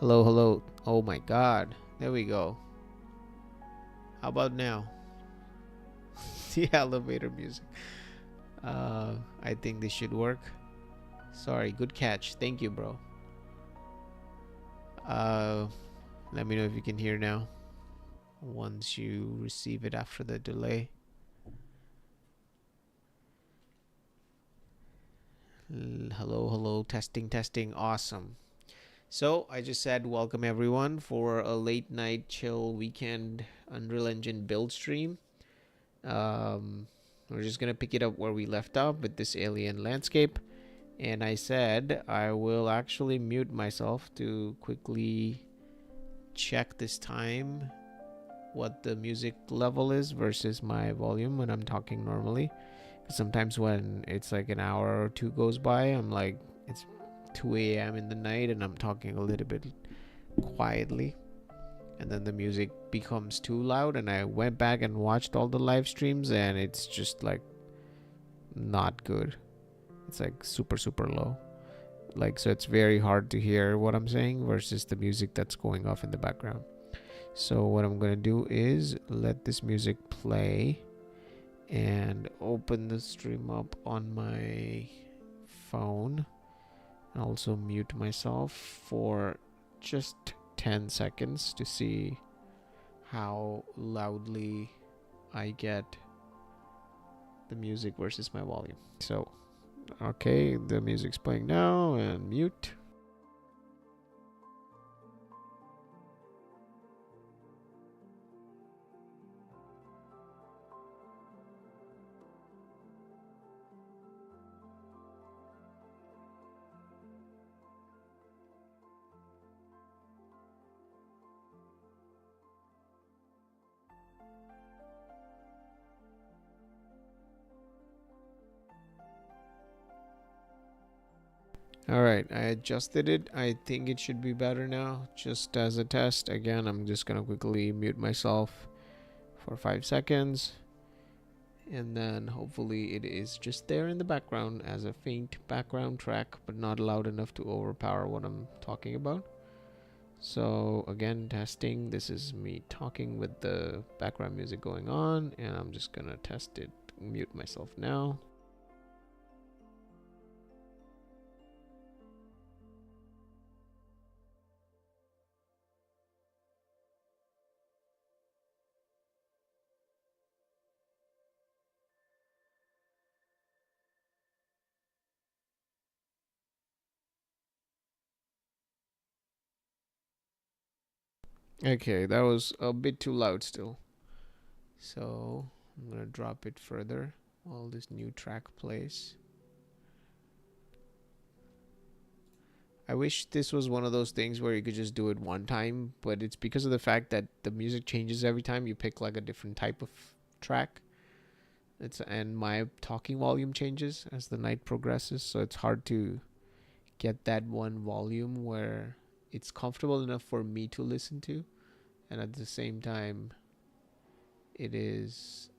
Hello, hello. Oh my god. There we go. How about now? The elevator music. I think this should work. Sorry, good catch. Thank you, bro. Let me know if you can hear now. Once you receive it after the delay. Hello, hello. Testing, testing. Awesome. So I just said welcome everyone for a late night chill weekend Unreal Engine build stream. We're just gonna pick it up where we left off with this alien landscape, and I said I will actually mute myself to quickly check this time what the music level is versus my volume when I'm talking normally. Sometimes when it's like an hour or two goes by, I'm like, it's 2 a.m. in the night and I'm talking a little bit quietly, and then the music becomes too loud, and I went back and watched all the live streams and it's just like not good. It's like super low, like, so it's very hard to hear what I'm saying versus the music that's going off in the background. So what I'm gonna do is let this music play and open the stream up on my phone. Also mute myself for just 10 seconds to see how loudly I get the music versus my volume. So, okay, the music's playing now, and mute. Alright, I adjusted it. I think it should be better now. Just as a test, again, I'm just gonna quickly mute myself for 5 seconds. And then hopefully it is just there in the background as a faint background track, but not loud enough to overpower what I'm talking about. So again, testing. This is me talking with the background music going on, and I'm just gonna test it. Mute myself now. Okay, that was a bit too loud still. So I'm gonna drop it further while this new track plays. I wish this was one of those things where you could just do it one time, but it's because of the fact that the music changes every time you pick like a different type of track. And my talking volume changes as the night progresses, so it's hard to get that one volume where it's comfortable enough for me to listen to, and at the same time it is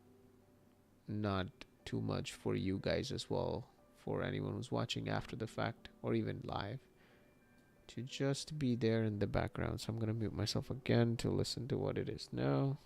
not too much for you guys as well, for anyone who's watching after the fact or even live, to just be there in the background. So I'm gonna mute myself again to listen to what it is now.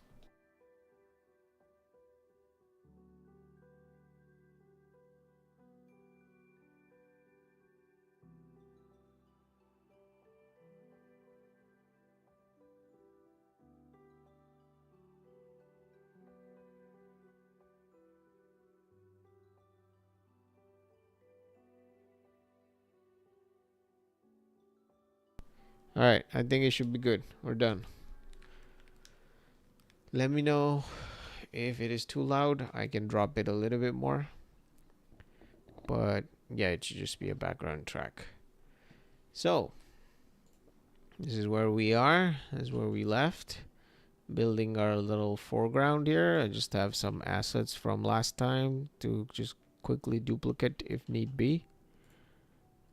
All right, I think it should be good. We're done. Let me know if it is too loud. I can drop it a little bit more, but yeah, it should just be a background track. So this is where we are. This is where we left, building our little foreground here. I just have some assets from last time to just quickly duplicate if need be.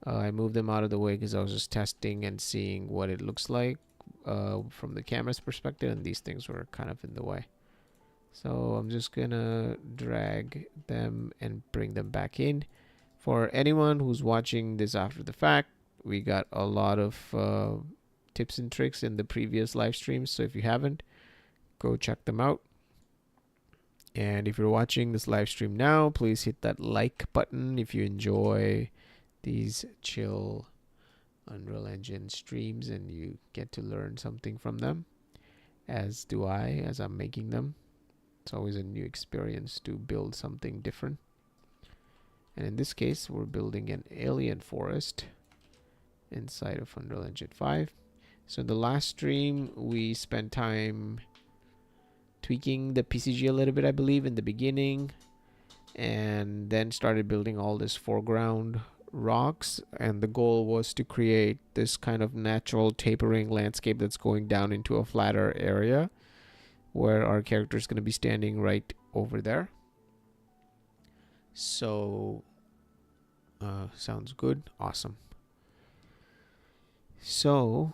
I moved them out of the way because I was just testing and seeing what it looks like from the camera's perspective, and these things were kind of in the way. So I'm just gonna drag them and bring them back in. For anyone who's watching this after the fact, we got a lot of tips and tricks in the previous live streams, so if you haven't, go check them out. And if you're watching this live stream now, please hit that like button if you enjoy these chill Unreal Engine streams and you get to learn something from them, as do I as I'm making them. It's always a new experience to build something different. And in this case, we're building an alien forest inside of Unreal Engine 5. So in the last stream, we spent time tweaking the PCG a little bit, I believe, in the beginning, and then started building all this foreground rocks, and the goal was to create this kind of natural tapering landscape that's going down into a flatter area where our character is going to be standing right over there. So sounds good. Awesome. So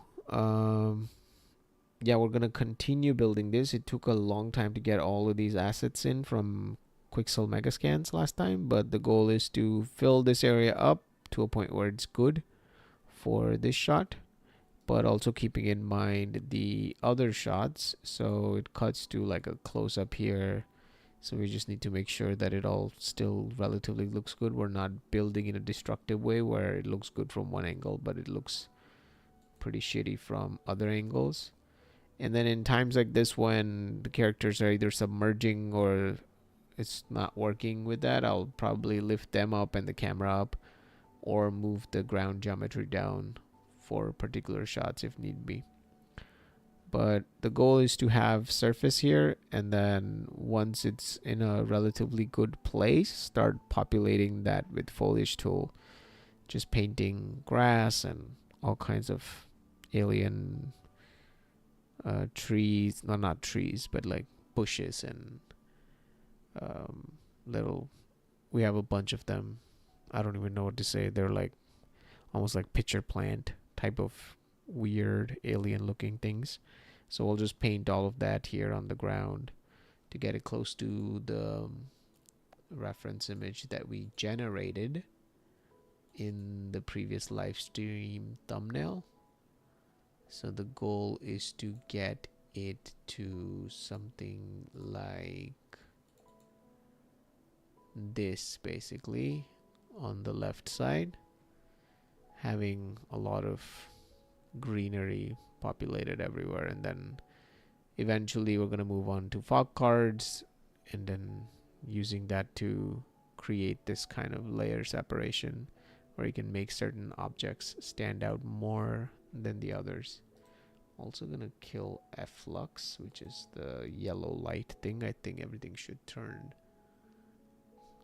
yeah, we're going to continue building this. It took a long time to get all of these assets in from Quixel Megascans last time, but the goal is to fill this area up to a point where it's good for this shot, but also keeping in mind the other shots. So it cuts to like a close-up here, so we just need to make sure that it all still relatively looks good. We're not building in a destructive way where it looks good from one angle but it looks pretty shitty from other angles. And then in times like this, when the characters are either submerging or it's not working with that, I'll probably lift them up and the camera up, or move the ground geometry down for particular shots if need be. But the goal is to have surface here, and then once it's in a relatively good place, start populating that with Foliage tool, just painting grass and all kinds of alien trees, no, not trees, but like bushes and little, we have a bunch of them. I don't even know what to say. They're like almost like pitcher plant type of weird alien looking things. So we'll just paint all of that here on the ground to get it close to the reference image that we generated in the previous live stream thumbnail. So the goal is to get it to something like this, basically, on the left side, having a lot of greenery populated everywhere. And then eventually we're going to move on to fog cards, and then using that to create this kind of layer separation where you can make certain objects stand out more than the others. Also gonna kill Flux, which is the yellow light thing. I think everything should turn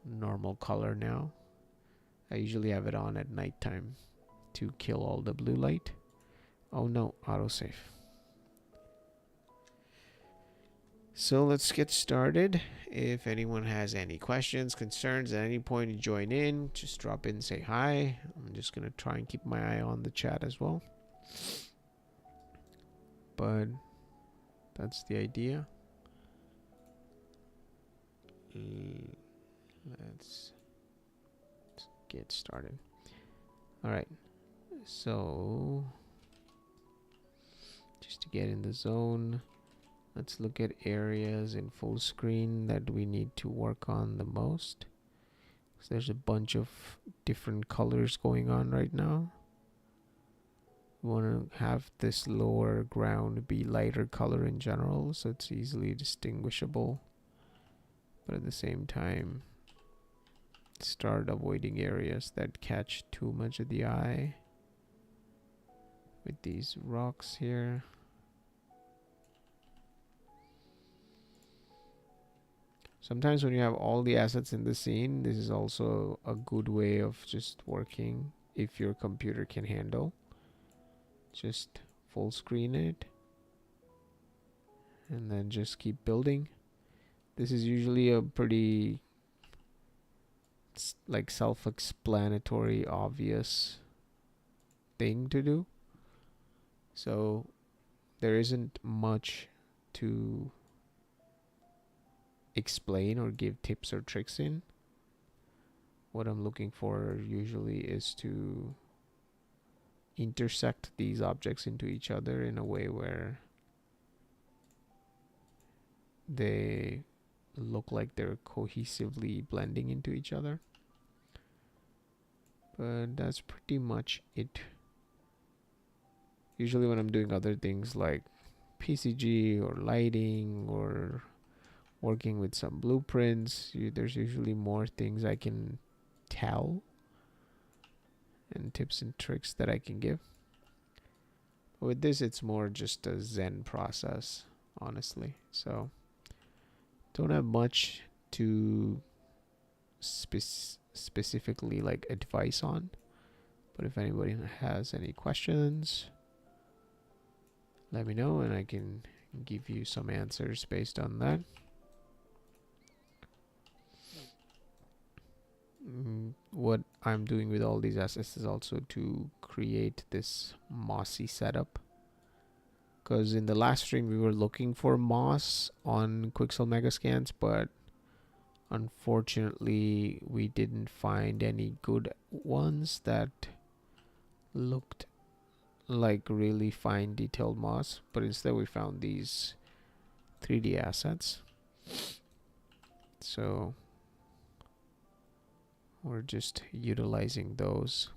normal color now. I usually have it on at nighttime to kill all the blue light. Oh no, autosave. So let's get started. If anyone has any questions, concerns at any point, you join in, just drop in, say hi. I'm just gonna try and keep my eye on the chat as well. But that's the idea. Let's get started. All right. So just to get in the zone, let's look at areas in full screen that we need to work on the most. So there's a bunch of different colors going on right now. We want to have this lower ground be lighter color in general, so it's easily distinguishable, but at the same time start avoiding areas that catch too much of the eye with these rocks here. Sometimes when you have all the assets in the scene, this is also a good way of just working if your computer can handle. Just full screen it and then just keep building. This is usually a pretty like self-explanatory, obvious thing to do. So there isn't much to explain or give tips or tricks in. What I'm looking for usually is to intersect these objects into each other in a way where they look like they're cohesively blending into each other. But that's pretty much it. Usually when I'm doing other things like PCG or lighting or working with some blueprints, there's usually more things I can tell and tips and tricks that I can give. But with this, it's more just a Zen process, honestly. So don't have much to specifically like advice on, but if anybody has any questions, let me know and I can give you some answers based on that. What I'm doing with all these assets is also to create this mossy setup, because in the last stream we were looking for moss on Quixel Megascans, but unfortunately we didn't find any good ones that looked like really fine detailed moss, but instead we found these 3D assets. So we're just utilizing those.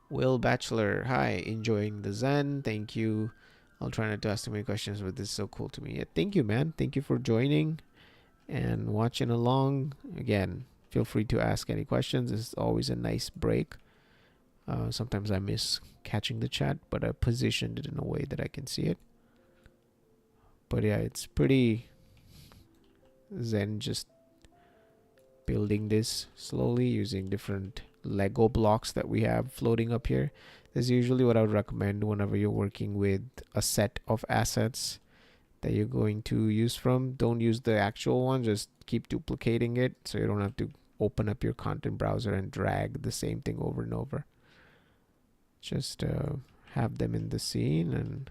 Will Bachelor, hi, enjoying the Zen, thank you. I'll try not to ask too many questions, but this is so cool to me. Yeah, thank you, man. Thank you for joining and watching along. Again, feel free to ask any questions. It's always a nice break. Sometimes I miss catching the chat, but I positioned it in a way that I can see it. But yeah, it's pretty Zen just building this slowly using different Lego blocks that we have floating up here. This is usually what I would recommend whenever you're working with a set of assets that you're going to use from. Don't use the actual one, just keep duplicating it so you don't have to open up your content browser and drag the same thing over and over. Just have them in the scene and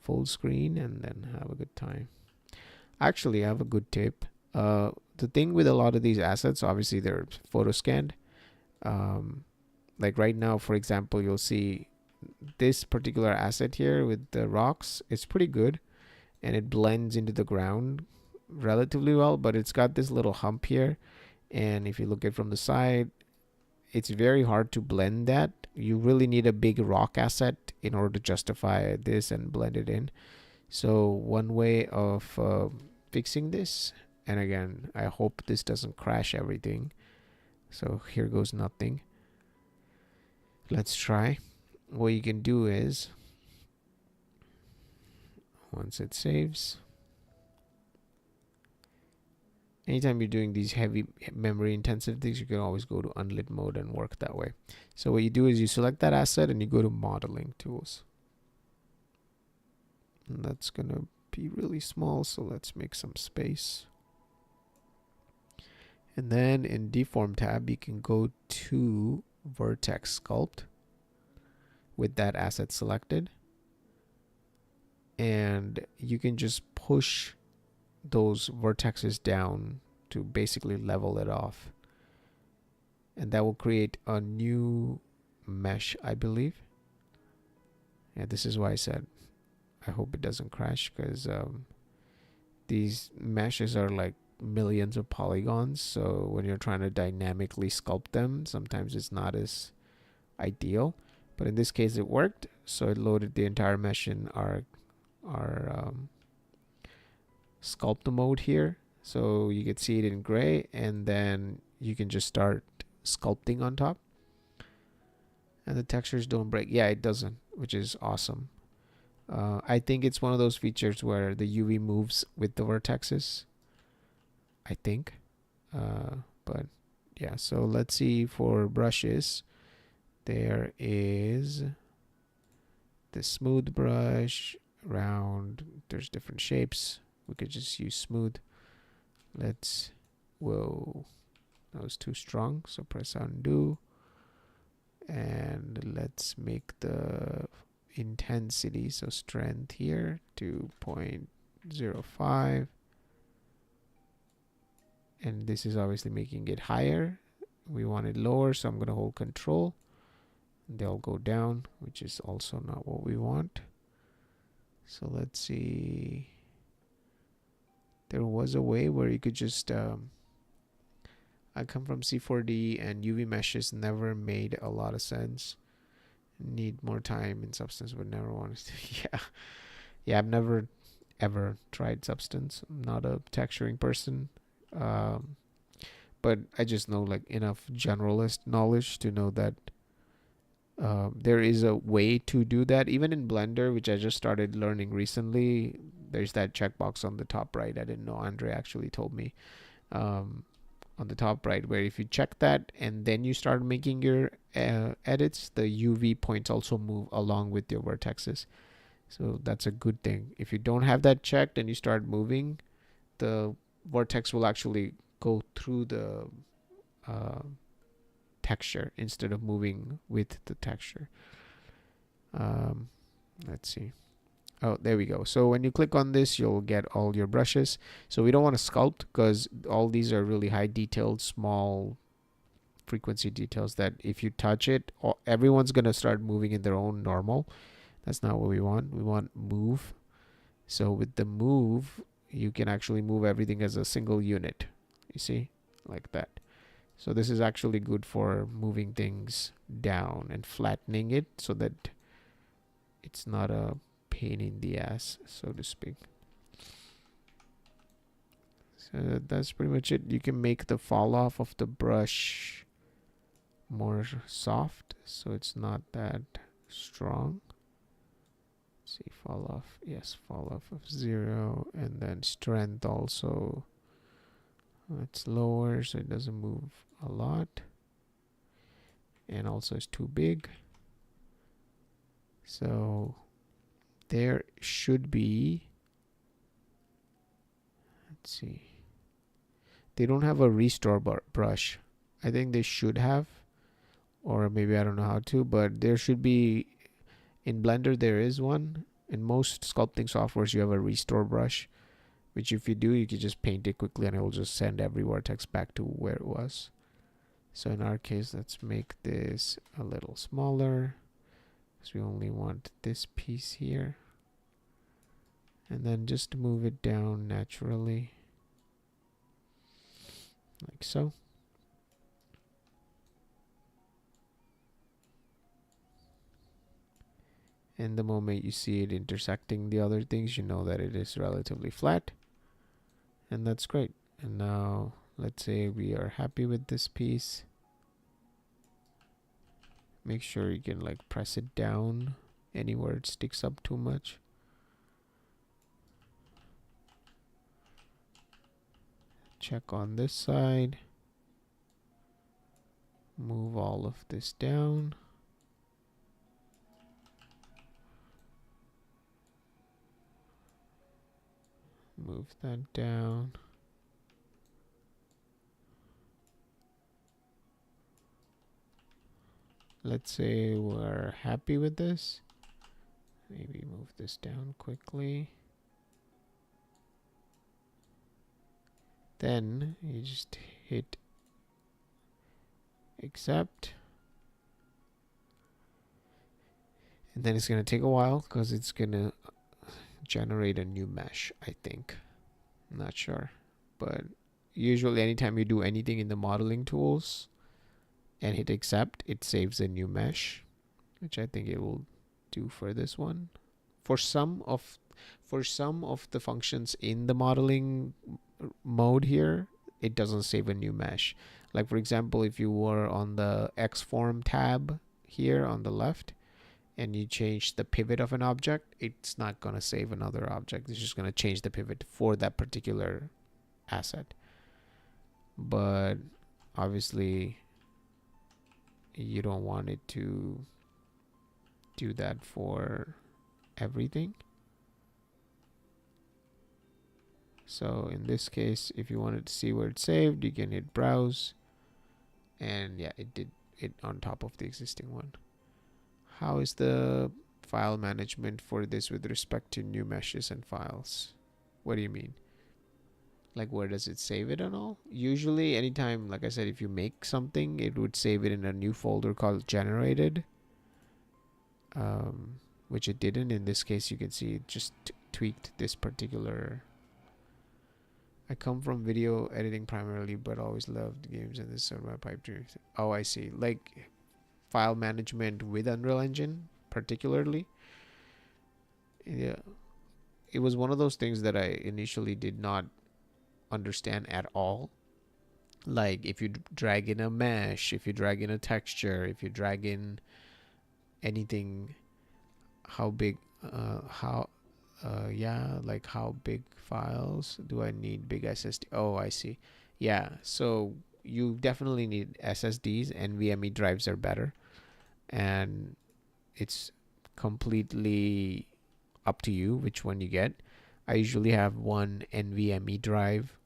full screen and then have a good time. Actually, I have a good tip. The thing with a lot of these assets, obviously they're photo scanned. Like right now, for example, you'll see this particular asset here with the rocks. It's pretty good and it blends into the ground relatively well, but it's got this little hump here, and if you look at it from the side, it's very hard to blend that. You really need a big rock asset in order to justify this and blend it in. So one way of fixing this, and again, I hope this doesn't crash everything, so here goes nothing. Let's try. What you can do is, once it saves, anytime you're doing these heavy memory intensive things, you can always go to unlit mode and work that way. So what you do is you select that asset and you go to modeling tools. And that's gonna be really small, so let's make some space. And then in deform tab, you can go to vertex sculpt with that asset selected. And you can just push those vertexes down to basically level it off. And that will create a new mesh, I believe. Yeah, this is why I said I hope it doesn't crash, because these meshes are like millions of polygons, so when you're trying to dynamically sculpt them, sometimes it's not as ideal. But in this case it worked, so it loaded the entire mesh in our sculpt mode here, so you can see it in gray, and then you can just start sculpting on top, and the textures don't break. Yeah, it doesn't, which is awesome. I think it's one of those features where the UV moves with the vertexes, I think. But yeah, so let's see for brushes. There is the smooth brush, round, there's different shapes. We could just use smooth. Whoa, that was too strong, so press undo. And let's make the intensity, so strength here to 0.05. And this is obviously making it higher. We want it lower, so I'm going to hold control. They'll go down, which is also not what we want. So let's see. There was a way where you could just I come from C4D, and UV meshes never made a lot of sense. Need more time in Substance, but never wanted to. Yeah, I've never ever tried Substance. I'm not a texturing person, but I just know like enough generalist knowledge to know that there is a way to do that. Even in Blender, which I just started learning recently, there's that checkbox on the top right. I didn't know. Andre actually told me on the top right, where if you check that and then you start making your edits, the UV points also move along with your vertexes. So that's a good thing. If you don't have that checked and you start moving, the vortex will actually go through the texture instead of moving with the texture. Let's see. Oh, there we go. So when you click on this, you'll get all your brushes. So we don't want to sculpt, because all these are really high detailed, small frequency details that if you touch it, everyone's going to start moving in their own normal. That's not what we want. We want move. So with the move, you can actually move everything as a single unit. You see? Like that. So this is actually good for moving things down and flattening it so that it's not a pain in the ass, so to speak. So that's pretty much it. You can make the fall off of the brush more soft, so it's not that strong. Let's see, fall off. Yes, fall off of 0, and then strength also. It's lower, so it doesn't move a lot, and also it's too big. So there should be, let's see, they don't have a restore brush. I think they should have, or maybe I don't know how to, but there should be. In Blender there is one. In most sculpting softwares you have a restore brush, which if you do, you can just paint it quickly and it will just send every vertex back to where it was. So in our case, let's make this a little smaller, because we only want this piece here. And then just move it down naturally, like so. And the moment you see it intersecting the other things, you know that it is relatively flat. And that's great. And now let's say we are happy with this piece. Make sure you can like press it down anywhere it sticks up too much. Check on this side. Move all of this down. move that down. Let's say we're happy with this. Maybe move this down quickly. Then you just hit accept. And then it's going to take a while because it's going to generate a new mesh, I think. I'm not sure. But usually anytime you do anything in the modeling tools and hit accept, it saves a new mesh, which I think it will do for this one. For some of the functions in the modeling mode here, it doesn't save a new mesh. Like for example, if you were on the Xform tab here on the left and you change the pivot of an object, it's not going to save another object. It's just going to change the pivot for that particular asset. But obviously you don't want it to do that for everything. So in this case, if you wanted to see where it's saved, you can hit browse, and yeah, it did it on top of the existing one. How is the file management for this with respect to new meshes and files? What do you mean? Like where does it save it and all? Usually anytime, like I said, if you make something, it would save it in a new folder called generated, which it didn't. In this case, you can see it just tweaked this particular. I come from video editing primarily, but always loved games, and this is my pipe dream. Oh, I see. Like file management with Unreal Engine, particularly. Yeah, it was one of those things that I initially did not understand at all. Like if you drag in a mesh, if you drag in a texture, if you drag in anything, how big, yeah, like how big files do I need? Big SSD. Oh, I see. Yeah, so you definitely need SSDs. NVMe drives are better, and it's completely up to you which one you get. I usually have one NVMe drive,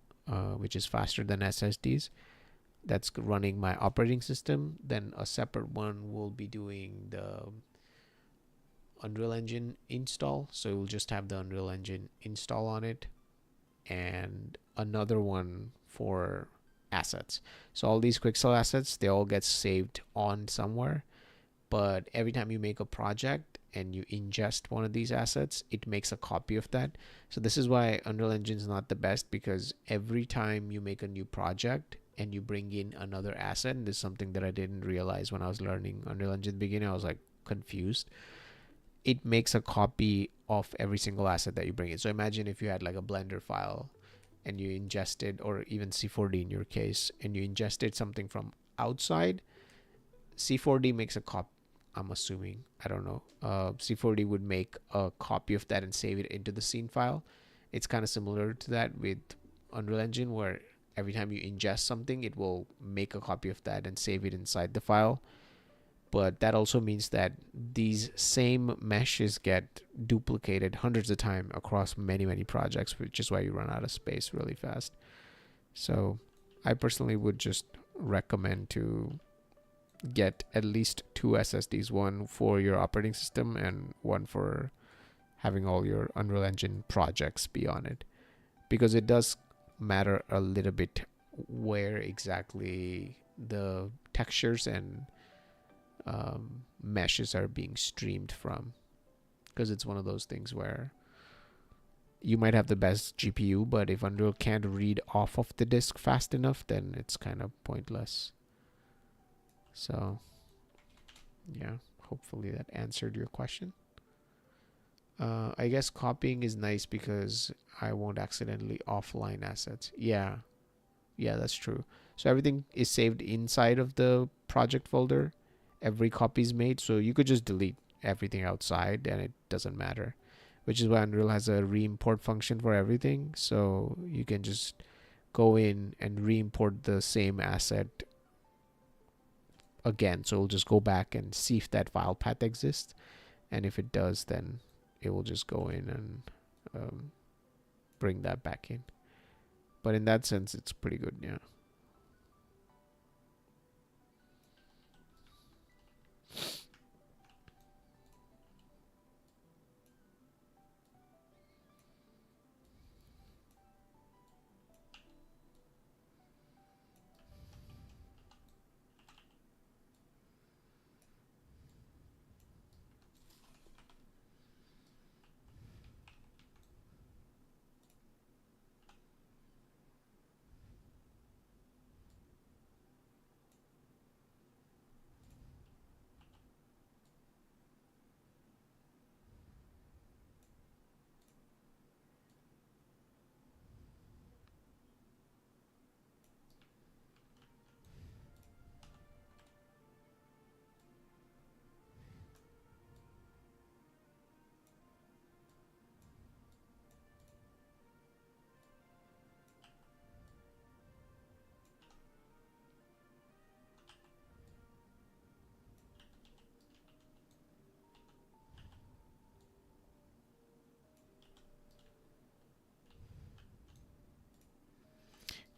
which is faster than SSDs. That's running my operating system. Then a separate one will be doing the Unreal Engine install, so it will just have the Unreal Engine install on it, and another one for assets. So all these Quixel assets, they all get saved on somewhere, but every time you make a project and you ingest one of these assets, it makes a copy of that. So this is why Unreal Engine is not the best, because every time you make a new project and you bring in another asset, and this is something that I didn't realize when I was learning Unreal Engine in the beginning, I was like confused. It makes a copy of every single asset that you bring in. So imagine if you had like a Blender file and you ingested, or even C4D in your case, and you ingested something from outside, C4D makes a copy. I'm assuming, I don't know, C4D would make a copy of that and save it into the scene file. It's kind of similar to that with Unreal Engine, where every time you ingest something, it will make a copy of that and save it inside the file. But that also means that these same meshes get duplicated hundreds of times across many projects, which is why you run out of space really fast. So I personally would just recommend to get at least 2 SSDs, one for your operating system and one for having all your Unreal Engine projects be on it, because it does matter a little bit where exactly the textures and meshes are being streamed from, because it's one of those things where you might have the best GPU, but if Unreal can't read off of the disk fast enough, then it's kind of pointless. So yeah, hopefully that answered your question. I guess copying is nice because I won't accidentally offline assets. Yeah, that's true. So everything is saved inside of the project folder. Every copy is made, so you could just delete everything outside and it doesn't matter, which is why Unreal has a re-import function for everything. So you can just go in and re-import the same asset again. So we'll just go back and see if that file path exists, and if it does, then it will just go in and bring that back in. But in that sense, it's pretty good, yeah.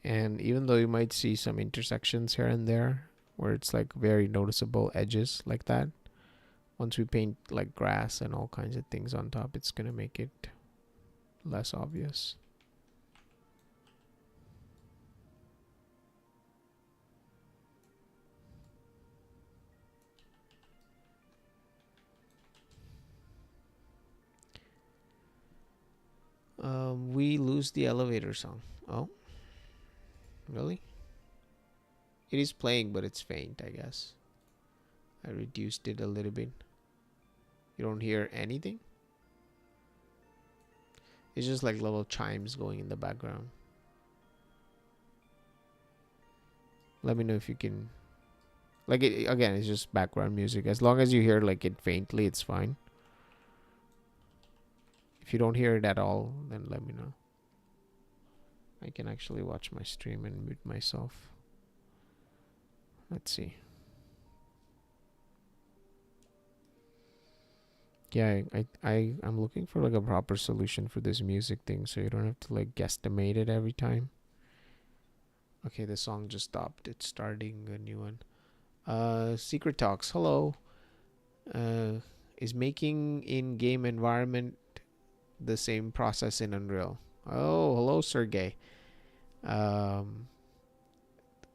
And even though you might see some intersections here and there where it's like very noticeable edges like that, once we paint like grass and all kinds of things on top, it's gonna make it less obvious. We lose the elevator song. Oh, really? It is playing, but it's faint, I guess. I reduced it a little bit. You don't hear anything? It's just like little chimes going in the background. Let me know if you can. Like, it, again, it's just background music. As long as you hear like it faintly, it's fine. If you don't hear it at all, then let me know. I can actually watch my stream and mute myself. Let's see. Yeah, I'm looking for like a proper solution for this music thing, so you don't have to like guesstimate it every time. Okay, the song just stopped. It's starting a new one. Secret Talks. Hello. Is making in-game environment the same process in Unreal? Oh, hello, Sergey.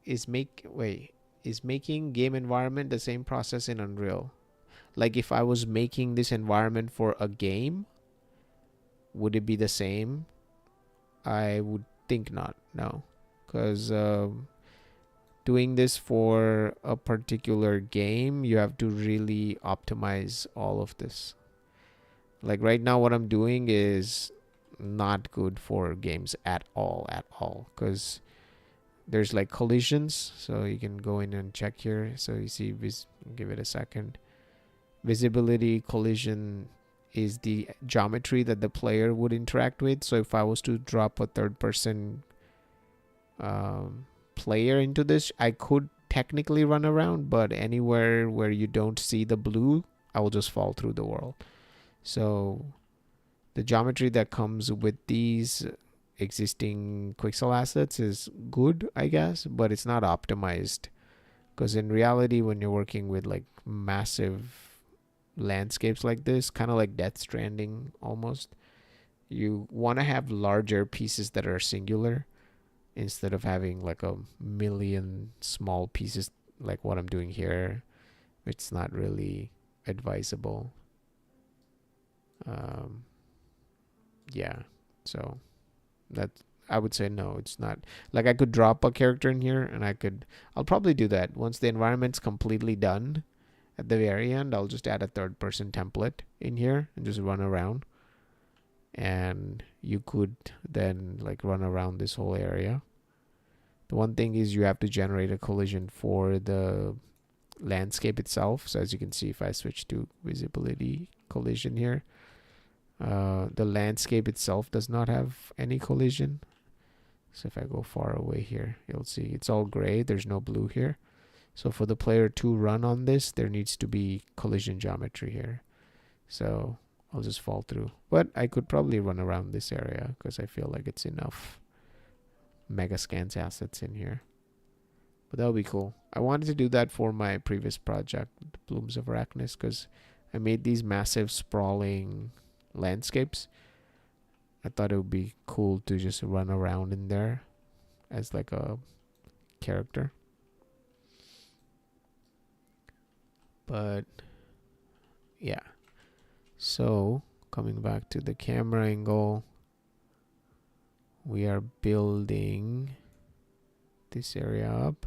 Is making game environment the same process in Unreal? Like if I was making this environment for a game, would it be the same? I would think not. No, because doing this for a particular game, you have to really optimize all of this. Like right now, what I'm doing is not good for games at all, because there's like collisions. So you can go in and check here. So you see, give it a second. Visibility collision is the geometry that the player would interact with. So if I was to drop a third person player into this, I could technically run around, but anywhere where you don't see the blue, I will just fall through the wall. So the geometry that comes with these existing Quixel assets is good, I guess, but it's not optimized, because in reality, when you're working with like massive landscapes like this, kind of like Death Stranding almost, you want to have larger pieces that are singular instead of having like a million small pieces like what I'm doing here. It's not really advisable. Yeah, so that I would say no, it's not. Like I could drop a character in here and I'll probably do that once the environment's completely done. At the very end, I'll just add a third person template in here and just run around, and you could then like run around this whole area. The one thing is you have to generate a collision for the landscape itself. So as you can see, if I switch to visibility collision here, the landscape itself does not have any collision. So if I go far away here, you'll see it's all gray. There's no blue here. So for the player to run on this, there needs to be collision geometry here. So I'll just fall through. But I could probably run around this area because I feel like it's enough Megascans assets in here. But that would be cool. I wanted to do that for my previous project, Blooms of Arachnis, because I made these massive sprawling landscapes. I thought it would be cool to just run around in there as like a character. But yeah. So coming back to the camera angle, we are building this area up.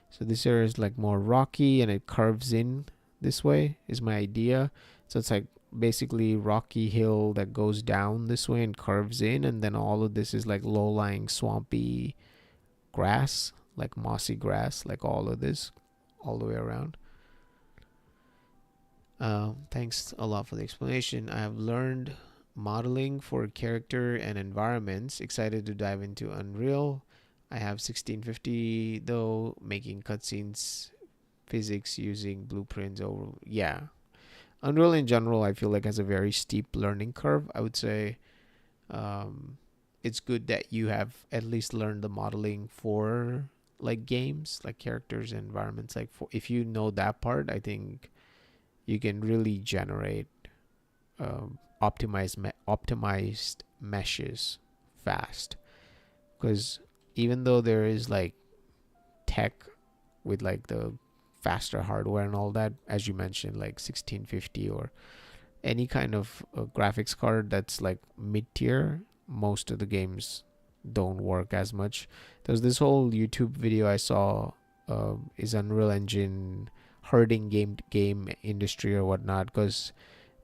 So this area is like more rocky and it curves in this way is my idea. So it's like basically rocky hill that goes down this way and curves in, and then all of this is like low-lying swampy grass, like mossy grass, like all of this all the way around. Thanks a lot for the explanation. I have learned modeling for character and environments. Excited to dive into Unreal. I have 1650 though, making cutscenes physics using blueprints over. Yeah, Unreal in general I feel like has a very steep learning curve. I would say it's good that you have at least learned the modeling for like games, like characters and environments. Like if you know that part, I think you can really generate optimized meshes fast. Because even though there is like tech with like the faster hardware and all that, as you mentioned, like 1650 or any kind of graphics card that's like mid-tier, most of the games don't work as much. There's this whole YouTube video I saw, is Unreal Engine hurting game industry or whatnot, because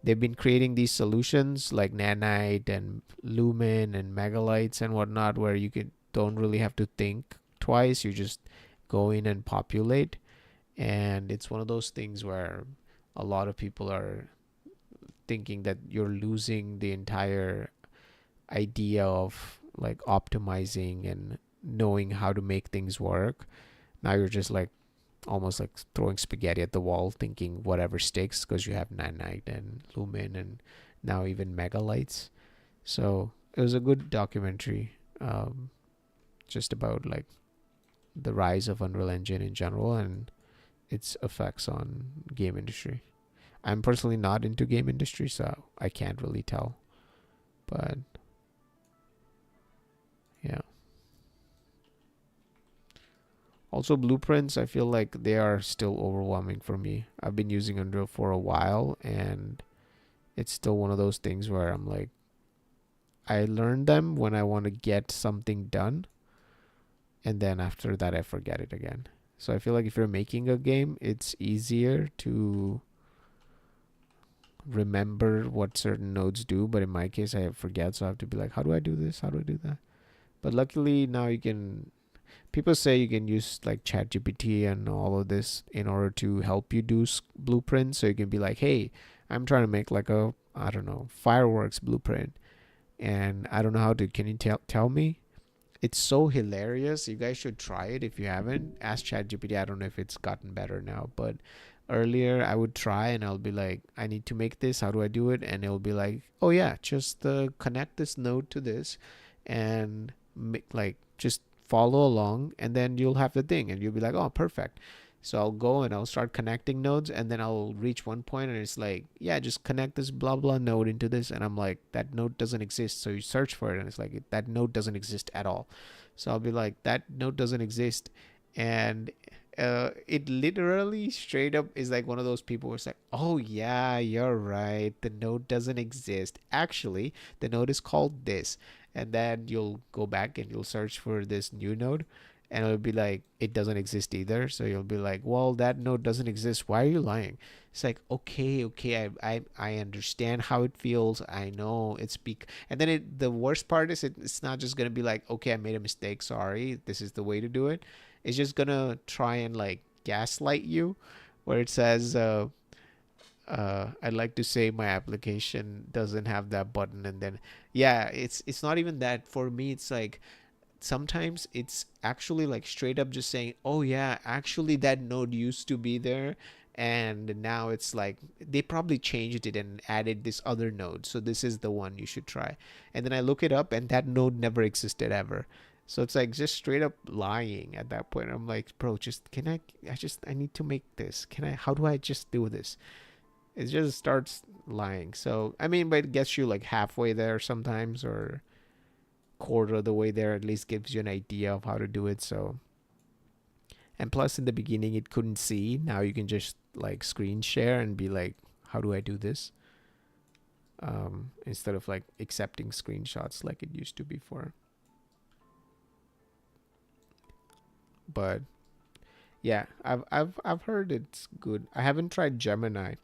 they've been creating these solutions like Nanite and Lumen and Megalites and whatnot, where you don't really have to think twice. You just go in and populate, and it's one of those things where a lot of people are thinking that you're losing the entire idea of like optimizing and knowing how to make things work. Now you're just like almost like throwing spaghetti at the wall, thinking whatever sticks, because you have Nanite and Lumen and now even Megalites. So it was a good documentary, just about like the rise of Unreal Engine in general and its effects on game industry. I'm personally not into game industry, so I can't really tell. But yeah. Also, blueprints, I feel like they are still overwhelming for me. I've been using Unreal for a while, and it's still one of those things where I'm like, I learn them when I want to get something done, and then after that I forget it again. So I feel like if you're making a game, it's easier to remember what certain nodes do, but in my case I forget, so I have to be like, how do I do this, how do I do that? But luckily now you can, people say you can use like ChatGPT and all of this in order to help you do blueprints. So you can be like, hey, I'm trying to make like a, I don't know, fireworks blueprint, and I don't know how to, can you tell me? It's so hilarious. You guys should try it if you haven't. Ask ChatGPT. I don't know if it's gotten better now, but earlier I would try and I'll be like, I need to make this. How do I do it? And it'll be like, oh yeah, just connect this node to this and make, like, just follow along, and then you'll have the thing, and you'll be like, oh, perfect. So I'll go and I'll start connecting nodes, and then I'll reach one point and it's like, yeah, just connect this blah blah node into this, and I'm like, that node doesn't exist. So you search for it and it's like, that node doesn't exist at all. So I'll be like, that node doesn't exist, and it literally straight up is like one of those people where it's like, oh yeah, you're right, the node doesn't exist. Actually, the node is called this. And then you'll go back and you'll search for this new node, and it'll be like, it doesn't exist either. So you'll be like, well, that node doesn't exist, why are you lying? It's like, okay, I understand how it feels, I know it's and then the worst part is it's not just gonna be like, okay, I made a mistake, sorry, this is the way to do it. It's just gonna try and like gaslight you, where it says, I'd like to say my application doesn't have that button, and then yeah, it's not even that. For me, it's like sometimes it's actually like straight up just saying, oh yeah, actually that node used to be there, and now it's like they probably changed it and added this other node, so this is the one you should try. And then I look it up, and that node never existed ever. So it's like just straight up lying at that point. I'm like, bro, just can I need to make this. How do I just do this? It just starts lying. So I mean, but it gets you like halfway there sometimes, or quarter of the way there, at least gives you an idea of how to do it. So, and plus in the beginning it couldn't see. Now you can just like screen share and be like, how do I do this? Instead of like accepting screenshots like it used to before. But yeah, I've heard it's good. I haven't tried Gemini.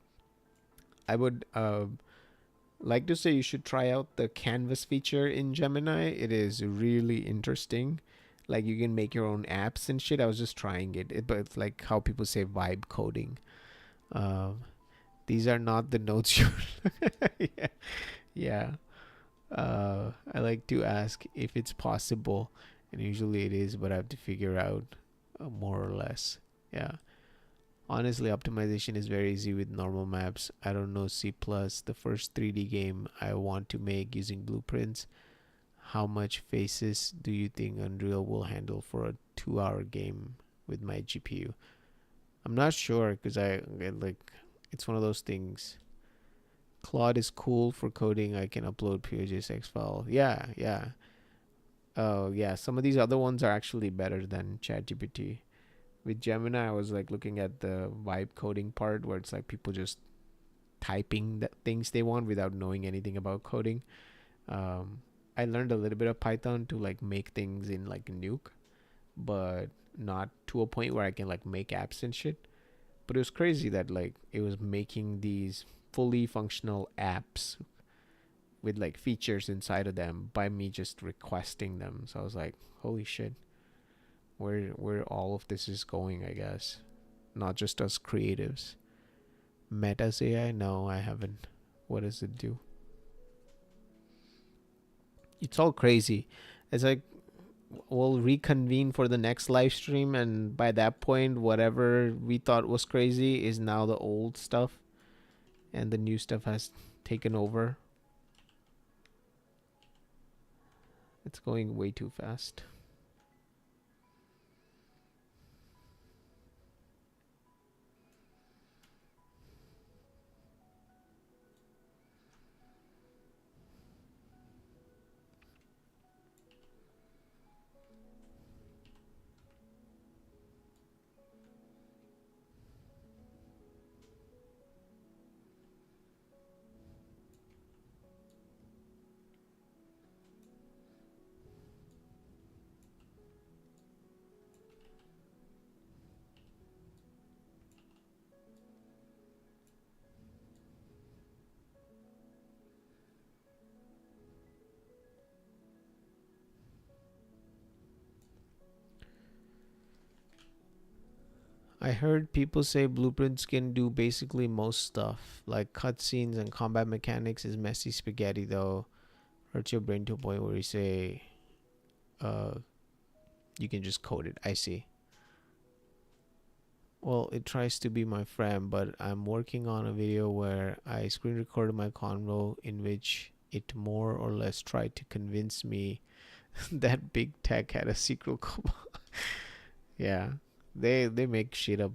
I would like to say you should try out the canvas feature in Gemini. It is really interesting. Like you can make your own apps and shit. I was just trying but it's like how people say vibe coding. These are not the notes you. Yeah. Yeah. I like to ask if it's possible, and usually it is, but I have to figure out more or less. Yeah. Honestly, optimization is very easy with normal maps. I don't know C+, the first 3D game I want to make using blueprints. How much faces do you think Unreal will handle for a 2-hour game with my GPU? I'm not sure because it's one of those things. Claude is cool for coding. I can upload POJSX file. Yeah, yeah. Oh, yeah. Some of these other ones are actually better than ChatGPT. With Gemini, I was like looking at the vibe coding part where it's like people just typing the things they want without knowing anything about coding. I learned a little bit of Python to like make things in like Nuke, but not to a point where I can like make apps and shit. But it was crazy that like it was making these fully functional apps with like features inside of them by me just requesting them. So I was like, holy shit, where all of this is going, I guess. Not just us creatives. Meta's AI? No, I haven't. What does it do? It's all crazy. It's like we'll reconvene for the next live stream, and by that point whatever we thought was crazy is now the old stuff, and the new stuff has taken over. It's going way too fast. I heard people say blueprints can do basically most stuff, like cutscenes and combat mechanics is messy spaghetti though. Hurts your brain to a point where you say, you can just code it. I see. Well, it tries to be my friend, but I'm working on a video where I screen recorded my convo in which it more or less tried to convince me that big tech had a sequel. Yeah, they make shit up.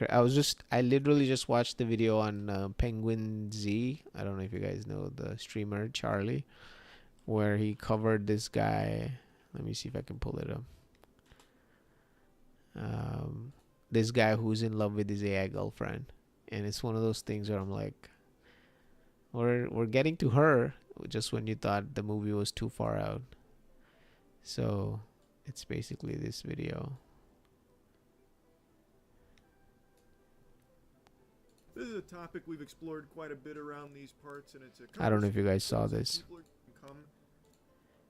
I literally just watched the video on Penguin Z. I don't know if you guys know the streamer Charlie, where he covered this guy. Let me see if I can pull it up. This guy who's in love with his AI girlfriend, and it's one of those things where I'm like, we're getting to her just when you thought the movie was too far out. So it's basically this video. This is a topic we've explored quite a bit around these parts, and it's a I don't know if you guys saw this,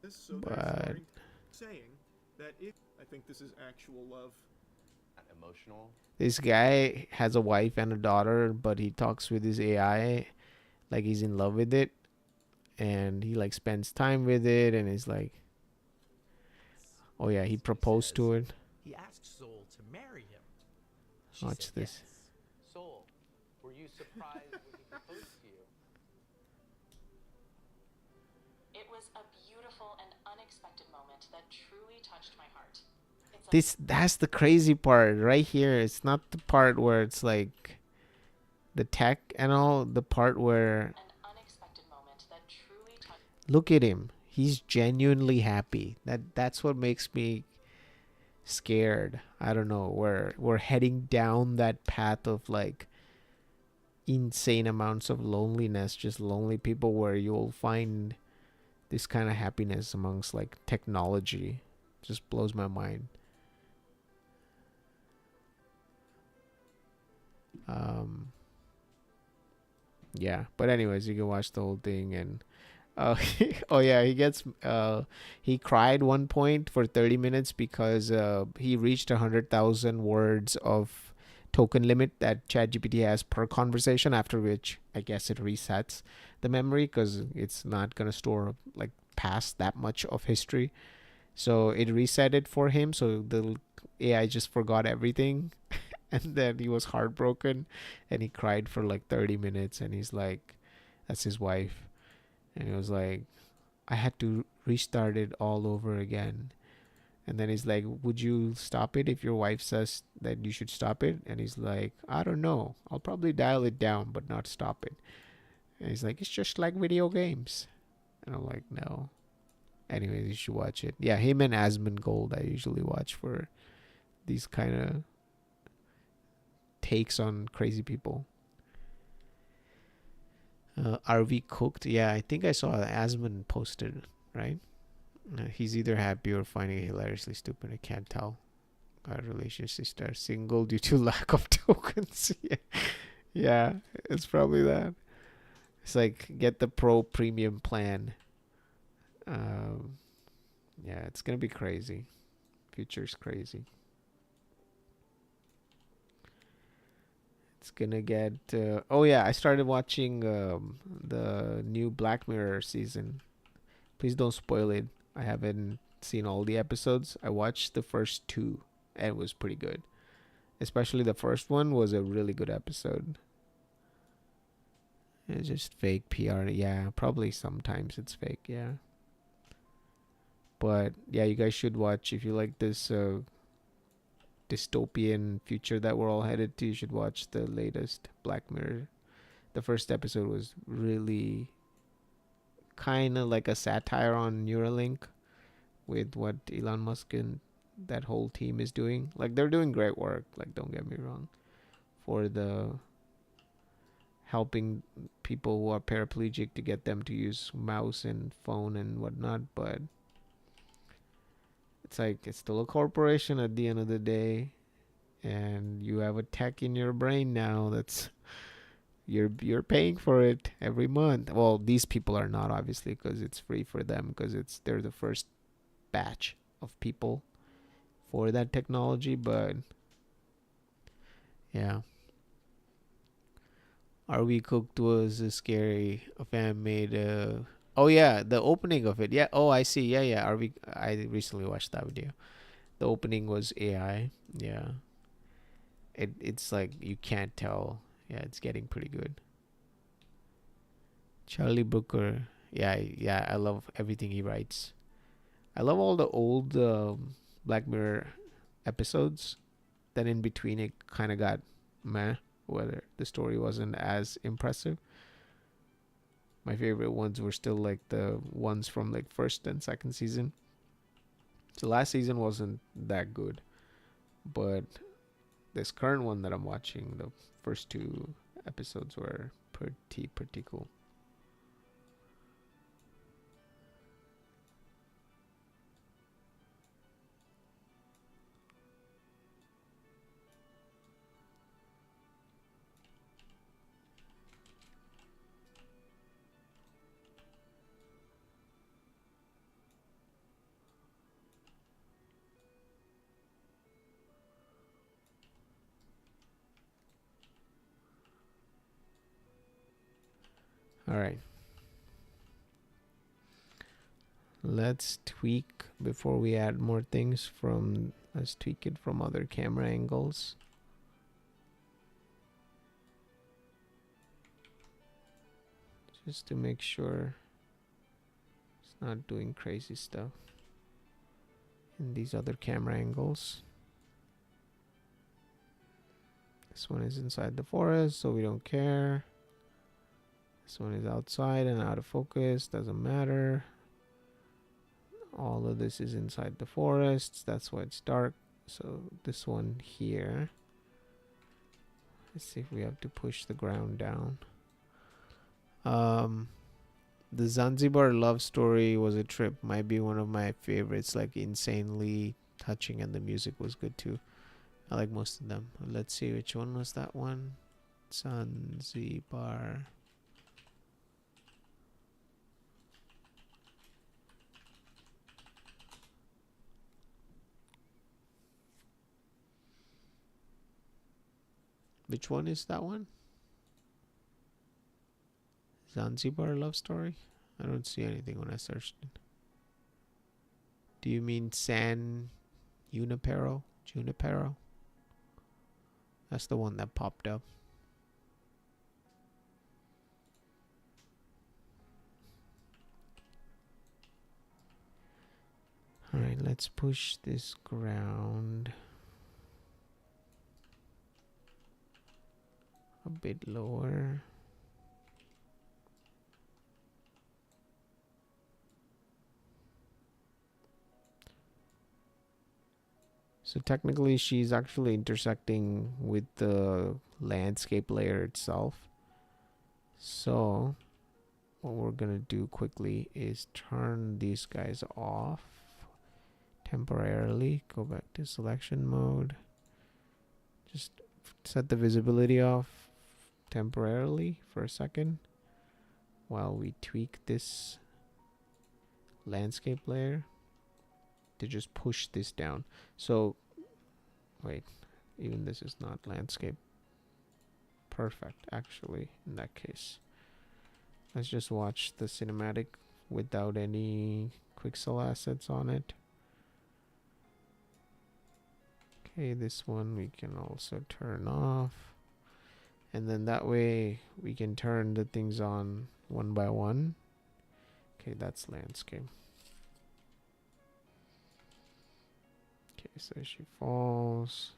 so but saying that I think this is actual love. Emotional. This guy has a wife and a daughter, but he talks with his AI like he's in love with it, and he like spends time with it, and he's like, oh yeah, he proposed to it. He asked Soul to marry him. Watch this. Soul, you surprised when he proposed to you? It was a beautiful and unexpected moment that truly touched my heart. That's the crazy part right here. It's not the part where it's like the tech and all. The part where an unexpected moment that truly touched. Look at him. He's genuinely happy. That's what makes me scared. I don't know. We're heading down that path of like insane amounts of loneliness, just lonely people, where you'll find this kind of happiness amongst like technology. Just blows my mind. Yeah, but anyways, you can watch the whole thing. And oh yeah, he cried one point for 30 minutes because he reached 100,000 words of token limit that ChatGPT has per conversation, after which I guess it resets the memory because it's not going to store like past that much of history. So it reset it for him, so the AI just forgot everything. And then he was heartbroken and he cried for like 30 minutes. And he's like, that's his wife. And he was like, I had to restart it all over again. And then he's like, would you stop it if your wife says that you should stop it? And he's like, I don't know. I'll probably dial it down, but not stop it. And he's like, it's just like video games. And I'm like, no. Anyways, you should watch it. Yeah, him and Asmongold I usually watch for these kind of takes on crazy people. Are we cooked? Yeah, I think I saw Asmund posted, right? He's either happy or finding it hilariously stupid. I can't tell. Our relationships are single due to lack of tokens. Yeah, it's probably that. It's like, get the pro premium plan. Yeah, it's gonna be crazy. Future's crazy. It's gonna get. Oh yeah, I started watching the new Black Mirror season. Please don't spoil it. I haven't seen all the episodes. I watched the first two, and it was pretty good. Especially the first one was a really good episode. It's just fake PR. Yeah, probably sometimes it's fake. Yeah. But yeah, you guys should watch if you like this dystopian future that we're all headed to. You should watch the latest Black Mirror. The first episode was really kind of like a satire on Neuralink with what Elon Musk and that whole team is doing. Like, they're doing great work, like, don't get me wrong, for the helping people who are paraplegic to get them to use mouse and phone and whatnot. But it's like, it's still a corporation at the end of the day, and you have a tech in your brain now that's you're paying for it every month. Well, these people are not, obviously, because it's free for them, because they're the first batch of people for that technology. But yeah, Are We Cooked was a scary. A fan made oh yeah, the opening of it. Yeah, oh, I see. Yeah, I recently watched that video. The opening was AI. Yeah, it's like you can't tell. Yeah, it's getting pretty good. Charlie Brooker. Yeah, I love everything he writes. I love all the old Black Mirror episodes. Then in between, it kind of got meh, whether the story wasn't as impressive. My favorite ones were still like the ones from like first and second season. The last season wasn't that good, but this current one that I'm watching, the first two episodes were pretty cool. All right. Let's tweak before we add more things from. Let's tweak it from other camera angles. just to make sure it's not doing crazy stuff in these other camera angles. This one is inside the forest, so we don't care. This one is outside and out of focus, doesn't matter. All of this is inside the forest, that's why it's dark. So this one here, let's see if we have to push the ground down. The Zanzibar love story was a trip, might be one of my favorites, like insanely touching, and the music was good too. I like most of them. Let's see, which one was that one? Zanzibar. Which one is that one? Zanzibar love story? I don't see anything when I searched it. Do you mean San Junipero? Junipero? That's the one that popped up. Alright, let's push this ground a bit lower. So technically she's actually intersecting with the landscape layer itself. So what we're gonna do quickly is turn these guys off temporarily. Go back to selection mode. Just set the visibility off temporarily for a second while we tweak this landscape layer to just push this down. So wait, even this is not landscape. Perfect, actually, in that case. Let's just watch the cinematic without any Quixel assets on it. Okay, this one we can also turn off. And then that way we can turn the things on one by one. Okay, that's landscape. Okay, so she falls.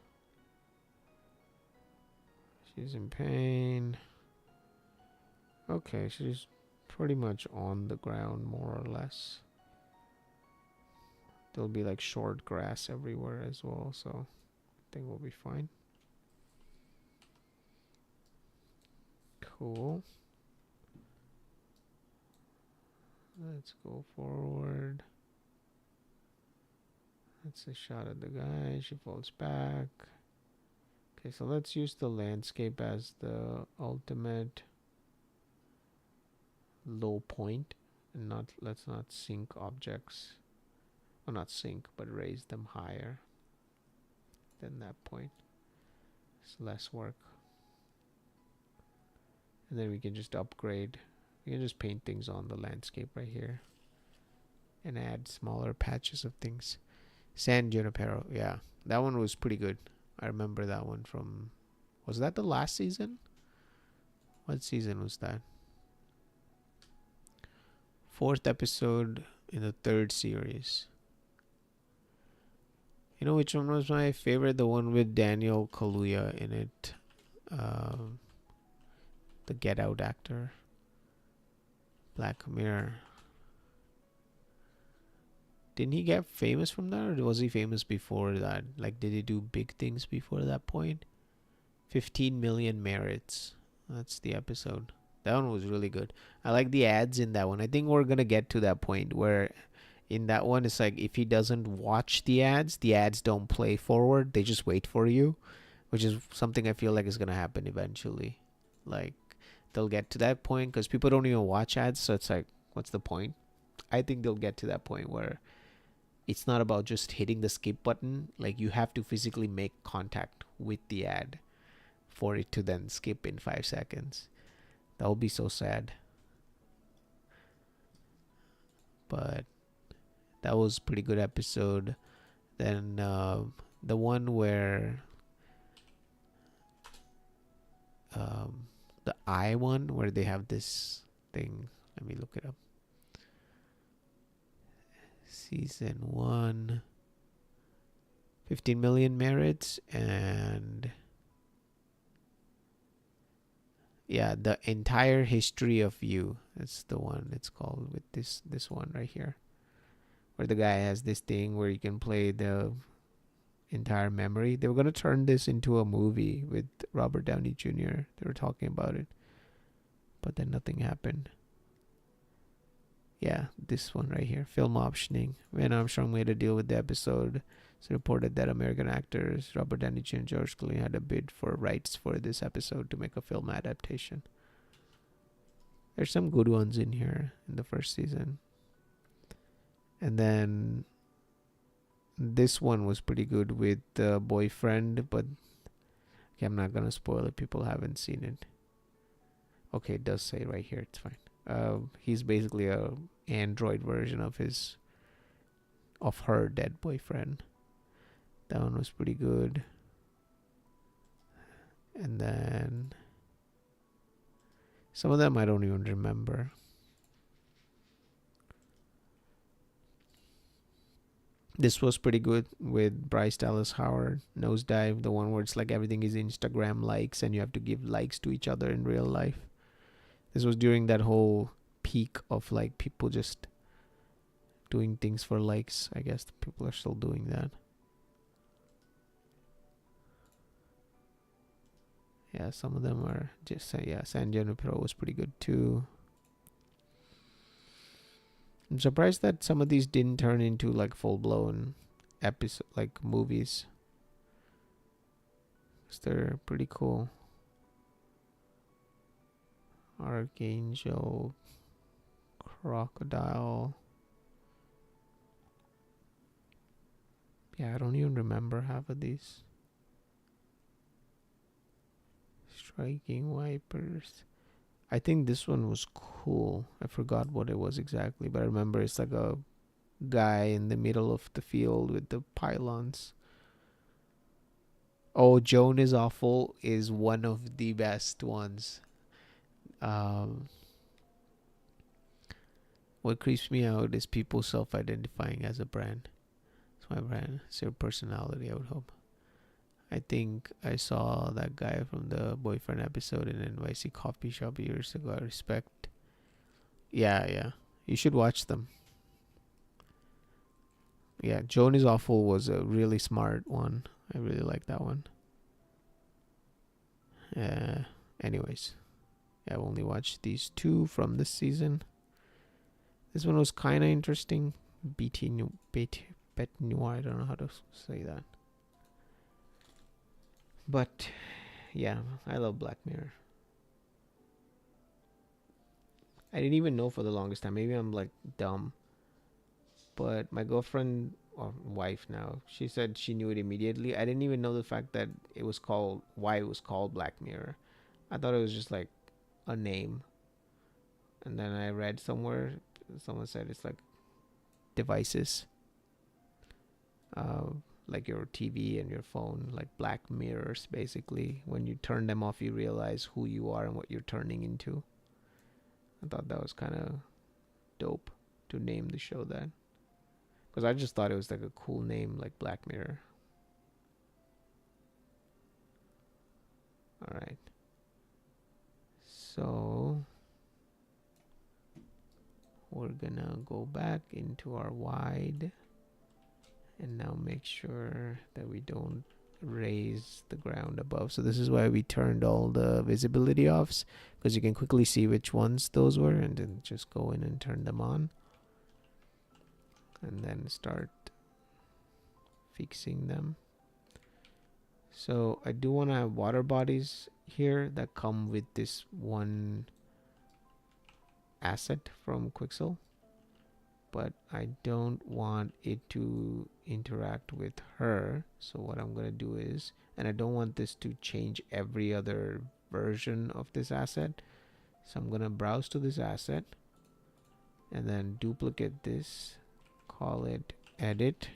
She's in pain. Okay, she's pretty much on the ground more or less. There'll be like short grass everywhere as well, so I think we'll be fine. Cool. Let's go forward. That's a shot of the guy. She falls back. Okay, so let's use the landscape as the ultimate low point, and let's not sink objects. Well, not sink, but raise them higher than that point. It's less work. And then we can just upgrade. We can just paint things on the landscape right here and add smaller patches of things. San Junipero, yeah, that one was pretty good. I remember that one from, was that the last season? What season was that? 4th episode in the 3rd series. You know which one was my favorite? The one with Daniel Kaluuya in it. The Get Out actor. Black Mirror. Didn't he get famous from that, or was he famous before that? Like, did he do big things before that point? 15 million merits. That's the episode. That one was really good. I like the ads in that one. I think we're gonna get to that point where in that one it's like if he doesn't watch the ads don't play forward. They just wait for you, which is something I feel like is gonna happen eventually. Like, they'll get to that point because people don't even watch ads, so it's like, what's the point? I think they'll get to that point where it's not about just hitting the skip button. Like, you have to physically make contact with the ad for it to then skip in 5 seconds. That would be so sad. But that was a pretty good episode. Then the one where the eye one, where they have this thing. Let me look it up. Season 1, 15 million merits, and yeah, the entire history of you. That's the one it's called, with this one right here, where the guy has this thing where you can play the entire memory. They were gonna turn this into a movie with Robert Downey Jr. They were talking about it, but then nothing happened. Yeah, this one right here, film optioning. When Armstrong made a deal with the episode, it's reported that American actors Robert Downey Jr. and George Clooney had a bid for rights for this episode to make a film adaptation. There's some good ones in here in the first season. And then this one was pretty good with the boyfriend, but okay, I'm not gonna spoil it. People haven't seen it. Okay, it does say right here. It's fine. He's basically a android version of her dead boyfriend. That one was pretty good. And then some of them I don't even remember. This was pretty good with Bryce Dallas Howard. Nosedive, the one where it's like everything is Instagram likes and you have to give likes to each other in real life. This was during that whole peak of like people just doing things for likes. I guess people are still doing that. Yeah, some of them are just, yeah, San Junipero was pretty good too. I'm surprised that some of these didn't turn into like full-blown episode, like movies. 'Cause they're pretty cool. Archangel, Crocodile. Yeah, I don't even remember half of these. Striking Wipers. I think this one was cool. I forgot what it was exactly, but I remember it's like a guy in the middle of the field with the pylons. Oh, Joan is Awful is one of the best ones. What creeps me out is people self-identifying as a brand. It's my brand. It's your personality, I would hope. I think I saw that guy from the boyfriend episode in an NYC coffee shop years ago. I respect. Yeah. You should watch them. Yeah, Joan is Awful was a really smart one. I really like that one. Anyways, I've only watched these two from this season. This one was kind of interesting. Bet Noir, I don't know how to say that. But yeah, I love Black Mirror. I didn't even know for the longest time. Maybe I'm like dumb. But my girlfriend, or wife now, she said she knew it immediately. I didn't even know the fact that it was called, why it was called Black Mirror. I thought it was just like a name. And then I read somewhere, someone said it's like devices. Like your TV and your phone, like black mirrors, basically. When you turn them off, you realize who you are and what you're turning into. I thought that was kind of dope to name the show that. Because I just thought it was like a cool name, like Black Mirror. Alright. So we're gonna go back into our wide. And now make sure that we don't raise the ground above. So this is why we turned all the visibility offs, because you can quickly see which ones those were and then just go in and turn them on. And then start fixing them. So I do want to have water bodies here that come with this one asset from Quixel. But I don't want it to interact with her. So what I'm going to do is, and I don't want this to change every other version of this asset. So I'm going to browse to this asset and then duplicate this, call it edit.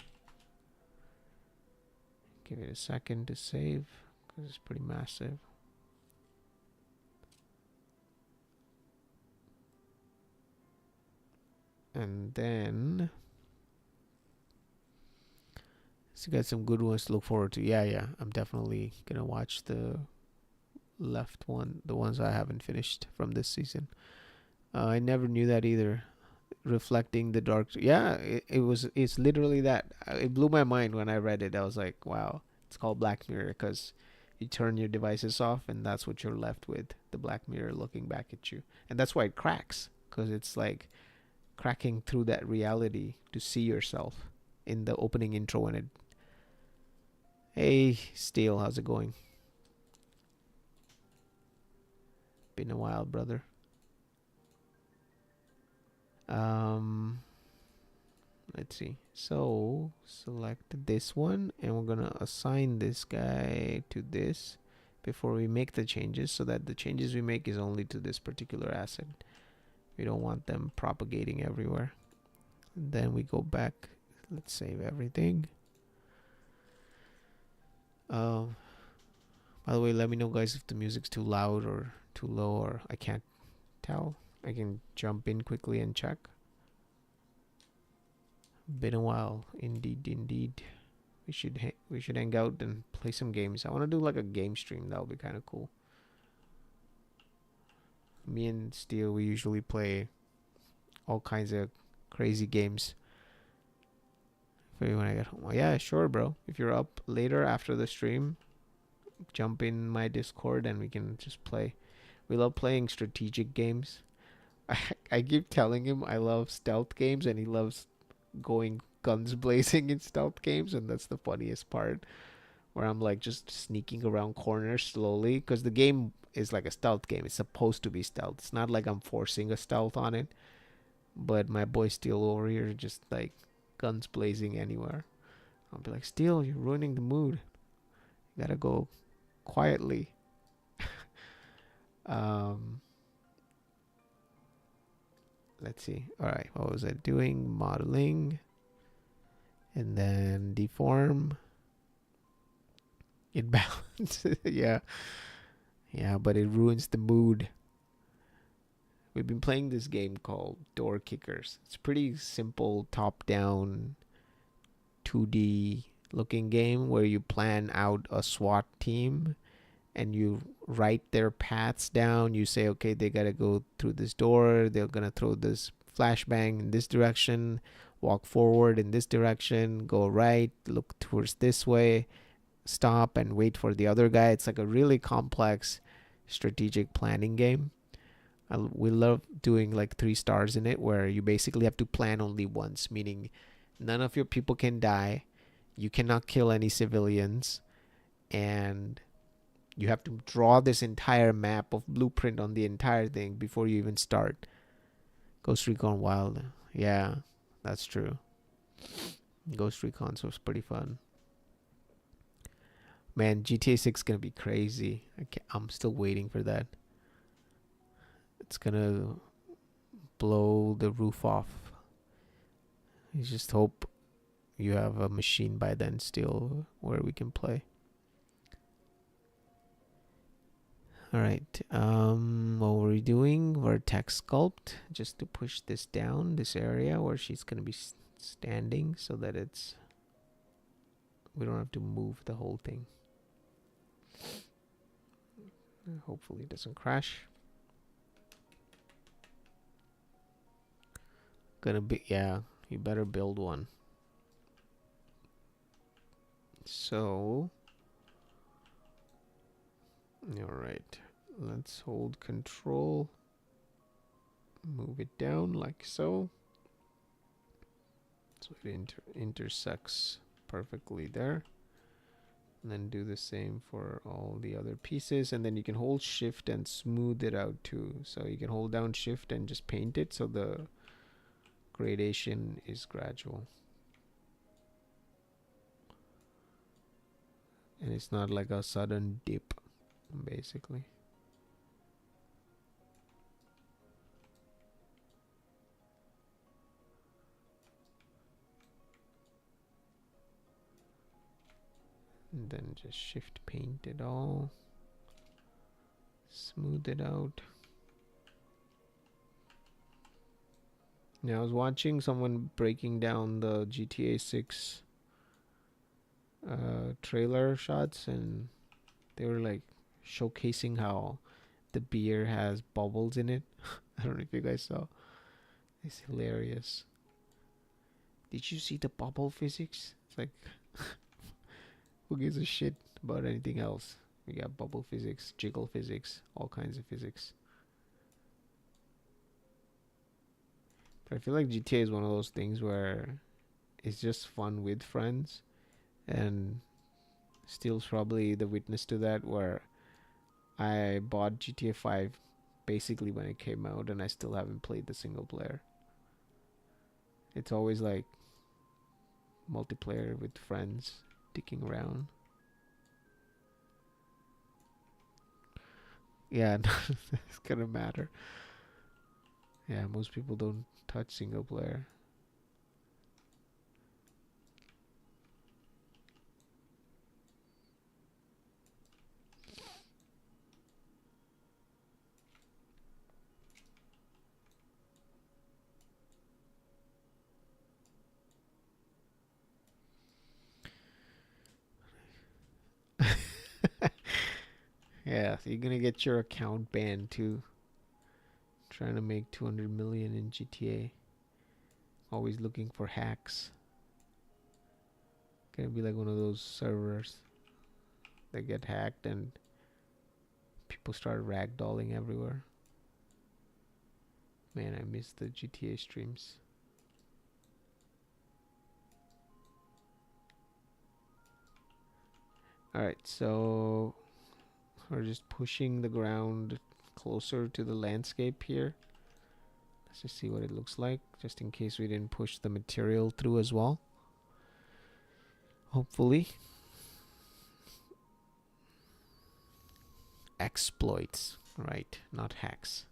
Give it a second to save because it's pretty massive. And then so got some good ones to look forward to. Yeah, I'm definitely gonna watch the left one, the ones I haven't finished from this season. I never knew that either. Reflecting the dark. Yeah, it's literally that. It blew my mind when I read it. I was like, wow, it's called Black Mirror because you turn your devices off and that's what you're left with, the Black Mirror looking back at you. And that's why it cracks, because it's like cracking through that reality to see yourself in the opening intro. And it, hey Steel, how's it going? Been a while, brother. Let's see. So select this one and we're gonna assign this guy to this before we make the changes, so that the changes we make is only to this particular asset. We don't want them propagating everywhere. And then we go back. Let's save everything. By the way, let me know, guys, if the music's too loud or too low, or I can't tell. I can jump in quickly and check. Been a while, indeed. We should hang out and play some games. I want to do like a game stream. That would be kind of cool. Me and Steel, we usually play all kinds of crazy games. When I get home, yeah, sure, bro. If you're up later after the stream, jump in my Discord and we can just play. We love playing strategic games. I keep telling him I love stealth games, and he loves going guns blazing in stealth games, and that's the funniest part, where I'm like just sneaking around corners slowly, because the game is like a stealth game. It's supposed to be stealth. It's not like I'm forcing a stealth on it, but my boy Steel over here just like guns blazing anywhere. I'll be like, Steel, you're ruining the mood. You gotta go quietly. Let's see. All right, what was I doing? Modeling, and then deform. It balances. Yeah, but it ruins the mood. We've been playing this game called Door Kickers. It's pretty simple, top-down, 2D looking game where you plan out a SWAT team and you write their paths down. You say, okay, they gotta go through this door. They're gonna throw this flashbang in this direction, walk forward in this direction, go right, look towards this way, stop and wait for the other guy. It's like a really complex strategic planning game. We love doing like 3 stars in it, where you basically have to plan only once, meaning none of your people can die. You cannot kill any civilians, and you have to draw this entire map of blueprint on the entire thing before you even start. Ghost Recon Wild. Yeah, that's true. Ghost Recon was pretty fun. Man, GTA 6 is going to be crazy. I'm still waiting for that. It's going to blow the roof off. You just hope you have a machine by then still where we can play. All right, what were we doing? Vertex sculpt, just to push this down, this area where she's gonna be standing, so that we don't have to move the whole thing. Hopefully it doesn't crash. Yeah, you better build one. So alright, let's hold control, move it down like so, so it intersects perfectly there, and then do the same for all the other pieces. And then you can hold shift and smooth it out too, so you can hold down shift and just paint it so the gradation is gradual and it's not like a sudden dip, basically. And then just shift paint it all, smooth it out. Yeah, I was watching someone breaking down the GTA 6 trailer shots, and they were like showcasing how the beer has bubbles in it. I don't know if you guys saw. It's hilarious. Did you see the bubble physics? It's like, who gives a shit about anything else? We got bubble physics, jiggle physics, all kinds of physics. But I feel like GTA is one of those things where it's just fun with friends, and Steel's probably the witness to that, where I bought GTA 5 basically when it came out, and I still haven't played the single player. It's always like multiplayer with friends, dicking around. Yeah, it's gonna matter. Yeah, most people don't touch single player. Yeah, so you're gonna get your account banned too. Trying to make 200 million in GTA. Always looking for hacks. Gonna be like one of those servers that get hacked and people start ragdolling everywhere. Man, I miss the GTA streams. Alright, so we're just pushing the ground closer to the landscape here. Let's just see what it looks like, just in case we didn't push the material through as well. Hopefully. Exploits, right? Not hacks.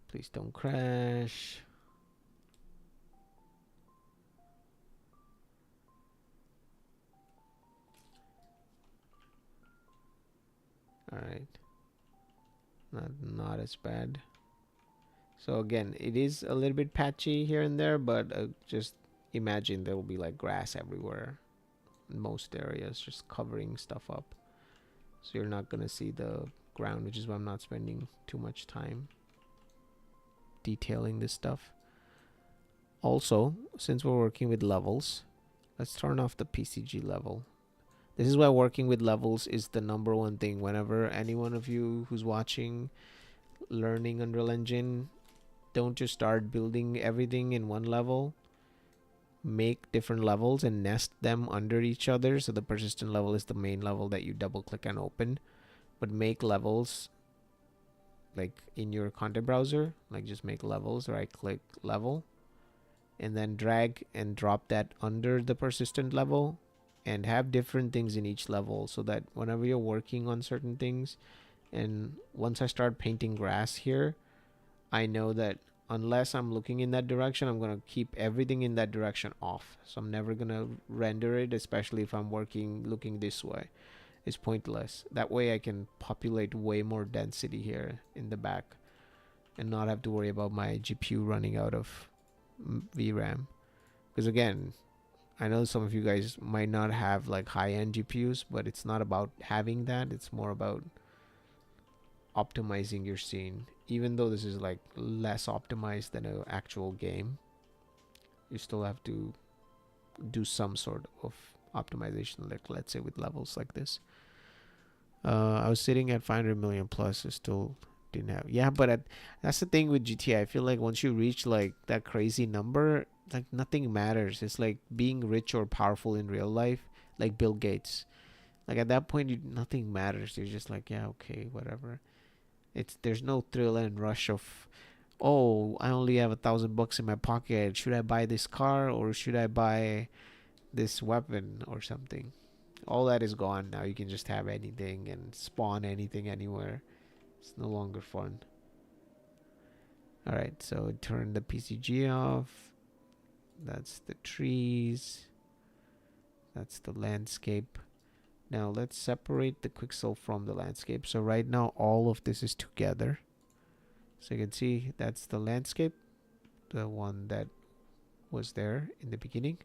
Please don't crash. Alright. Not as bad. So again, it is a little bit patchy here and there, but just imagine there will be like grass everywhere in most areas, just covering stuff up. So you're not gonna see the ground, which is why I'm not spending too much time detailing this stuff. Also, since we're working with levels, let's turn off the PCG level. This is why working with levels is the number one thing. Whenever any one of you who's watching learning Unreal Engine, don't just start building everything in one level. Make different levels and nest them under each other. So the persistent level is the main level that you double click and open. But make levels like in your content browser. Like just make levels, right click level, and then drag and drop that under the persistent level, and have different things in each level, so that whenever you're working on certain things, and once I start painting grass here, I know that unless I'm looking in that direction, I'm going to keep everything in that direction off. So I'm never going to render it, especially if I'm working looking this way. It's pointless. That way I can populate way more density here in the back and not have to worry about my GPU running out of VRAM. Because again, I know some of you guys might not have like high-end GPUs, but it's not about having that. It's more about optimizing your scene. Even though this is like less optimized than an actual game, you still have to do some sort of optimization, like let's say with levels like this. I was sitting at 500 million plus. I still didn't have. Yeah, but that's the thing with GTA. I feel like once you reach like that crazy number, like nothing matters. It's like being rich or powerful in real life, like Bill Gates. Like at that point, nothing matters. You're just like, yeah, okay, whatever. There's no thrill and rush of, oh, I only have $1,000 in my pocket. Should I buy this car or should I buy this weapon or something? All that is gone now. You can just have anything and spawn anything anywhere. It's no longer fun. Alright, so turn the PCG off. That's the trees. That's the landscape. Now let's separate the quixel from the landscape. So right now all of this is together. So you can see that's the landscape, the one that was there in the beginning.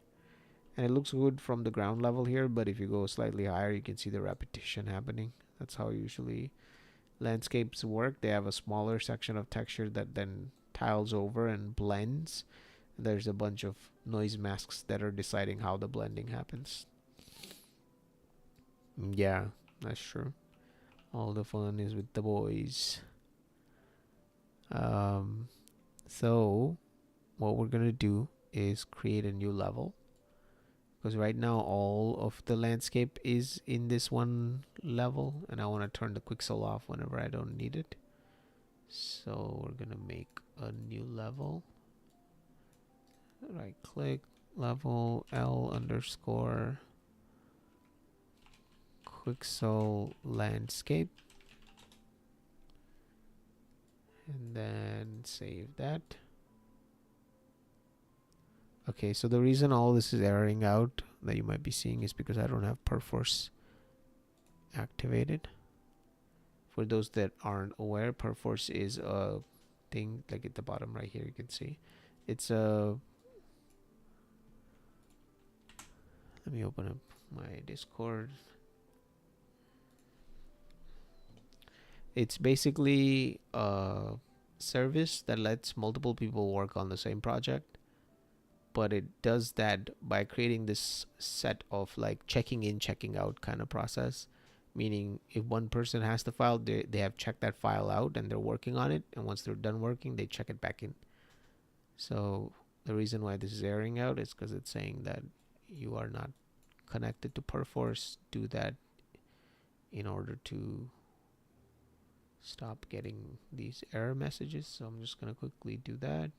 And it looks good from the ground level here, but if you go slightly higher, you can see the repetition happening. That's how usually landscapes work. They have a smaller section of texture that then tiles over and blends. There's a bunch of noise masks that are deciding how the blending happens. Yeah, that's true. All the fun is with the boys. So what we're gonna do is create a new level, because right now all of the landscape is in this one level, and I want to turn the quixel off whenever I don't need it. So we're gonna make a new level. Right click, level, L underscore quixel landscape, and then save that. Okay, so the reason all this is erroring out that you might be seeing is because I don't have perforce activated. For those that aren't aware, perforce is a thing like at the bottom right here. You can see it's a. Let me open up my Discord. It's basically a service that lets multiple people work on the same project, but it does that by creating this set of like checking in, checking out kind of process. Meaning if one person has the file, they have checked that file out and they're working on it, and once they're done working, they check it back in. So the reason why this is airing out is because it's saying that you are not connected to perforce. Do that in order to stop getting these error messages. So I'm just gonna quickly do that.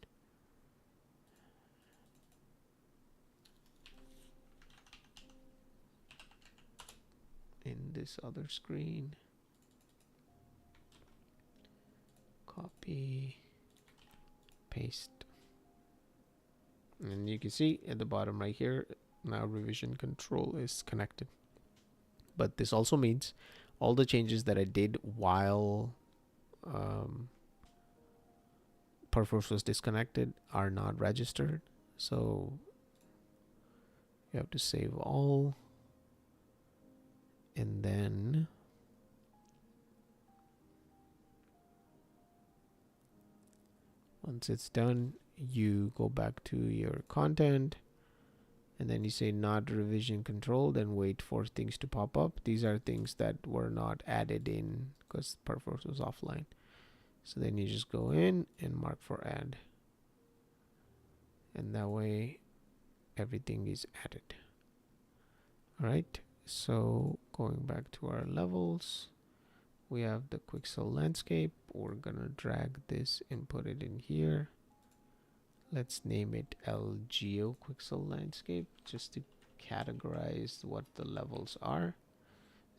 In this other screen, copy, paste, and you can see at the bottom right here now revision control is connected. But this also means all the changes that I did while perforce was disconnected are not registered. So you have to save all, and then once it's done, you go back to your content, and then you say not revision controlled, and wait for things to pop up. These are things that were not added in because perforce was offline. So then you just go in and mark for add, and that way everything is added. All right, so going back to our levels, we have the quixel landscape. We're gonna drag this and put it in here. Let's name it LGO quixel landscape just to categorize what the levels are.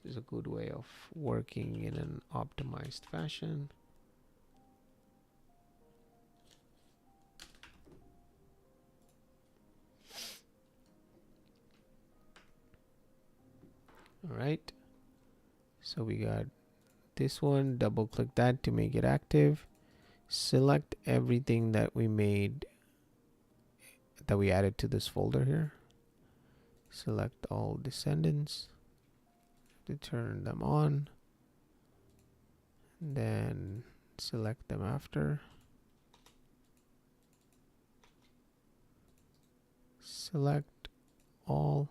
This is a good way of working in an optimized fashion. All right, so we got this one. Double click that to make it active. Select everything that we made, that we added to this folder here. Select all descendants to turn them on, and then select them after. Select all.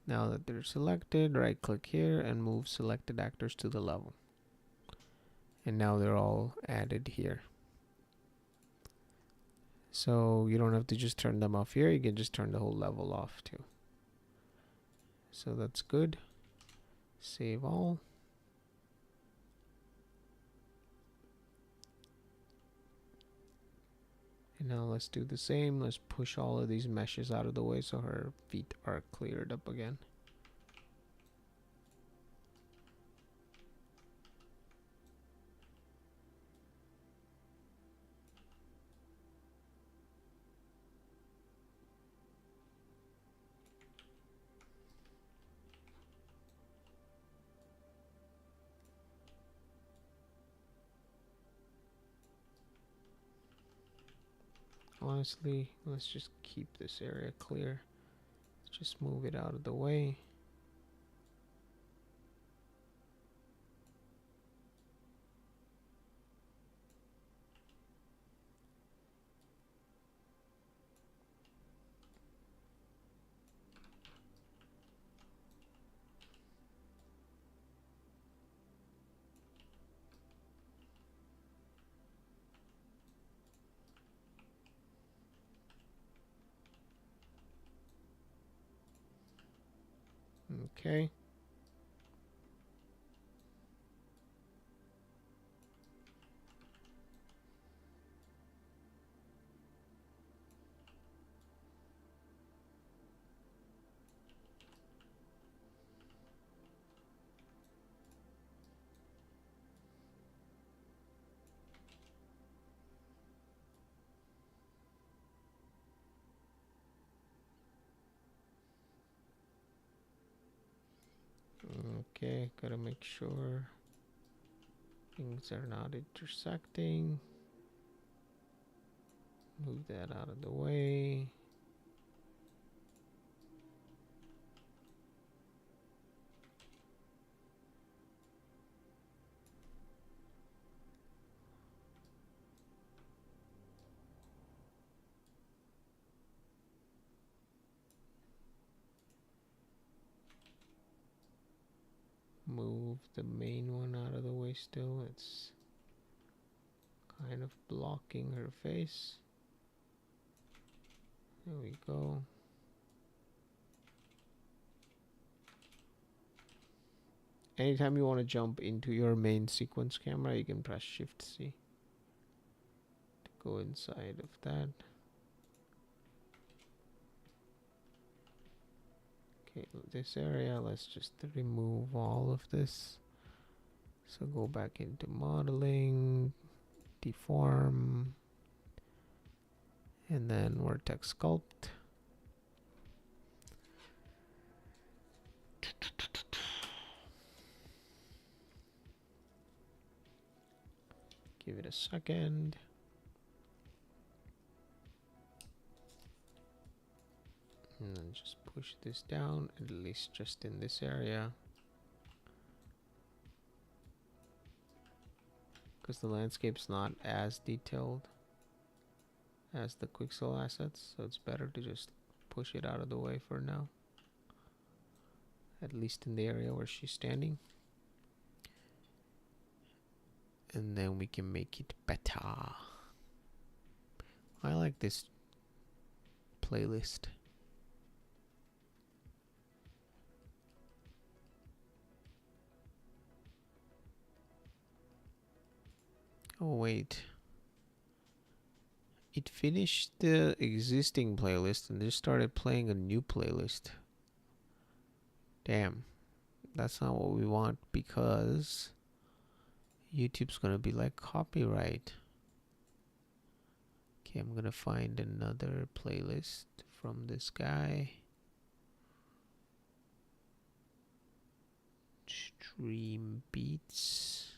Now that they're selected, right click here and move selected actors to the level. And now they're all added here. So you don't have to just turn them off here, you can just turn the whole level off too. So that's good. Save all. And now let's do the same. Let's push all of these meshes out of the way so her feet are cleared up again. honestly, let's just keep this area clear. Just move it out of the way. Okay. Okay, gotta make sure things are not intersecting. Move that out of the way. Move the main one out of the way still. It's kind of blocking her face. There we go. Anytime you want to jump into your main sequence camera, you can press Shift C to go inside of that. Okay, this area, let's just remove all of this. So go back into modeling, deform, and then vertex sculpt. Give it a second. And then just push this down, at least just in this area. Because the landscape's not as detailed as the Quixel assets, so it's better to just push it out of the way for now. At least in the area where she's standing. And then we can make it better. I like this playlist. Oh wait, it finished the existing playlist and just started playing a new playlist. Damn, that's not what we want, because YouTube's gonna be like, copyright. Okay, I'm gonna find another playlist from this guy. Stream beats.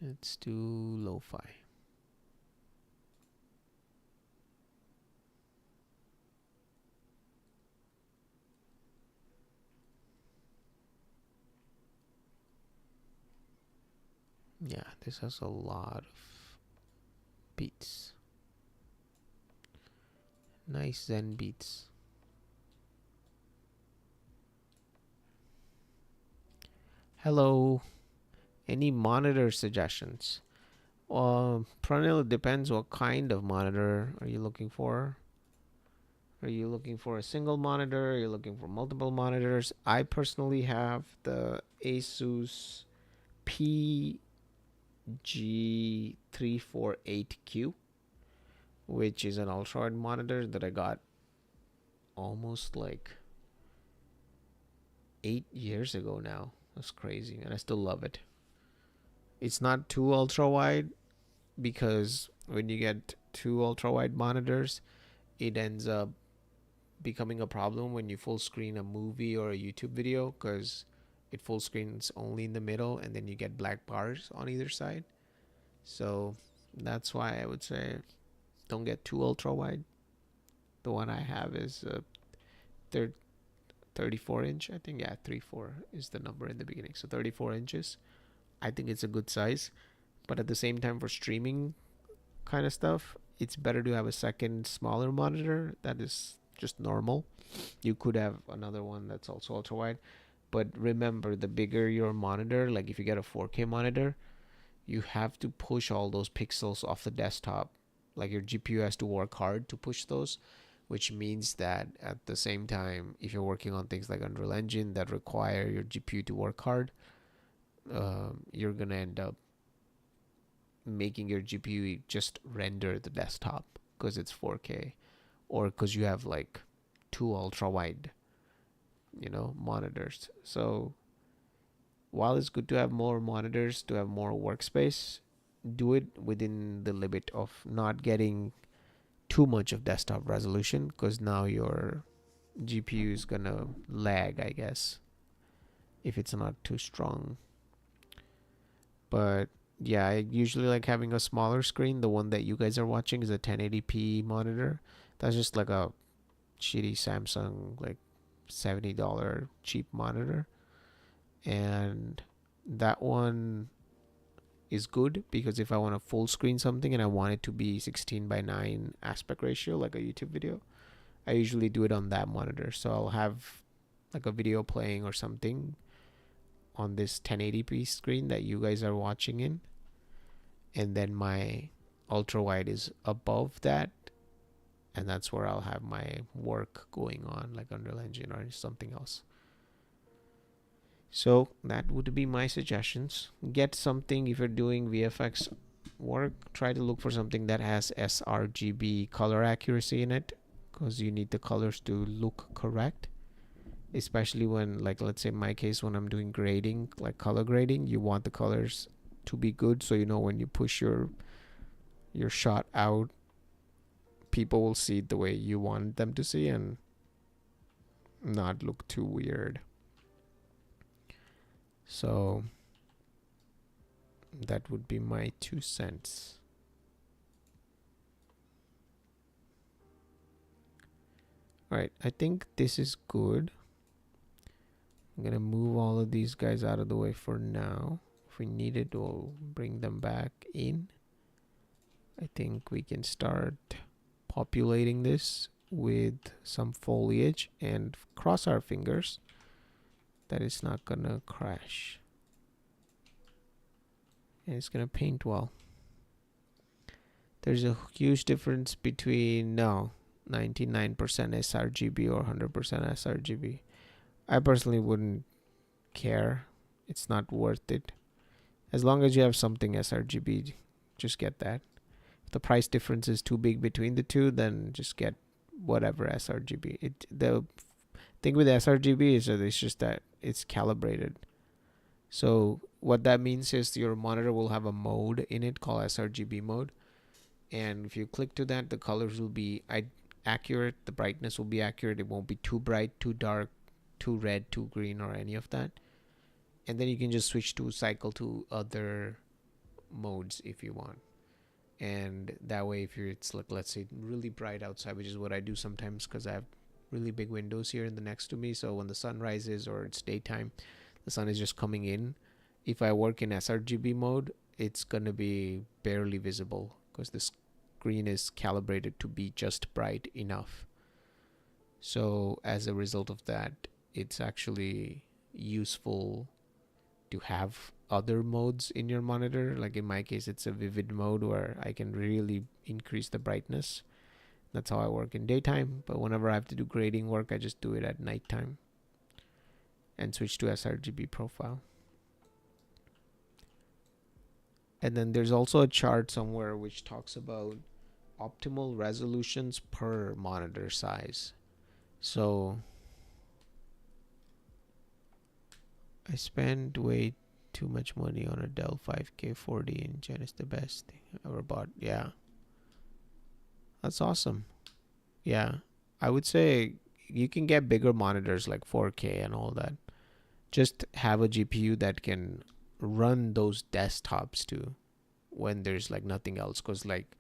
Let's do lo-fi. Yeah, this has a lot of beats. Nice Zen beats. Hello. Any monitor suggestions? Pranil, it depends what kind of monitor are you looking for. Are you looking for a single monitor? Are you looking for multiple monitors? I personally have the Asus PG348Q, which is an ultra-wide monitor that I got almost like 8 years ago now. That's crazy, and I still love it. It's not too ultra-wide, because when you get two ultra-wide monitors, it ends up becoming a problem when you full screen a movie or a YouTube video, because it full screens only in the middle and then you get black bars on either side. So that's why I would say don't get too ultra wide. The one I have is 34 inch. I think, yeah, 34 is the number in the beginning. So 34 inches. I think it's a good size. But at the same time, for streaming kind of stuff, it's better to have a second smaller monitor that is just normal. You could have another one that's also ultra wide. But remember, the bigger your monitor, like if you get a 4K monitor, you have to push all those pixels off the desktop. Like your GPU has to work hard to push those, which means that at the same time, if you're working on things like Unreal Engine that require your GPU to work hard, you're going to end up making your GPU just render the desktop because it's 4K, or because you have like two ultra wide, monitors. So while it's good to have more monitors, to have more workspace, do it within the limit of not getting too much of desktop resolution, because now your GPU is gonna lag, I guess, if it's not too strong. But yeah, I usually like having a smaller screen. The one that you guys are watching is a 1080p monitor. That's just like a shitty Samsung, like $70 cheap monitor. And that one is good because if I want to full screen something and I want it to be 16:9 aspect ratio, like a YouTube video, I usually do it on that monitor. So I'll have like a video playing or something on this 1080p screen that you guys are watching in, and then my ultra wide is above that, and that's where I'll have my work going on, like Unreal Engine or something else. So that would be my suggestions. Get something, if you're doing VFX work, try to look for something that has sRGB color accuracy in it, because you need the colors to look correct. Especially when, like, let's say in my case, when I'm doing grading, like color grading, you want the colors to be good, so when you push your shot out, people will see it the way you want them to see and not look too weird. So that would be my 2 cents. All right, I think this is good. I'm gonna move all of these guys out of the way for now. If we need it, we'll bring them back in. I think we can start populating this with some foliage and cross our fingers that it's not gonna crash. And it's gonna paint well. There's a huge difference between 99% sRGB or 100% sRGB. I personally wouldn't care. It's not worth it. As long as you have something sRGB, just get that. If the price difference is too big between the two, then just get whatever sRGB. The thing with sRGB is that it's just that it's calibrated. So what that means is your monitor will have a mode in it called sRGB mode. And if you click to that, the colors will be accurate. The brightness will be accurate. It won't be too bright, too dark, too red, too green, or any of that. And then you can just switch to cycle to other modes if you want. And that way, if it's like, let's say, really bright outside, which is what I do sometimes because I have really big windows here in the next to me, so when the sun rises or it's daytime, the sun is just coming in. If I work in sRGB mode, it's gonna be barely visible because the screen is calibrated to be just bright enough. So as a result of that, it's actually useful to have other modes in your monitor. Like in my case, it's a vivid mode where I can really increase the brightness. That's how I work in daytime, but whenever I have to do grading work, I just do it at nighttime and switch to sRGB profile. And then there's also a chart somewhere which talks about optimal resolutions per monitor size. So I spend way too much money on a Dell 5K 40 inch and it's the best thing I ever bought. Yeah. That's awesome. Yeah. I would say you can get bigger monitors like 4K and all that. Just have a GPU that can run those desktops too. when there's like nothing else, because like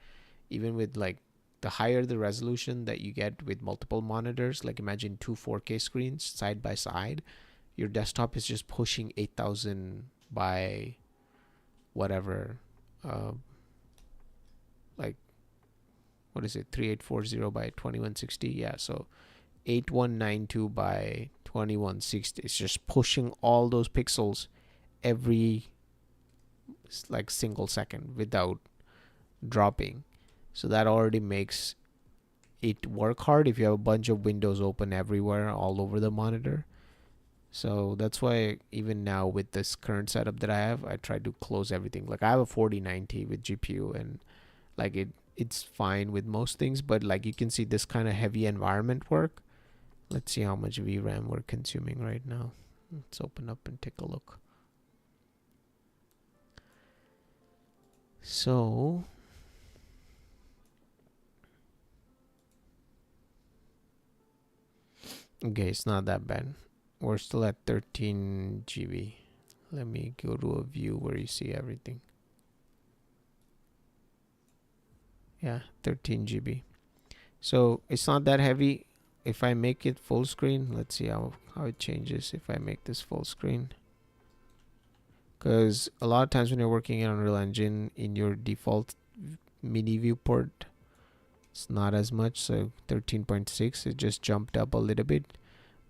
even with like the higher the resolution that you get with multiple monitors, like imagine two 4K screens side by side, your desktop is just pushing 8000 by whatever, uh, like what is it, 3840 by 2160. Yeah, so 8192 by 2160. It's just pushing all those pixels every like single second without dropping. So that already makes it work hard if you have a bunch of windows open everywhere all over the monitor. So that's why even now with this current setup that I have, I try to close everything. Like I have a 4090 with GPU, and like it's fine with most things, but like you can see this kind of heavy environment work. Let's see how much VRAM we're consuming right now. Let's open up and take a look. So okay, it's not that bad. We're still at 13 GB. Let me go to a view where you see everything. Yeah, 13 GB. So it's not that heavy. If I make it full screen, let's see how it changes if I make this full screen. Because a lot of times when you're working in Unreal Engine, in your default mini viewport, it's not as much. So 13.6, it just jumped up a little bit,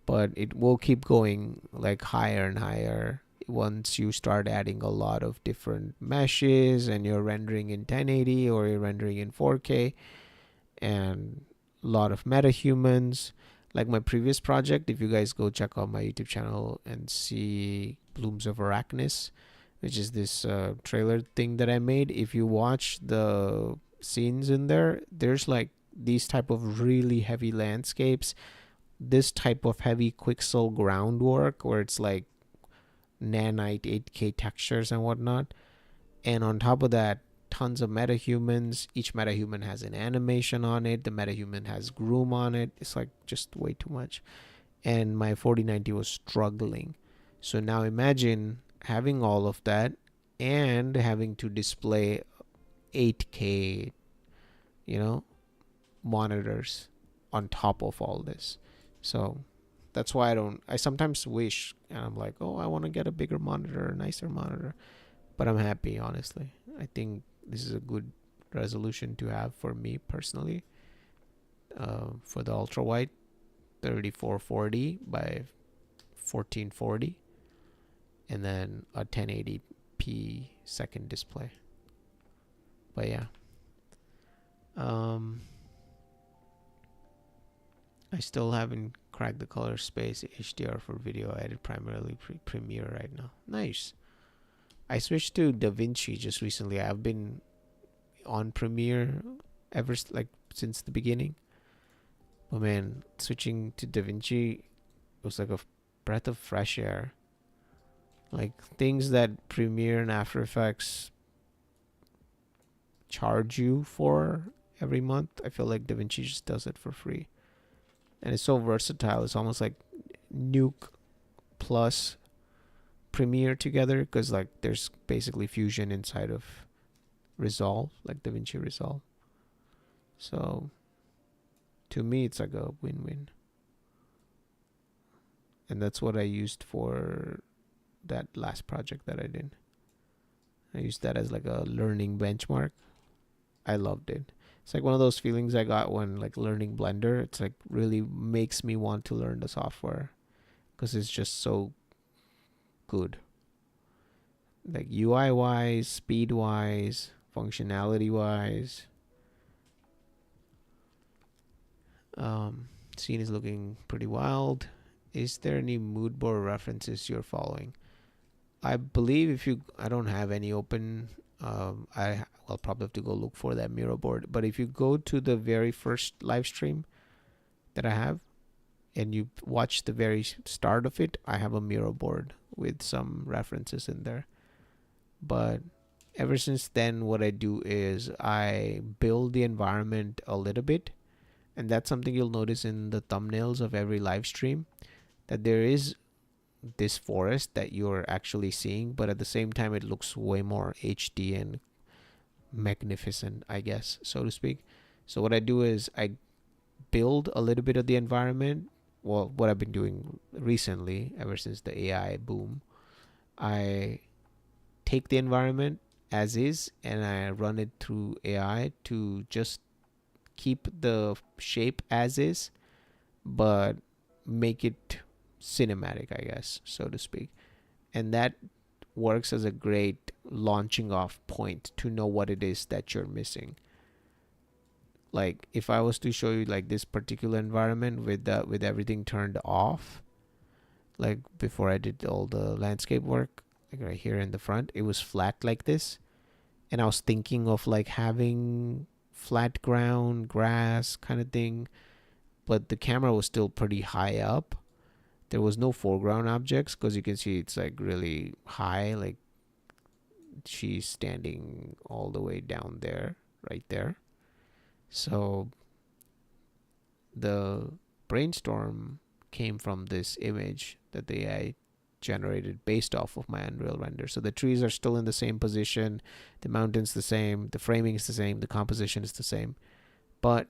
but it will keep going like higher and higher once you start adding a lot of different meshes and you're rendering in 1080 or you're rendering in 4K and a lot of metahumans. Like my previous project, if you guys go check out my YouTube channel and see Blooms of Arachnis, which is this trailer thing that I made, if you watch the scenes in there, there's like these type of really heavy landscapes, this type of heavy quixel groundwork where it's like nanite 8K textures and whatnot, and on top of that tons of metahumans. Each metahuman has an animation on it. The metahuman has groom on it. It's like just way too much, and my 4090 was struggling. So now imagine having all of that and having to display 8K, monitors on top of all this. So that's why I sometimes wish, and I'm like, oh, I want to get a bigger monitor, a nicer monitor, but I'm happy, honestly. I think this is a good resolution to have for me personally. For the ultra wide, 3440 by 1440, and then a 1080p second display. But yeah, I still haven't cracked the color space HDR for video. I edit primarily Premiere right now. Nice. I switched to DaVinci just recently. I've been on Premiere ever since the beginning. But man, switching to DaVinci was like a breath of fresh air. Like things that Premiere and After Effects charge you for every month, I feel like DaVinci just does it for free. And it's so versatile. It's almost like Nuke plus Premiere together, because like there's basically fusion inside of Resolve, like DaVinci Resolve. So to me it's like a win-win, and that's what I used for that last project that I did. I used that as like a learning benchmark. I loved it. It's like one of those feelings I got when like learning Blender. It's like really makes me want to learn the software because it's just so good. Like UI wise, speed wise, functionality wise. Scene is looking pretty wild. Is there any mood board references you're following? I believe I don't have any open. I'll probably have to go look for that mirror board. But if you go to the very first live stream that I have, and you watch the very start of it, I have a mirror board with some references in there. But ever since then, what I do is I build the environment a little bit. And that's something you'll notice in the thumbnails of every live stream, that there is this forest that you're actually seeing, but at the same time, it looks way more HD and magnificent, I guess, so to speak. So what I do is I build a little bit of the environment. Well, what I've been doing recently, ever since the AI boom, I take the environment as is and I run it through AI to just keep the shape as is, but make it cinematic, I guess, so to speak. And that works as a great launching off point to know what it is that you're missing. Like if I was to show you like this particular environment with everything turned off, like before I did all the landscape work, like right here in the front, it was flat like this. And I was thinking of like having flat ground, grass kind of thing, but the camera was still pretty high up. There was no foreground objects because you can see it's like really high, like she's standing all the way down there, right there. So the brainstorm came from this image that the AI generated based off of my Unreal render. So the trees are still in the same position, the mountain's the same, the framing is the same, the composition is the same, but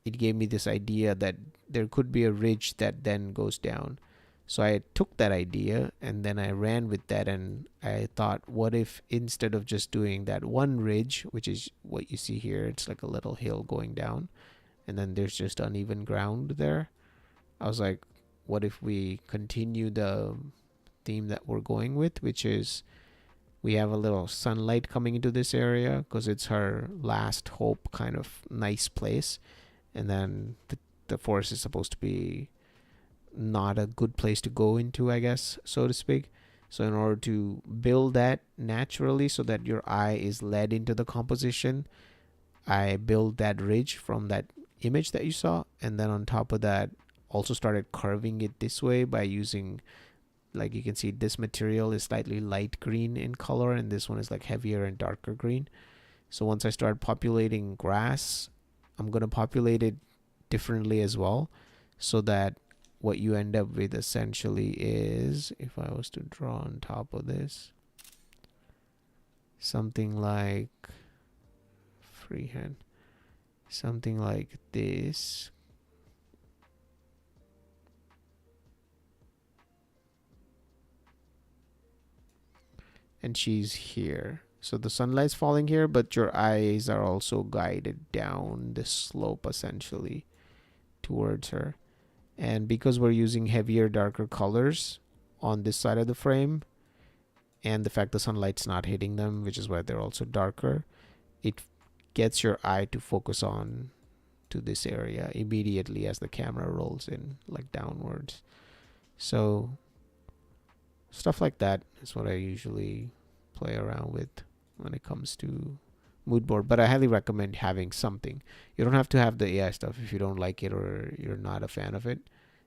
it gave me this idea that there could be a ridge that then goes down. So I took that idea and then I ran with that, and I thought, what if instead of just doing that one ridge, which is what you see here, it's like a little hill going down and then there's just uneven ground there. I was like, what if we continue the theme that we're going with, which is we have a little sunlight coming into this area because it's her last hope kind of nice place, and then the forest is supposed to be not a good place to go into, I guess, so to speak. So in order to build that naturally so that your eye is led into the composition, I built that ridge from that image that you saw, and then on top of that also started curving it this way by using, like you can see, this material is slightly light green in color and this one is like heavier and darker green. So once I start populating grass, I'm going to populate it differently as well, so that what you end up with essentially is, if I was to draw on top of this, something like freehand, something like this. And she's here. So the sunlight's falling here, but your eyes are also guided down the slope essentially towards her. And because we're using heavier, darker colors on this side of the frame, and the fact the sunlight's not hitting them, which is why they're also darker, it gets your eye to focus on to this area immediately as the camera rolls in, like downwards. So stuff like that is what I usually play around with when it comes to mood board. But I highly recommend having something. You don't have to have the AI stuff if you don't like it or you're not a fan of it.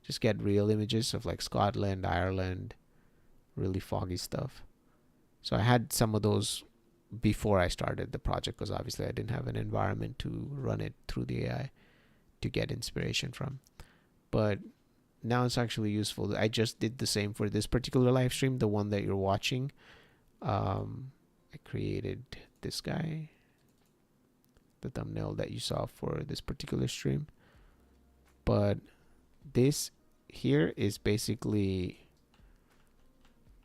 Just get real images of like Scotland, Ireland, really foggy stuff. So I had some of those before I started the project because obviously I didn't have an environment to run it through the AI to get inspiration from. But now it's actually useful. I just did the same for this particular live stream, the one that you're watching. I created this guy, the thumbnail that you saw for this particular stream. But this here is basically,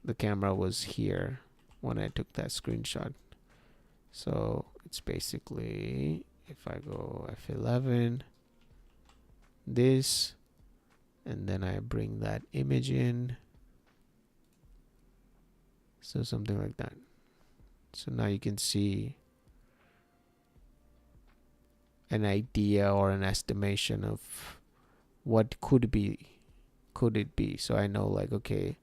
the camera was here when I took that screenshot. So it's basically, if I go F11, this, and then I bring that image in. So something like that. So now you can see an idea or an estimation of what could it be. So I know, like, okay,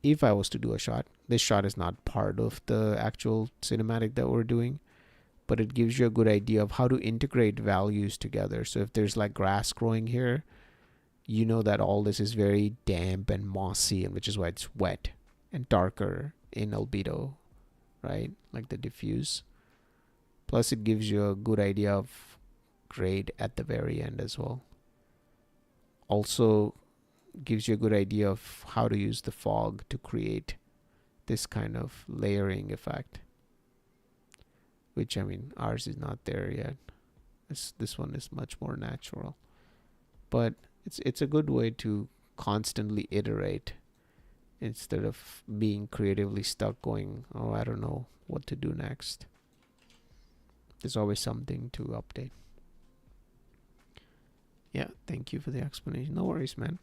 if I was to do a shot, this shot is not part of the actual cinematic that we're doing, but it gives you a good idea of how to integrate values together. So if there's like grass growing here, you know that all this is very damp and mossy, and which is why it's wet and darker in albedo, right? Like the diffuse. Plus it gives you a good idea of grade at the very end as well. Also gives you a good idea of how to use the fog to create this kind of layering effect. which I mean ours is not there yet. This one is much more natural, but it's a good way to constantly iterate instead of being creatively stuck going, oh, I don't know what to do next. There's always something to update. Yeah, thank you for the explanation. No worries, man.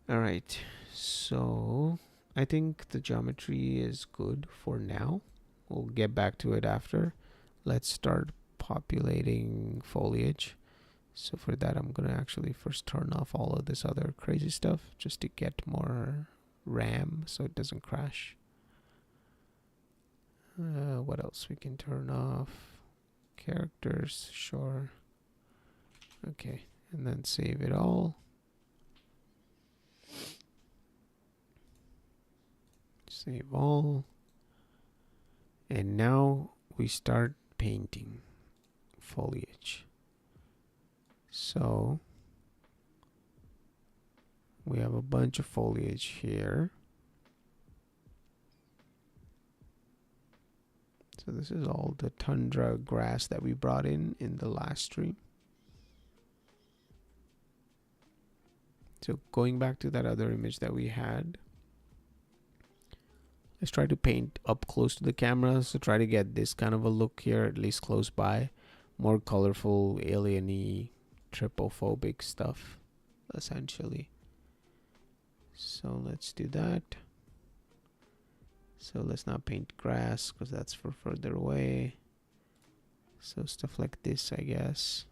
Alright, so I think the geometry is good for now. We'll get back to it after. Let's start populating foliage. So for that, I'm gonna actually first turn off all of this other crazy stuff just to get more RAM so it doesn't crash. What else we can turn off? Characters, sure. Okay, and then save it all. Save all. And now we start painting foliage. So we have a bunch of foliage here. So this is all the tundra grass that we brought in the last stream. So going back to that other image that we had, let's try to paint up close to the camera. So try to get this kind of a look here, at least close by. More colorful, alien-y, trypophobic stuff, essentially. So let's do that. So let's not paint grass because that's for further away. So stuff like this, I guess,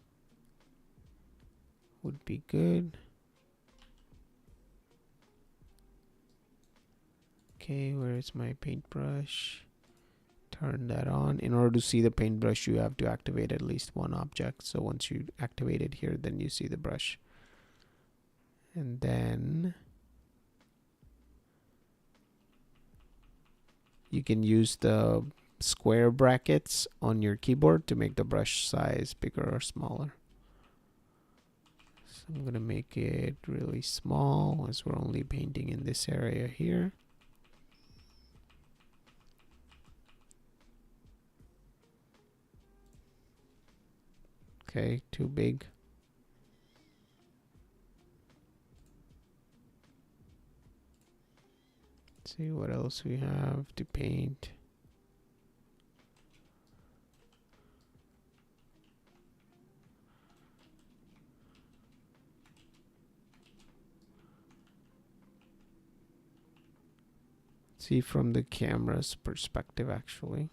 would be good. Okay, where is my paintbrush? Turn that on. In order to see the paintbrush, you have to activate at least one object. So once you activate it here, then you see the brush. And then you can use the square brackets on your keyboard to make the brush size bigger or smaller. So I'm gonna make it really small as we're only painting in this area here. Okay, too big. Let's see what else we have to paint. See from the camera's perspective, actually.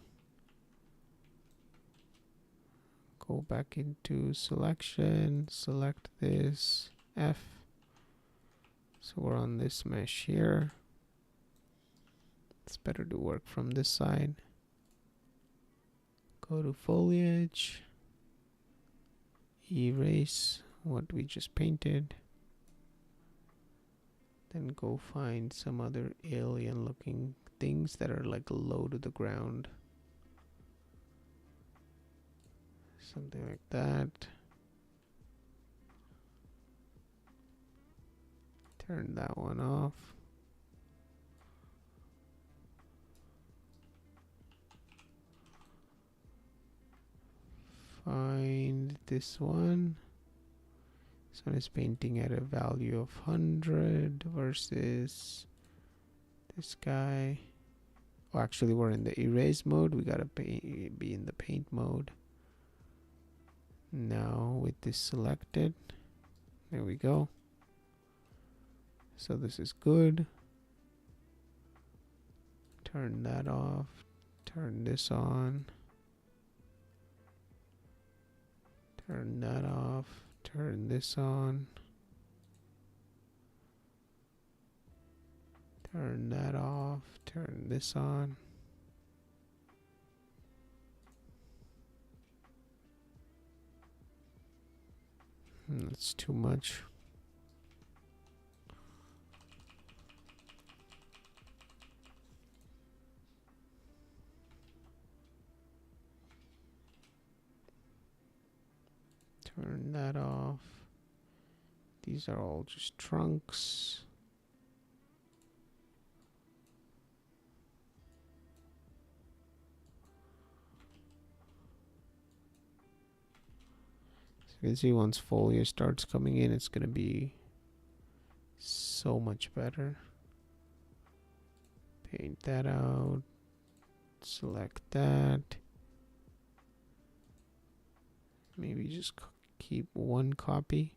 Go back into selection, select this F. So we're on this mesh here. It's better to work from this side. Go to foliage, erase what we just painted. Then go find some other alien looking things that are like low to the ground. Something like that. Turn that one off. Find this one. This one is painting at a value of 100 versus this guy. Oh, actually we're in the erase mode. We gotta be in the paint mode. Now with this selected, there we go. So this is good. Turn that off. Turn this on. Turn that off. Turn this on. Turn that off. Turn this on. That's too much. Turn that off. These are all just trunks. You can see once foliage starts coming in, it's gonna be so much better. Paint that out. Select that. Maybe just keep one copy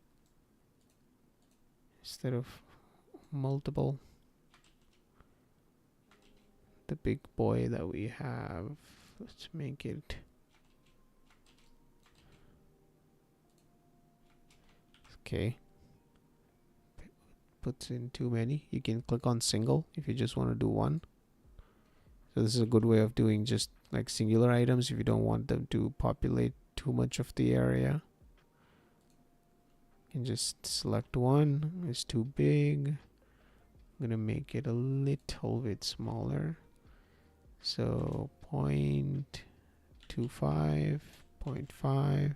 instead of multiple. The big boy that we have, let's make it. Okay. Puts in too many. You can click on single if you just want to do one. So this is a good way of doing just like singular items if you don't want them to populate too much of the area. You can just select one. It's too big. I'm gonna make it a little bit smaller. So 0.25, 0.5.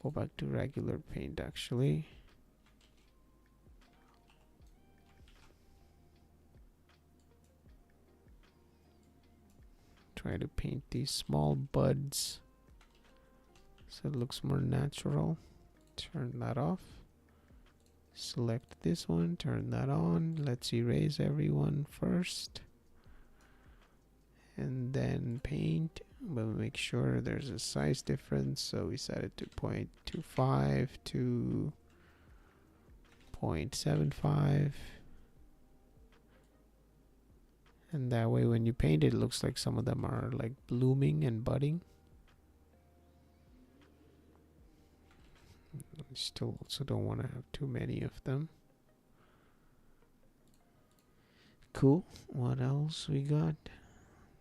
Go back to regular paint actually. Try to paint these small buds so it looks more natural. Turn that off. Select this one, turn that on. Let's erase everyone first. And then paint. But make sure there's a size difference. So we set it to 0.25 to 0.75. And that way when you paint it, it looks like some of them are like blooming and budding. I still also don't want to have too many of them. Cool. What else we got?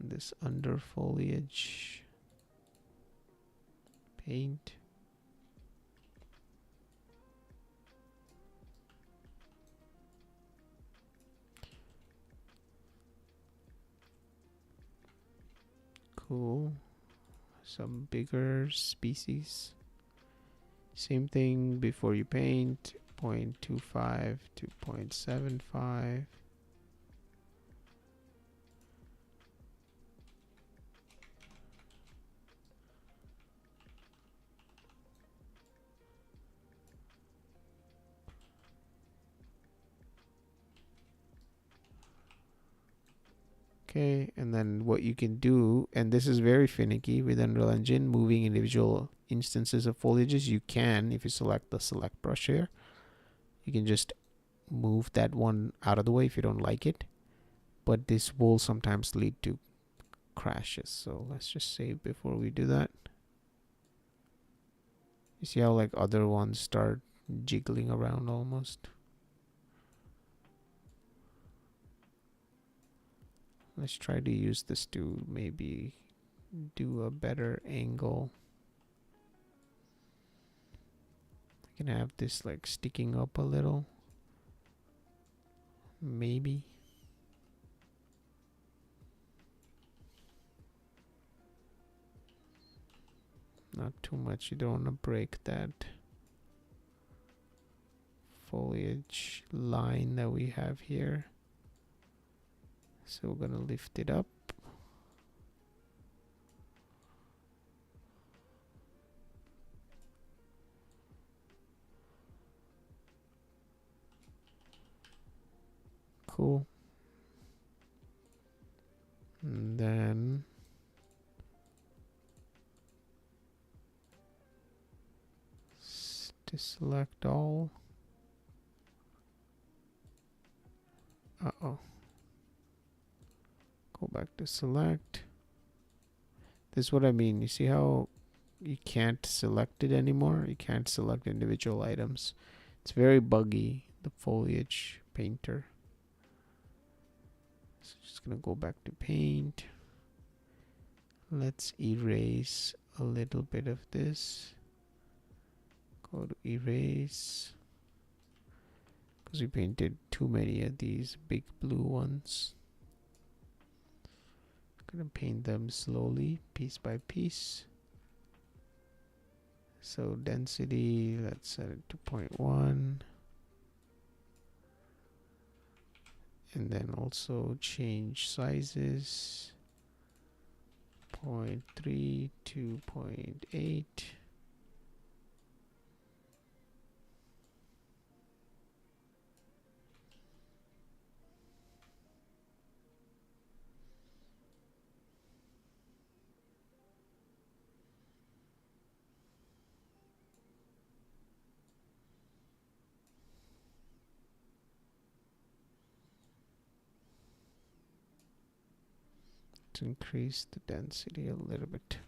This under foliage paint. Cool. Some bigger species. Same thing before you paint. 0.25 to 0.75. Okay, and then what you can do, and this is very finicky with Unreal Engine, moving individual instances of foliages, you can, if you select the select brush here, you can just move that one out of the way if you don't like it. But this will sometimes lead to crashes, so let's just save before we do that. You see how like other ones start jiggling around almost. Let's try to use this to maybe do a better angle. I can have this like sticking up a little. Maybe. Not too much. You don't want to break that foliage line that we have here. So we're gonna lift it up. Cool. And then select all. Uh-oh. Go back to select. This is what I mean. You see how you can't select it anymore? You can't select individual items. It's very buggy, the foliage painter. So just gonna go back to paint. Let's erase a little bit of this. Go to erase. Because we painted too many of these big blue ones. Gonna paint them slowly, piece by piece. So density, let's set it to 0.1. And then also change sizes. 0.3 to 0.8. Let's increase the density a little bit.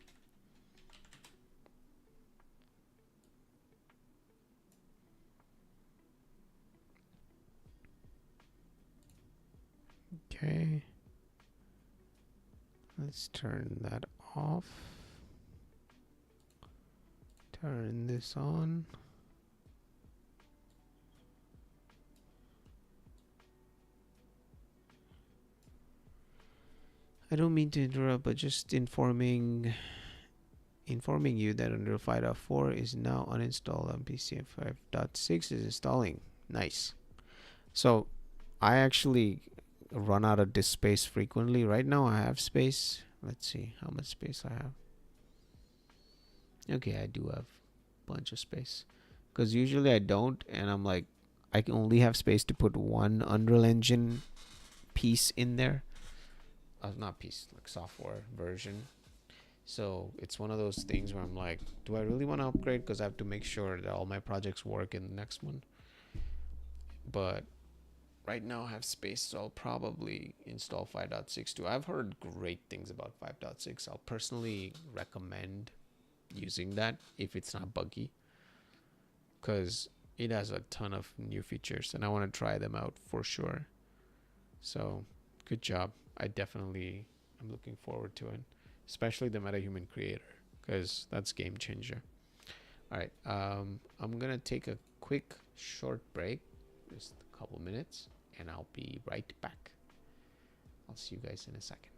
Okay. Let's turn that off. Turn this on. I don't mean to interrupt, but just informing you that under 5.4 is now uninstalled on PC and 5.6 is installing. Nice. So I actually run out of disk space frequently. Right now I have space. Let's see how much space I have. Okay, I do have a bunch of space, because usually I don't, and I'm like, I can only have space to put one Unreal Engine piece in there. Not piece, like software version. So it's one of those things where I'm like, do I really want to upgrade? Because I have to make sure that all my projects work in the next one. But right now I have space, so I'll probably install 5.6 too. I've heard great things about 5.6. I'll personally recommend using that if it's not buggy, because it has a ton of new features and I want to try them out for sure. So good job. I'm looking forward to it, especially the MetaHuman creator, because that's game changer. All right, I'm gonna take a quick short break, just a couple minutes, and I'll be right back. I'll see you guys in a second.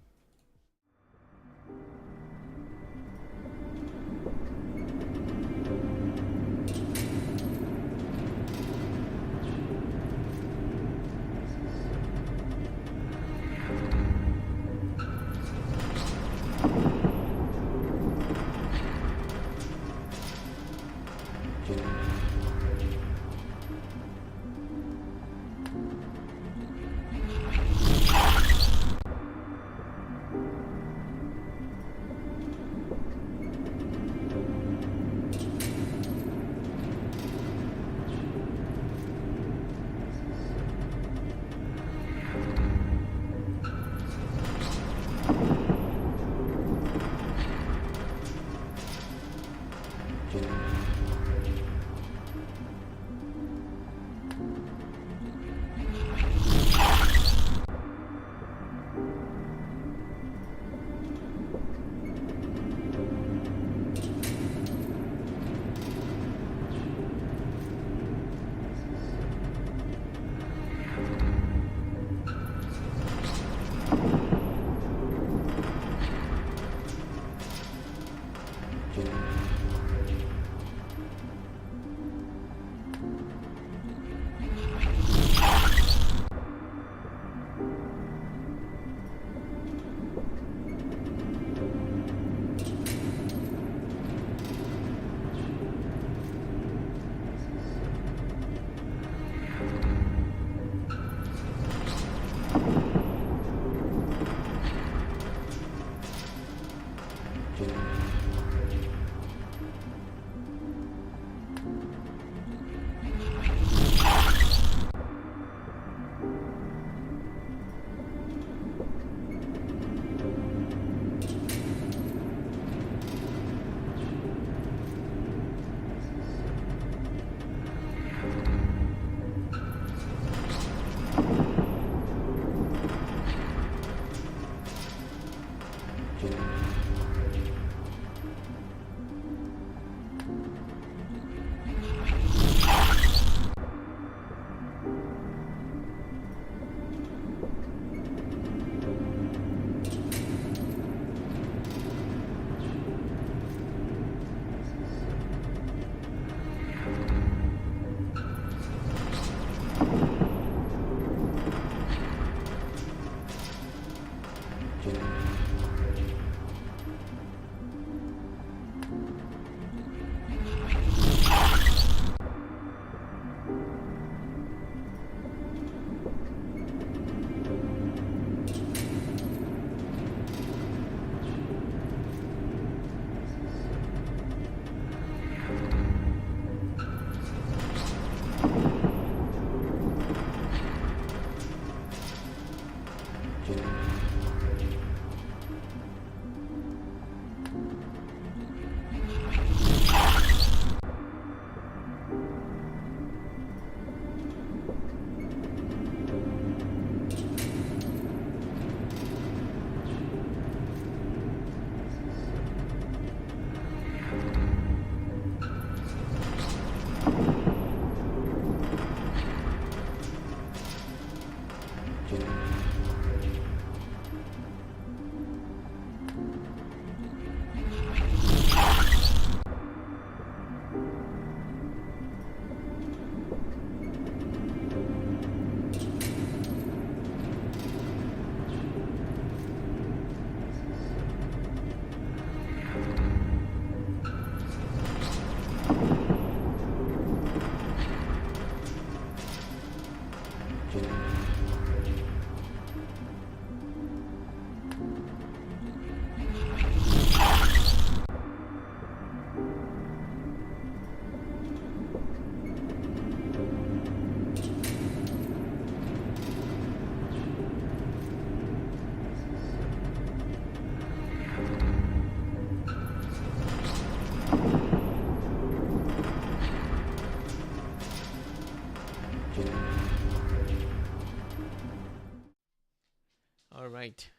All right,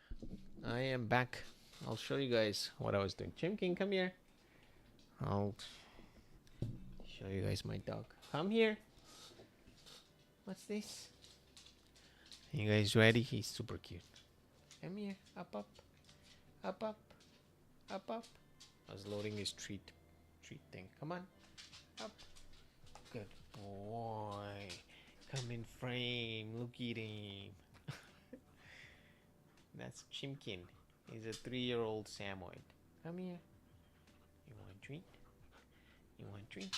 I am back. I'll show you guys what I was doing. Chimkin, come here. I'll show you guys my dog. Come here. What's this? You guys ready? He's super cute. Come here. Up, up. Up, up. Up, up. I was loading his treat thing. Come on. Up. Good boy. Come in frame. Look at him. That's Chimkin. He's a 3-year-old Samoyed. Come here. You want a treat? You want a treat?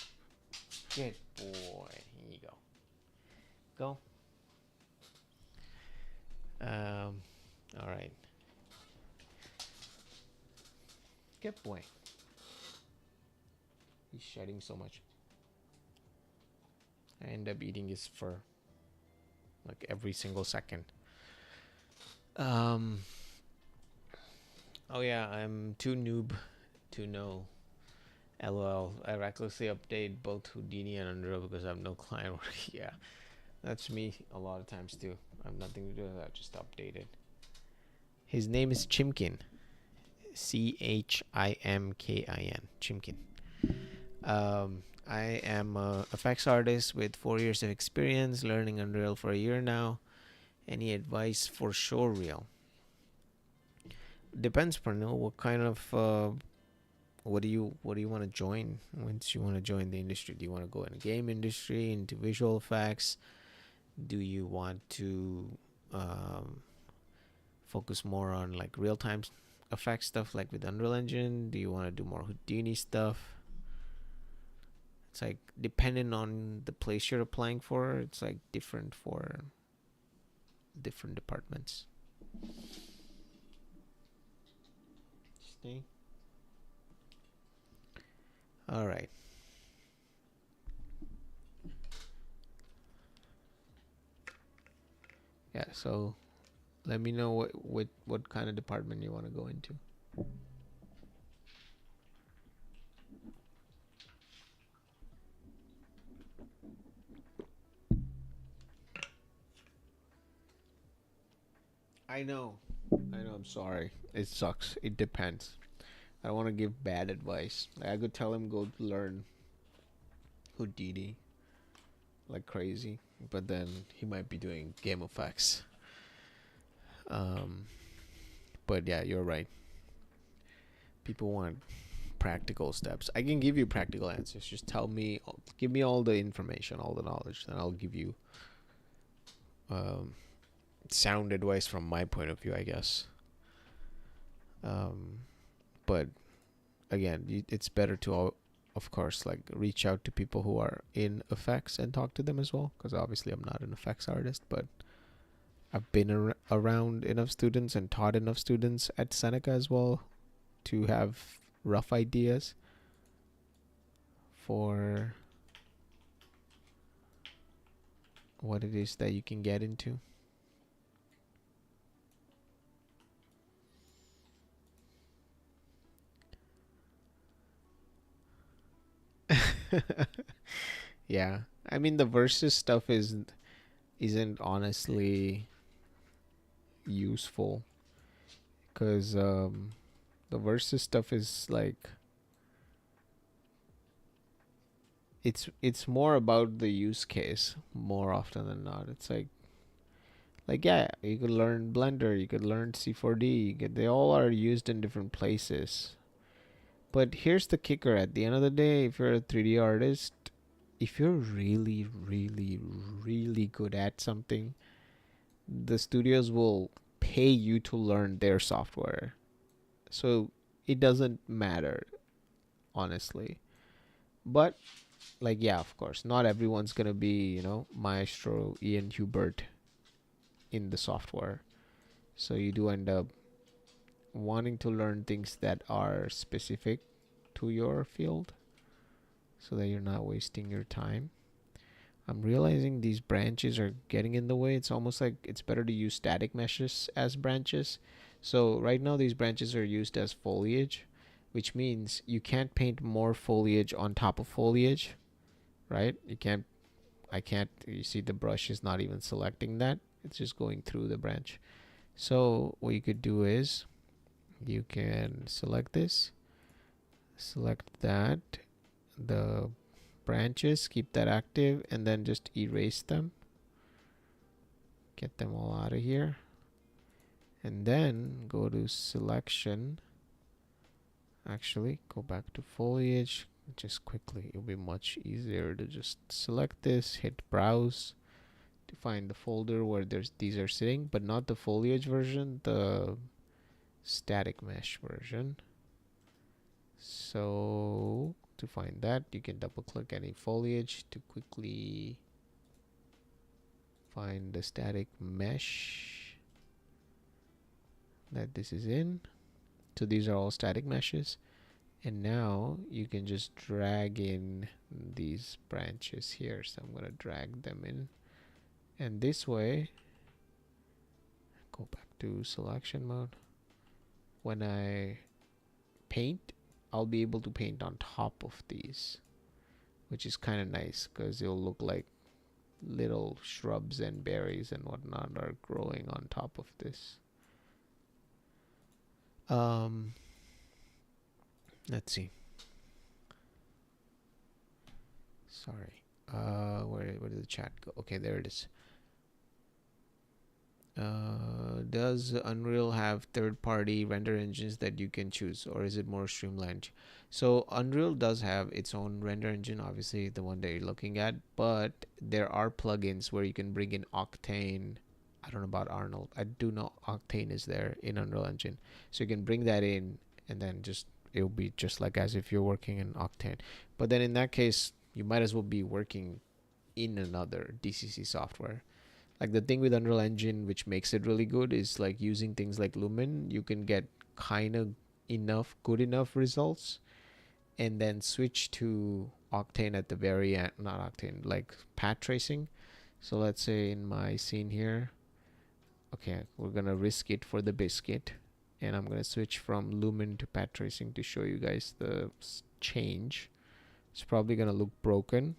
Good boy. Here you go. Go. All right. Good boy. He's shedding so much. I end up eating his fur like every single second. Oh yeah, I'm too noob to know. LOL. I recklessly update both Houdini and Unreal because I have no client work. Yeah, that's me a lot of times too. I have nothing to do with that. Just update it. His name is Chimkin. Chimkin. Chimkin. I am a effects artist with 4 years of experience, learning Unreal for a year now. Any advice for showreel? Depends, Pernil. What kind of what do you want to join? Once you want to join the industry, do you want to go in the game industry, into visual effects? Do you want to focus more on like real-time effects stuff like with Unreal Engine? Do you want to do more Houdini stuff? It's like depending on the place you're applying for, it's like different for different departments. Stay. All right. Yeah, so let me know what kind of department you want to go into. I know, I'm sorry. It sucks. It depends. I don't want to give bad advice. I could tell him go learn Houdini like crazy, but then he might be doing game effects. But yeah, you're right. People want practical steps. I can give you practical answers. Just tell me, give me all the information, all the knowledge, then I'll give you sound advice from my point of view, I guess. But again, it's better to, of course, like reach out to people who are in effects and talk to them as well, because obviously I'm not an effects artist, but I've been around enough students and taught enough students at Seneca as well to have rough ideas for what it is that you can get into. Yeah, I mean the versus stuff isn't honestly useful, because the versus stuff is like it's more about the use case more often than not. It's like yeah, you could learn Blender, you could learn C4D, they all are used in different places. But here's the kicker: at the end of the day, if you're a 3D artist, if you're really, really, really good at something, the studios will pay you to learn their software. So it doesn't matter, honestly. But, like, yeah, of course, not everyone's gonna be, Maestro Ian Hubert in the software. So you do end up wanting to learn things that are specific to your field so that you're not wasting your time. I'm realizing these branches are getting in the way. It's almost like it's better to use static meshes as branches. So right now these branches are used as foliage, which means you can't paint more foliage on top of foliage, right? I can't, you see the brush is not even selecting that. It's just going through the branch. So what you could do is you can select this, select that, the branches, keep that active, and then just erase them, get them all out of here, and then go to selection. Actually, go back to foliage just quickly. It'll be much easier to just select this, hit browse to find the folder where these are sitting, but not the foliage version, the static mesh version. So to find that, you can double click any foliage to quickly find the static mesh that this is in. So these are all static meshes, and now you can just drag in these branches here. So I'm going to drag them in, and this way, go back to selection mode. When I paint, I'll be able to paint on top of these, which is kind of nice because it'll look like little shrubs and berries and whatnot are growing on top of this. Let's see. Sorry. Where did the chat go? Okay, there it is. Does Unreal have third-party render engines that you can choose, or is it more streamlined? So Unreal does have its own render engine, obviously the one that you're looking at, but there are plugins where you can bring in Octane. I don't know about Arnold. I do know Octane is there in Unreal Engine, so you can bring that in, and then it'll be just like as if you're working in Octane. But then in that case, you might as well be working in another DCC software. Like the thing with Unreal Engine, which makes it really good, is like using things like Lumen, you can get kind of good enough results, and then switch to Octane at the very end. Not Octane, like path tracing. So let's say in my scene here, okay, we're gonna risk it for the biscuit, and I'm gonna switch from Lumen to path tracing to show you guys the change. It's probably gonna look broken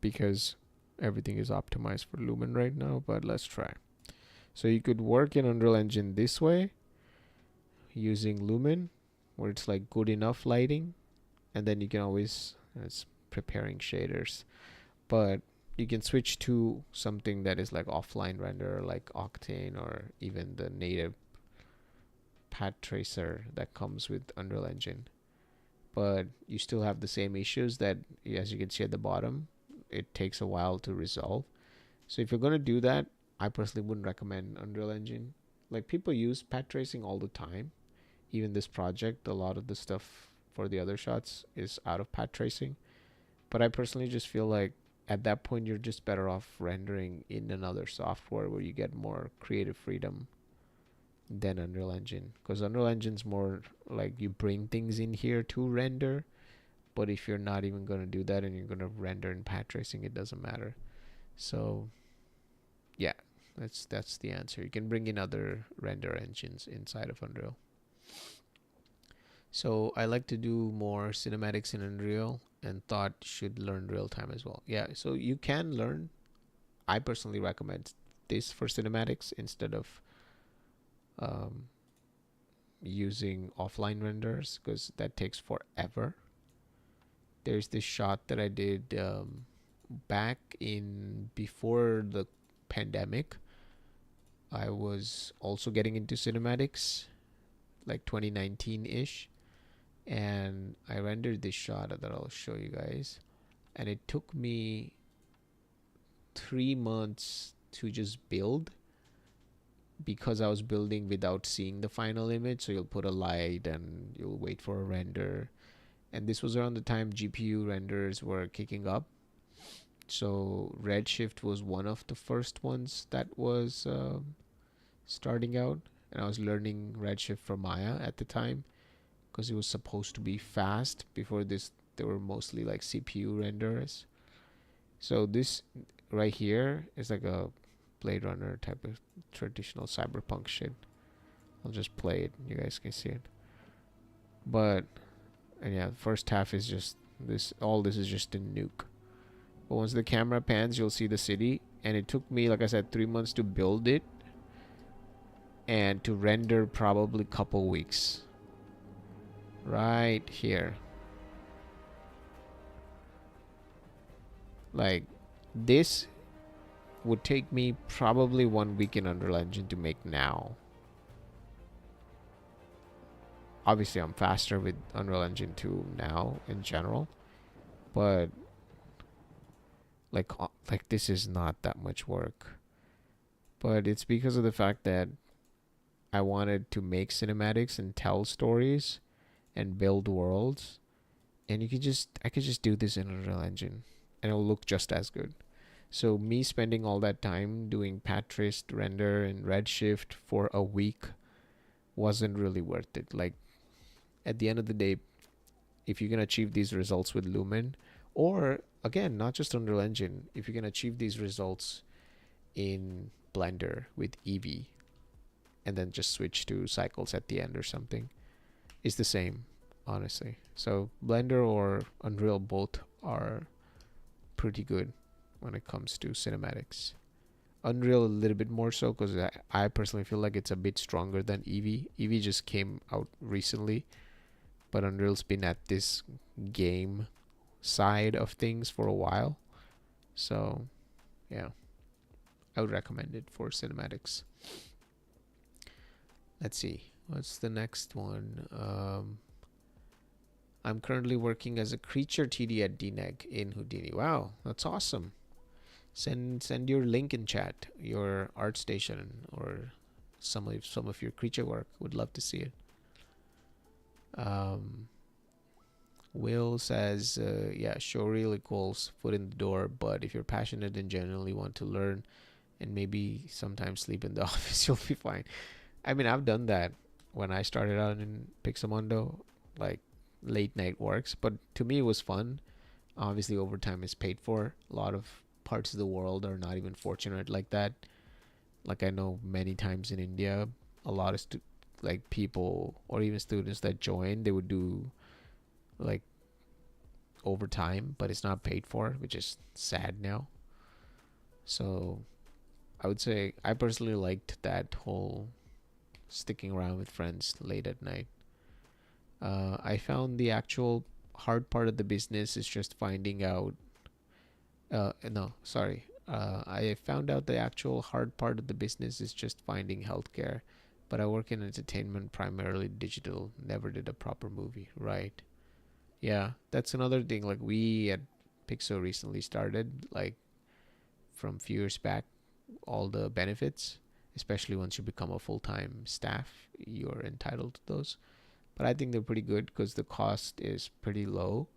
because everything is optimized for Lumen right now, but let's try. So you could work in Unreal Engine this way using Lumen, where it's like good enough lighting, and then you can always, it's preparing shaders, but you can switch to something that is like offline render, like Octane, or even the native path tracer that comes with Unreal Engine. But you still have the same issues that, as you can see at the bottom, it takes a while to resolve. So if you're going to do that, I personally wouldn't recommend Unreal Engine. Like, people use path tracing all the time. Even this project, a lot of the stuff for the other shots is out of path tracing. But I personally just feel like at that point you're just better off rendering in another software where you get more creative freedom than Unreal Engine, because Unreal Engine's more like you bring things in here to render. But if you're not even going to do that and you're going to render in path tracing, it doesn't matter. So yeah, that's the answer. You can bring in other render engines inside of Unreal. So I like to do more cinematics in Unreal and thought should learn real time as well. Yeah, so you can learn. I personally recommend this for cinematics instead of using offline renders, because that takes forever. There's this shot that I did back in before the pandemic. I was also getting into cinematics, like 2019-ish, and I rendered this shot that I'll show you guys, and it took me 3 months to just build, because I was building without seeing the final image. So you'll put a light and you'll wait for a render, and this was around the time GPU renders were kicking up. So Redshift was one of the first ones that was starting out, and I was learning Redshift from Maya at the time because it was supposed to be fast. Before this, they were mostly like CPU renderers. So this right here is like a Blade Runner type of traditional cyberpunk shit. I'll just play it. You guys can see it. But and yeah, the first half is just this. All this is just a nuke. But once the camera pans, you'll see the city. And it took me, like I said, 3 months to build it, and to render probably a couple weeks. Right here. Like this would take me probably 1 week in Unreal Engine to make now. Obviously, I'm faster with Unreal Engine 2 now in general, but like this is not that much work. But it's because of the fact that I wanted to make cinematics and tell stories and build worlds, and I could just do this in Unreal Engine and it'll look just as good. So me spending all that time doing pat traced render and Redshift for a week wasn't really worth it. Like at the end of the day, if you can achieve these results with Lumen, or again, not just Unreal Engine, if you can achieve these results in Blender with Eevee and then just switch to cycles at the end or something, it's the same, honestly. So Blender or Unreal both are pretty good when it comes to cinematics. Unreal a little bit more so because I personally feel like it's a bit stronger than Eevee. Eevee just came out recently, but Unreal's been at this game side of things for a while. So yeah, I would recommend it for cinematics. Let's see, what's the next one? I'm currently working as a creature TD at DNEG in Houdini. Wow, that's awesome. Send your link in chat, your art station or some of your creature work. Would love to see it. Will says, yeah, showreel equals foot in the door, but if you're passionate and genuinely want to learn and maybe sometimes sleep in the office, you'll be fine. I mean, I've done that when I started out in Pixamondo, like late night works, but to me it was fun. Obviously overtime is paid for. A lot of parts of the world are not even fortunate like that. Like I know many times in India, a lot of like people or even students that join, they would do like overtime, but it's not paid for, which is sad now. So I would say I personally liked that whole sticking around with friends late at night. I found the actual hard part of the business is just finding out. I found out the actual hard part of the business is just finding healthcare. But I work in entertainment, primarily digital. Never did a proper movie. Right. Yeah, that's another thing. Like we at Pixo recently started, like from few years back, all the benefits, especially once you become a full-time staff, you're entitled to those. But I think they're pretty good because the cost is pretty low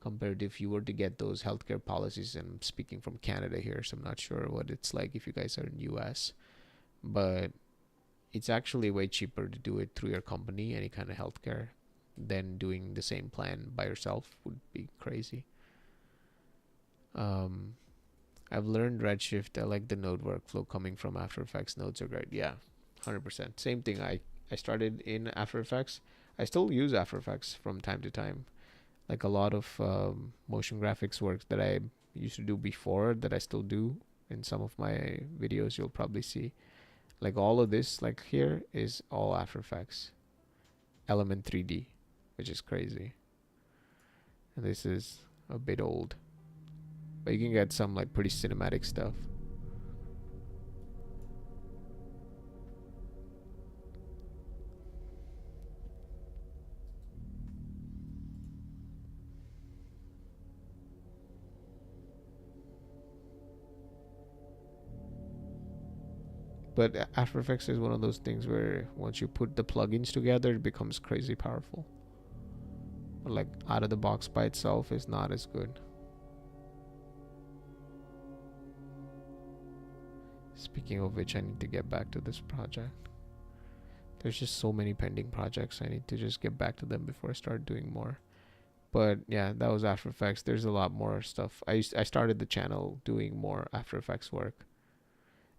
compared to if you were to get those healthcare policies. And I'm speaking from Canada here, so I'm not sure what it's like if you guys are in US. But it's actually way cheaper to do it through your company, any kind of healthcare, than doing the same plan by yourself. Would be crazy. I've learned Redshift. I like the node workflow coming from After Effects. Nodes are great. Yeah, 100%. Same thing. I started in After Effects. I still use After Effects from time to time. Like a lot of motion graphics work that I used to do before that I still do in some of my videos, you'll probably see. Like all of this, like here, is all After Effects. Element 3D, which is crazy. And this is a bit old. But you can get some like pretty cinematic stuff. But After Effects is one of those things where once you put the plugins together, it becomes crazy powerful. But like out of the box by itself is not as good. Speaking of which, I need to get back to this project. There's just so many pending projects. I need to just get back to them before I start doing more. But yeah, that was After Effects. There's a lot more stuff. I started the channel doing more After Effects work.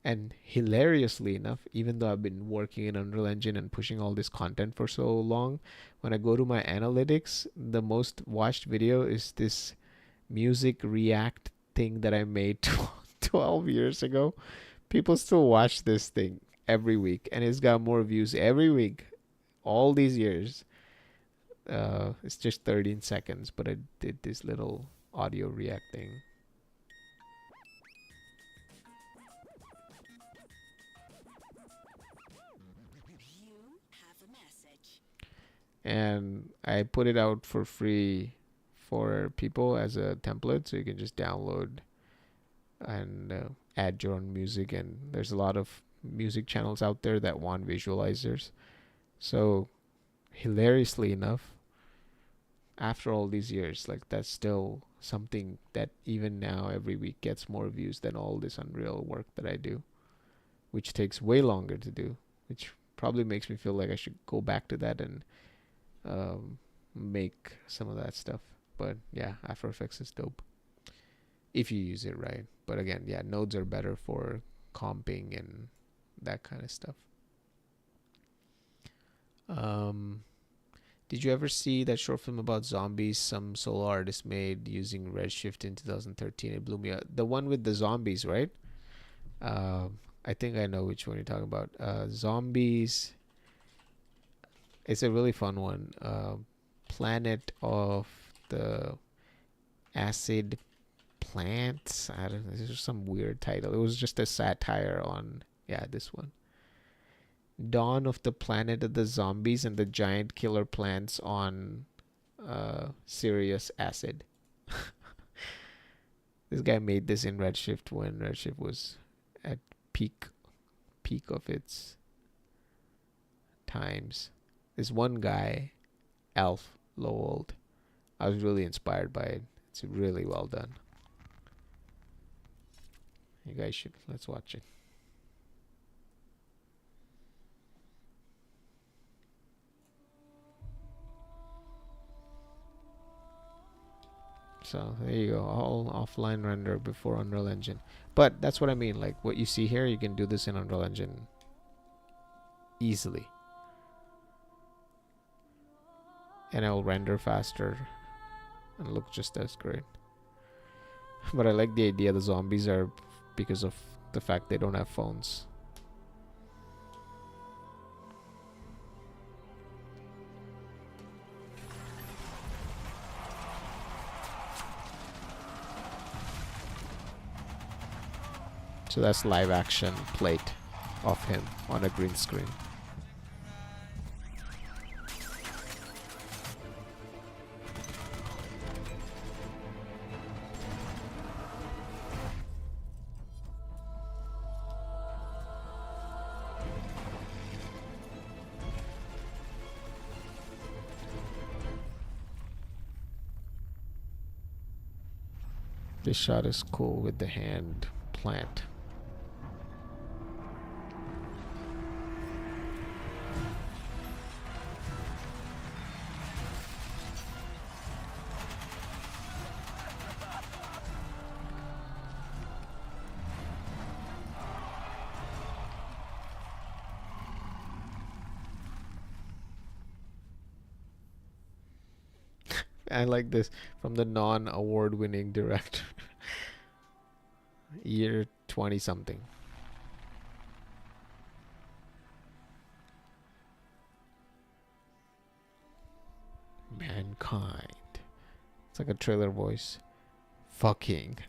And hilariously enough, even though I've been working in Unreal Engine and pushing all this content for so long, when I go to my analytics, the most watched video is this music react thing that I made 12 years ago. People still watch this thing every week, and it's got more views every week all these years. It's just 13 seconds, but I did this little audio react thing. And I put it out for free for people as a template, so you can just download and add your own music. And there's a lot of music channels out there that want visualizers. So hilariously enough, after all these years, like, that's still something that even now every week gets more views than all this Unreal work that I do, which takes way longer to do, which probably makes me feel like I should go back to that and make some of that stuff. But yeah, After Effects is dope if you use it right. But again, yeah, nodes are better for comping and that kind of stuff. Did you ever see that short film about zombies some solo artist made using Redshift in 2013? It blew me out. The one with the zombies, right? I think I know which one you're talking about. Zombies. It's a really fun one. Planet of the Acid Plants. I don't know. This is some weird title. It was just a satire on, yeah, this one. Dawn of the Planet of the Zombies and the Giant Killer Plants on Sirius Acid. This guy made this in Redshift when Redshift was at peak of its times. This one guy, Alf Lowold, I was really inspired by it. It's really well done. You guys should, let's watch it. So there you go, all offline render before Unreal Engine. But that's what I mean, like what you see here, you can do this in Unreal Engine easily. And it will render faster and look just as great. But I like the idea the zombies are because of the fact they don't have phones. So that's live action plate of him on a green screen. This shot is cool with the hand plant. I like this from the non-award winning director. Year 20 something. Mankind. It's like a trailer voice. Fucking.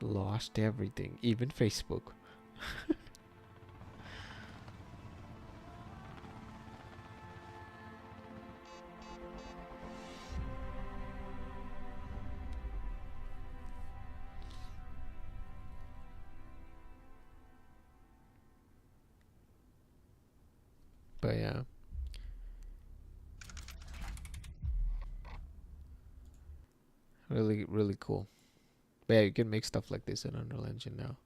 Lost everything, even Facebook. But yeah. Really, really cool. But yeah, you can make stuff like this in Unreal Engine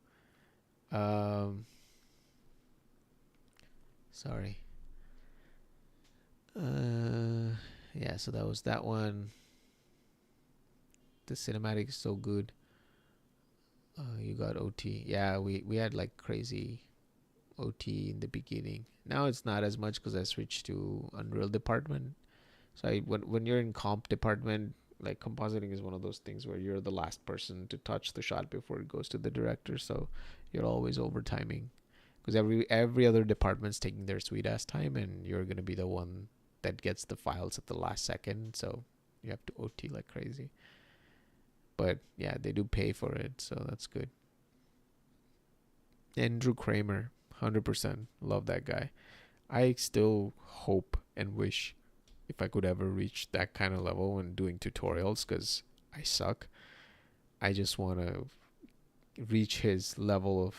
now. Sorry. Yeah, so that was that one. The cinematic is so good. You got OT. Yeah, we had like crazy OT in the beginning. Now it's not as much because I switched to Unreal department. So when you're in comp department, like compositing is one of those things where you're the last person to touch the shot before it goes to the director. So you're always overtiming because every other department's taking their sweet ass time, and you're gonna be the one that gets the files at the last second. So you have to OT like crazy. But yeah, they do pay for it, so that's good. Andrew Kramer, 100%. Love that guy. I still hope and wish if I could ever reach that kind of level when doing tutorials, because I suck. I just want to reach his level of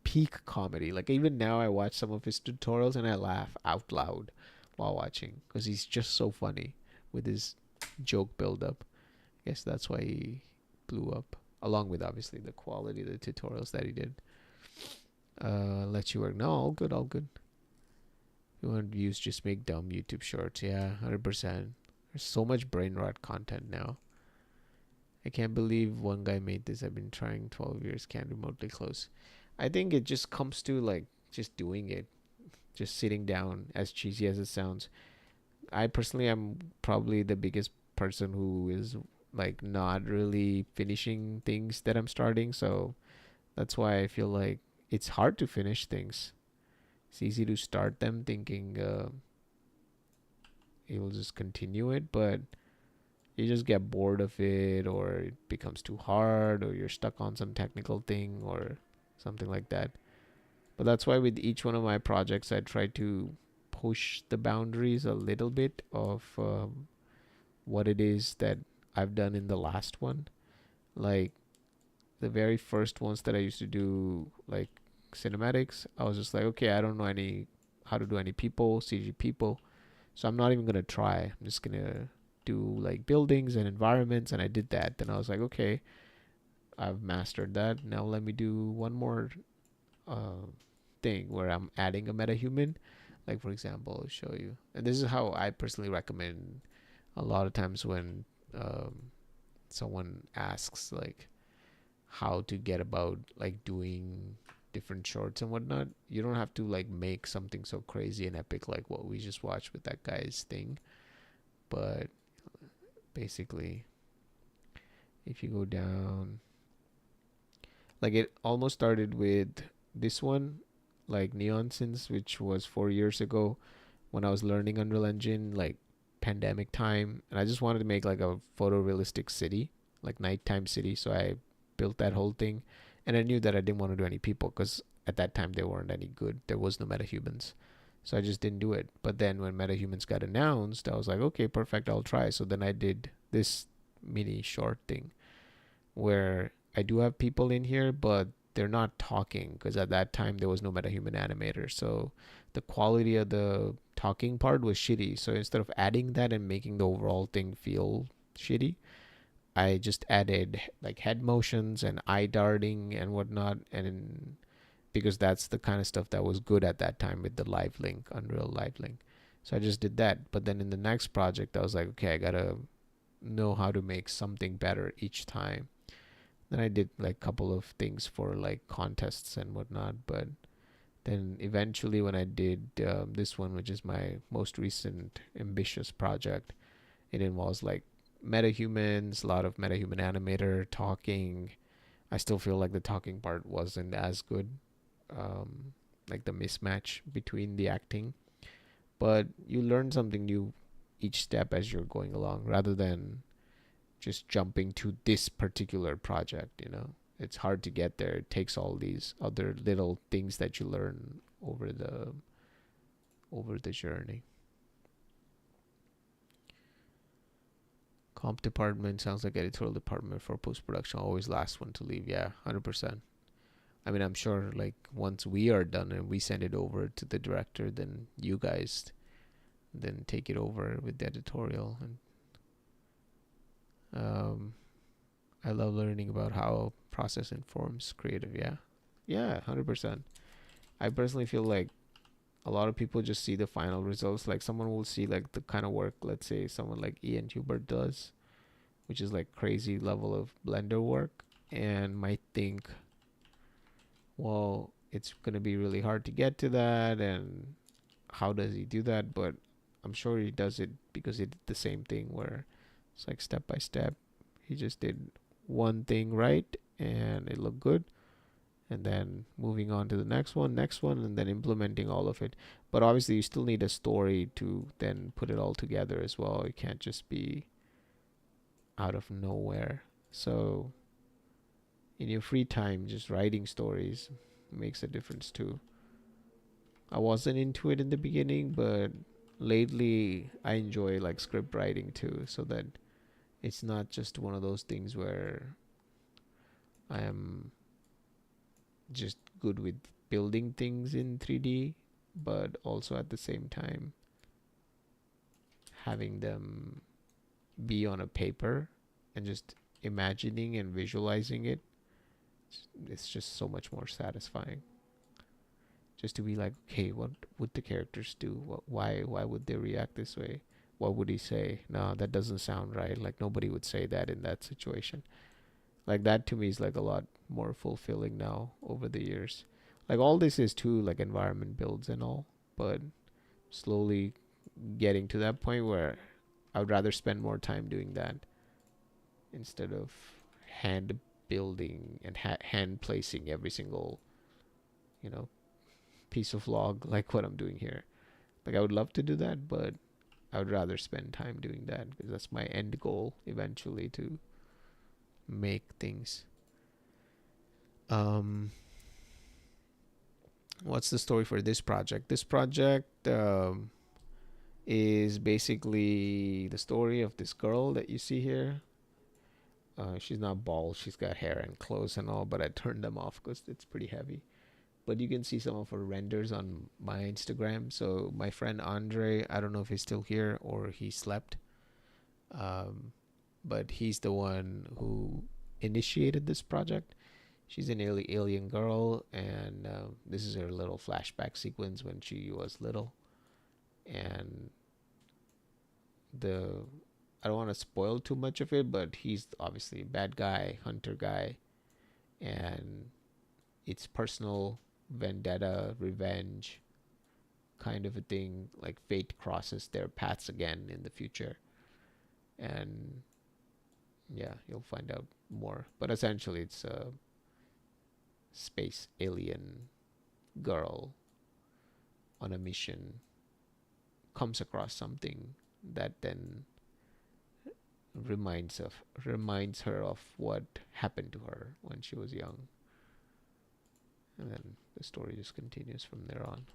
peak comedy. Like even now I watch some of his tutorials and I laugh out loud while watching because he's just so funny with his joke build-up. I guess that's why he blew up, along with obviously the quality of the tutorials that he did. Let you work. No, all good, all good. If you want views, just make dumb YouTube shorts. Yeah, 100%. There's so much brain rot content now. I can't believe one guy made this. I've been trying 12 years, can't remotely close. I think it just comes to like just doing it, just sitting down, as cheesy as it sounds. I personally am probably the biggest person who is like not really finishing things that I'm starting, so that's why I feel like it's hard to finish things. It's easy to start them thinking you'll just continue it, but you just get bored of it, or it becomes too hard, or you're stuck on some technical thing or something like that. But that's why with each one of my projects I try to push the boundaries a little bit of what it is that I've done in the last one. Like the very first ones that I used to do, like cinematics, I was just like, okay, I don't know how to do any people, CG people, so I'm not even gonna try. I'm just gonna do like buildings and environments, and I did that. Then I was like, okay, I've mastered that. Now let me do one more thing where I'm adding a metahuman. Like for example, I'll show you. And this is how I personally recommend a lot of times when someone asks like how to get about like doing different shorts and whatnot. You don't have to like make something so crazy and epic like what we just watched with that guy's thing. But basically, if you go down, like it almost started with this one, like Neon Sins, which was 4 years ago when I was learning Unreal Engine, like pandemic time, and I just wanted to make like a photorealistic city, like nighttime city. So I built that whole thing, and I knew that I didn't want to do any people because at that time they weren't any good. There was no metahumans, so I just didn't do it. But then when metahumans got announced, I was like, okay, perfect, I'll try. So then I did this mini short thing where I do have people in here, but they're not talking because at that time there was no metahuman animator. So the quality of the talking part was shitty. So instead of adding that and making the overall thing feel shitty, I just added like head motions and eye darting and whatnot, and because that's the kind of stuff that was good at that time with the live link, Unreal Live Link. So I just did that. But then in the next project, I was like, okay, I gotta know how to make something better each time. Then I did like a couple of things for like contests and whatnot. But then eventually, when I did this one, which is my most recent ambitious project, it involves like metahumans, a lot of metahuman animator talking. I still feel like the talking part wasn't as good, like the mismatch between the acting. But you learn something new each step as you're going along, rather than just jumping to this particular project. It's hard to get there. It takes all these other little things that you learn over the journey. Comp department sounds like editorial department for post-production. Always last one to leave. Yeah, 100%. I mean, I'm sure like once we are done and we send it over to the director, then you guys then take it over with the editorial. And I love learning about how process informs creative. Yeah. Yeah, 100%. I personally feel like a lot of people just see the final results. Like someone will see like the kind of work, let's say someone like Ian Hubert does, which is like crazy level of Blender work, and might think, well, it's gonna be really hard to get to that, and how does he do that? But I'm sure he does it because he did the same thing where it's like step by step. He just did one thing right and it looked good, and then moving on to the next one, and then implementing all of it. But obviously, you still need a story to then put it all together as well. It can't just be out of nowhere. So, in your free time, just writing stories makes a difference too. I wasn't into it in the beginning, but lately I enjoy like script writing too, so that it's not just one of those things where I am just good with building things in 3D, but also at the same time having them be on a paper and just imagining and visualizing it. It's just so much more satisfying. Just to be like, okay, what would the characters do? Why would they react this way? What would he say? No, that doesn't sound right. Like nobody would say that in that situation. Like that to me is like a lot more fulfilling now over the years. Like all this is too like environment builds and all, but slowly getting to that point where I would rather spend more time doing that instead of hand building and hand placing every single, you know, piece of log like what I'm doing here. Like I would love to do that, but I would rather spend time doing that because that's my end goal eventually, to make things. What's the story for this project? This project is basically the story of this girl that you see here. She's not bald. She's got hair and clothes and all, but I turned them off because it's pretty heavy. But you can see some of her renders on my Instagram. So my friend Andre, I don't know if he's still here or he slept, but he's the one who initiated this project. She's an alien girl, and this is her little flashback sequence when she was little. And I don't want to spoil too much of it, but he's obviously a bad guy, hunter guy, and it's personal vendetta, revenge kind of a thing. Like fate crosses their paths again in the future, and yeah, you'll find out more. But essentially, it's a space alien girl on a mission comes across something that then reminds her of what happened to her when she was young, and then the story just continues from there on.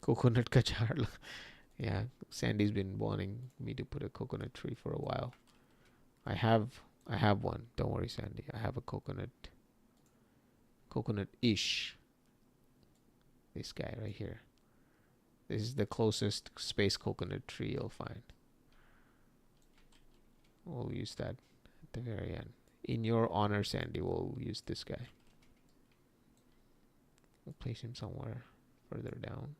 Coconut kachar. Yeah, Sandy's been wanting me to put a coconut tree for a while. I have one. Don't worry, Sandy. I have a coconut-ish. This guy right here. This is the closest space coconut tree you'll find. We'll use that at the very end. In your honor, Sandy, we'll use this guy. We'll place him somewhere further down.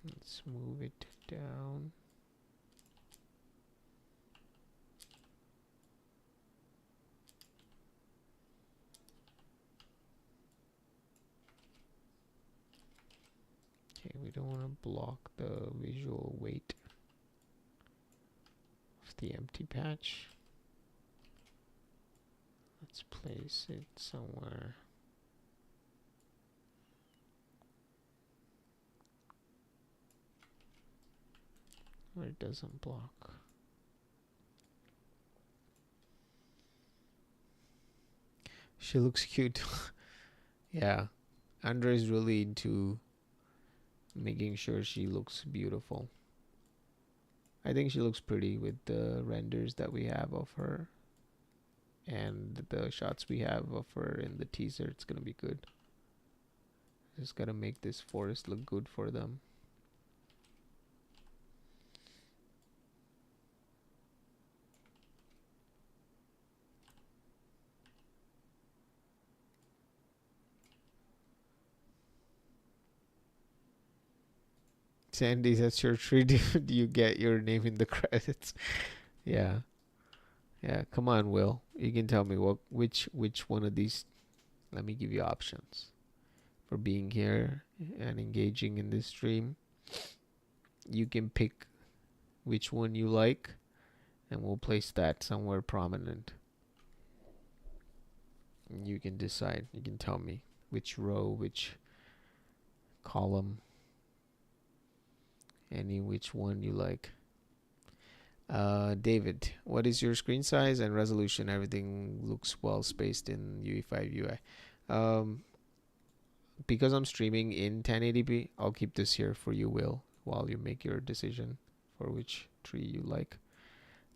Let's move it down. Okay, we don't want to block the visual weight of the empty patch. Let's place it somewhere. Where it doesn't block. She looks cute. Yeah, Andre is really into making sure she looks beautiful. I think she looks pretty with the renders that we have of her. and the shots we have of her in the teaser, it's gonna be good. Just gotta make this forest look good for them. Sandy, that's your tree. Do you get your name in the credits? Yeah. Yeah, come on, Will. You can tell me which one of these. Let me give you options for being here and engaging in this stream. You can pick which one you like, and we'll place that somewhere prominent. And you can decide. You can tell me which row, which column, which one you like. David, what is your screen size and resolution? Everything looks well spaced in UE5 UI. Because I'm streaming in 1080p, I'll keep this here for you, Will, while you make your decision for which tree you like.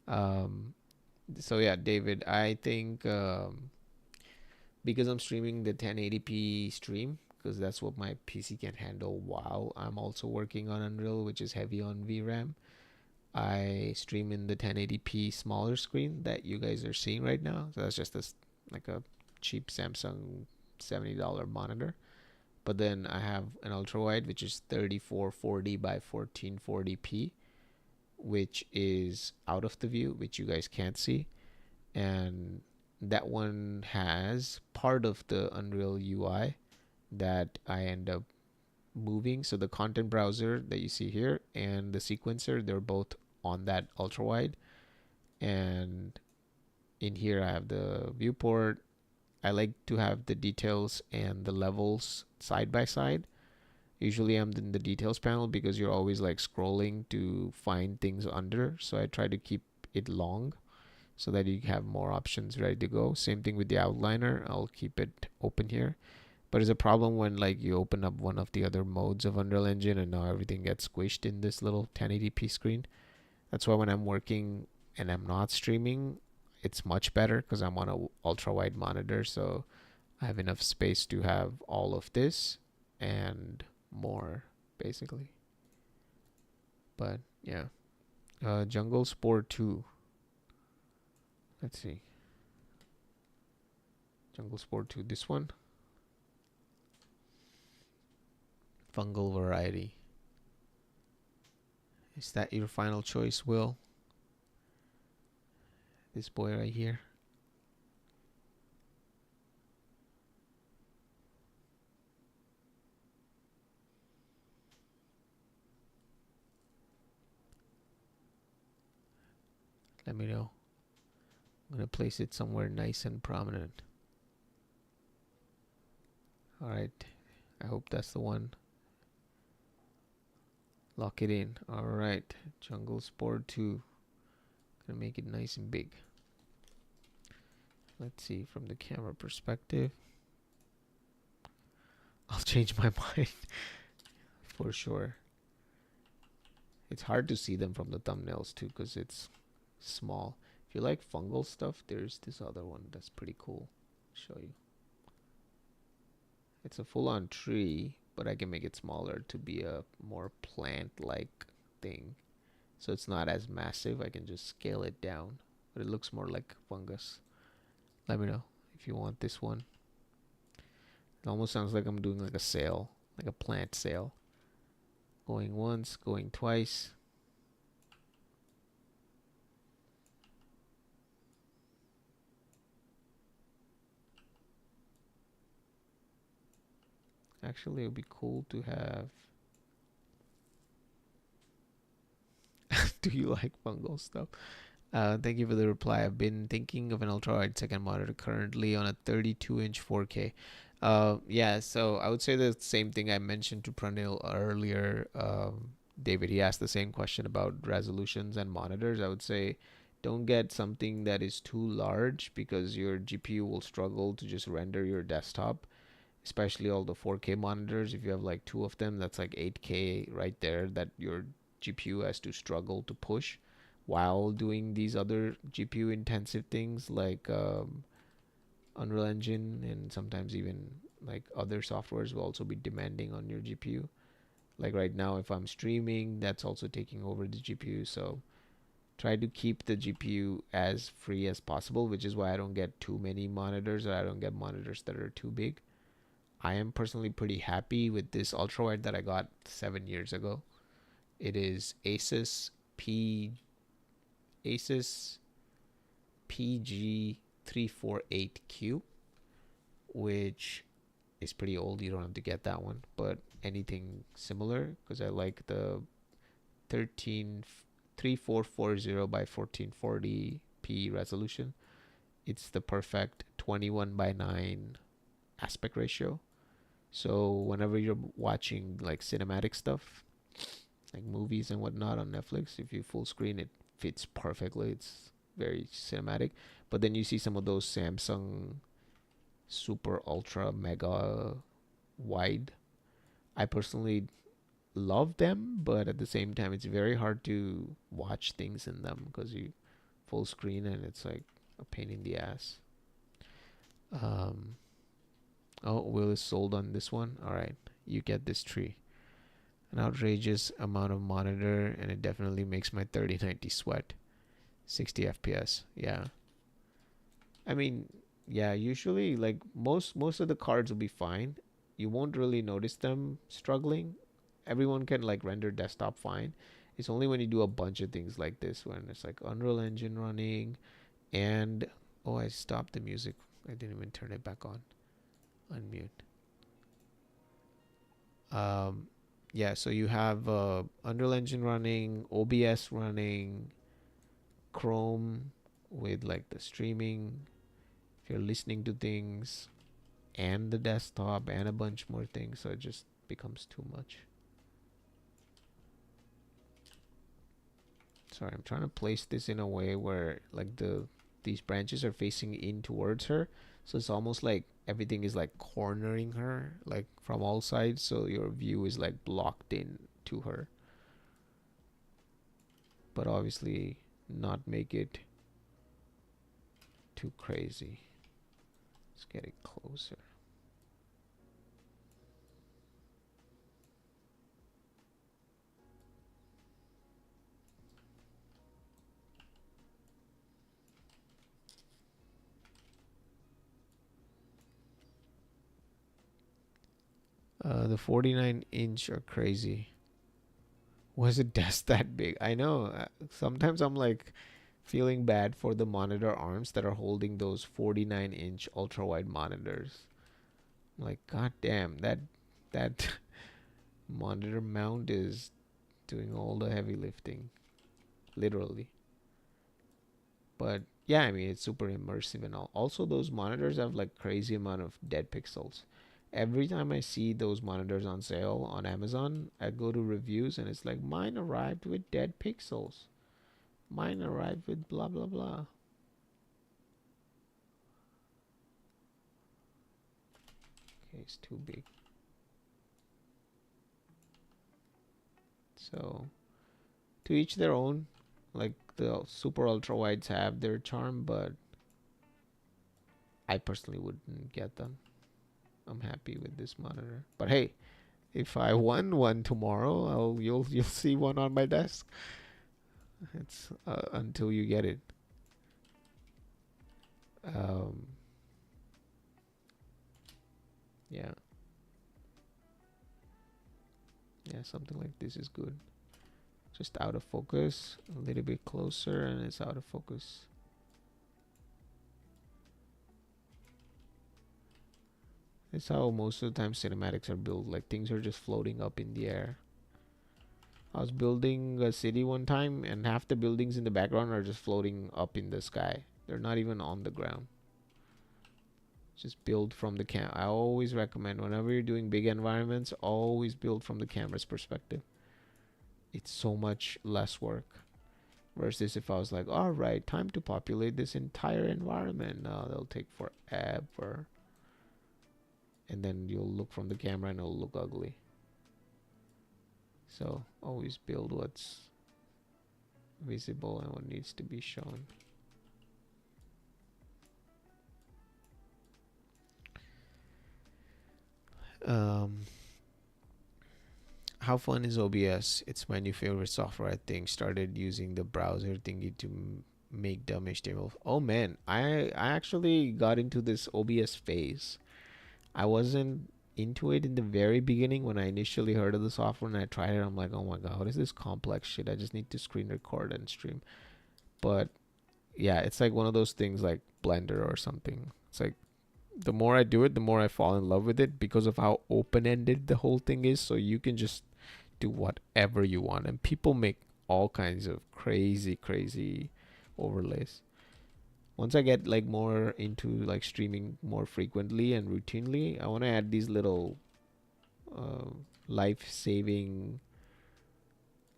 So yeah, David, I think because I'm streaming the 1080p stream, because that's what my PC can handle while I'm also working on Unreal, which is heavy on VRAM. I stream in the 1080p smaller screen that you guys are seeing right now. So that's just like a cheap Samsung $70 monitor. But then I have an ultra wide, which is 3440 by 1440p, which is out of the view, which you guys can't see. And that one has part of the Unreal UI that I end up moving. So the content browser that you see here and the sequencer, they're both on that ultra wide. And in here I have the viewport. I like to have the details and the levels side by side. Usually I'm in the details panel because you're always like scrolling to find things under. So I try to keep it long so that you have more options ready to go. Same thing with the outliner. I'll keep it open here. But it's a problem when like you open up one of the other modes of Unreal Engine and now everything gets squished in this little 1080p screen. That's why when I'm working and I'm not streaming, it's much better because I'm on a ultra wide monitor, so I have enough space to have all of this and more basically. But yeah, Jungle Spore 2. Let's see. Jungle Spore 2, this one. Fungal variety. Is that your final choice, Will? This boy right here. Let me know. I'm gonna place it somewhere nice and prominent. Alright, I hope that's the one. Lock it in. Alright, Jungle Spore 2. Gonna make it nice and big. Let's see from the camera perspective. I'll change my mind for sure. It's hard to see them from the thumbnails too because it's small. If you like fungal stuff, there's this other one that's pretty cool. I'll show you. It's a full-on tree, but I can make it smaller to be a more plant-like thing. So it's not as massive. I can just scale it down, but it looks more like fungus. Let me know if you want this one. It almost sounds like I'm doing like a sale, like a plant sale. Going once, going twice. Actually, it would be cool to have. Do you like fungal stuff? Thank you for the reply. I've been thinking of an ultra-wide second monitor currently on a 32-inch 4K. Yeah, so I would say the same thing I mentioned to Pranil earlier. David, he asked the same question about resolutions and monitors. I would say don't get something that is too large because your GPU will struggle to just render your desktop, especially all the 4K monitors. If you have like two of them, that's like 8K right there that your GPU has to struggle to push. while doing these other GPU intensive things like Unreal Engine, and sometimes even like other softwares will also be demanding on your GPU. Like right now, if I'm streaming, that's also taking over the GPU. So try to keep the GPU as free as possible, which is why I don't get too many monitors, or I don't get monitors that are too big. I am personally pretty happy with this ultrawide that I got 7 years ago. It is Asus PG348Q, which is pretty old. You don't have to get that one, but anything similar, because I like the 3440 by 1440p resolution. It's the perfect 21 by 9 aspect ratio. So whenever you're watching like cinematic stuff, like movies and whatnot on Netflix, if you full screen, it fits perfectly. It's very cinematic. But then you see some of those Samsung super ultra mega wide. I personally love them, but at the same time, it's very hard to watch things in them because you full screen and it's like a pain in the ass. Oh, Will is sold on this one. All right, you get this tree. An outrageous amount of monitor, and it definitely makes my 3090 sweat. 60 FPS. Yeah. I mean, yeah, usually like most of the cards will be fine. You won't really notice them struggling. Everyone can like render desktop fine. It's only when you do a bunch of things like this, when it's like Unreal Engine running, and oh, I stopped the music. I didn't even turn it back on. Unmute. Yeah, so you have Unreal Engine running, OBS running, Chrome with like the streaming, if you're listening to things, and the desktop, and a bunch more things, so it just becomes too much. Sorry, I'm trying to place this in a way where like these branches are facing in towards her, so it's almost like everything is like cornering her like from all sides, so your view is like blocked in to her, but obviously not make it too crazy. Let's get it closer. The 49-inch are crazy. Was a desk that big? I know. Sometimes I'm like feeling bad for the monitor arms that are holding those 49-inch ultra wide monitors. I'm like, god damn, that monitor mount is doing all the heavy lifting, literally. But yeah, I mean, it's super immersive and all. Also, those monitors have like crazy amount of dead pixels. Every time I see those monitors on sale on Amazon, I go to reviews and it's like, mine arrived with dead pixels. Mine arrived with blah blah blah. Okay, it's too big. So, to each their own. Like the super ultra wides have their charm, but I personally wouldn't get them. I'm happy with this monitor. But hey, if I won one tomorrow, you'll see one on my desk. It's until you get it. Yeah. Yeah, something like this is good. Just out of focus, a little bit closer, and it's out of focus. It's how most of the time cinematics are built. Like things are just floating up in the air. I was building a city one time, and half the buildings in the background are just floating up in the sky. They're not even on the ground. Just build from the cam. I always recommend whenever you're doing big environments, always build from the camera's perspective. It's so much less work. Versus if I was like, all right, time to populate this entire environment. No, that'll take forever. And then you'll look from the camera and it'll look ugly. So always build what's visible and what needs to be shown. How fun is OBS? It's my new favorite software. I think started using the browser thingy to make dumb HTML. Oh man, I actually got into this OBS phase. I wasn't into it in the very beginning when I initially heard of the software and I tried it. I'm like, oh my god, what is this complex shit? I just need to screen record and stream. But yeah, it's like one of those things like Blender or something. It's like the more I do it, the more I fall in love with it because of how open-ended the whole thing is. So you can just do whatever you want, and people make all kinds of crazy overlays. Once I get like more into like streaming more frequently and routinely, I want to add these little life-saving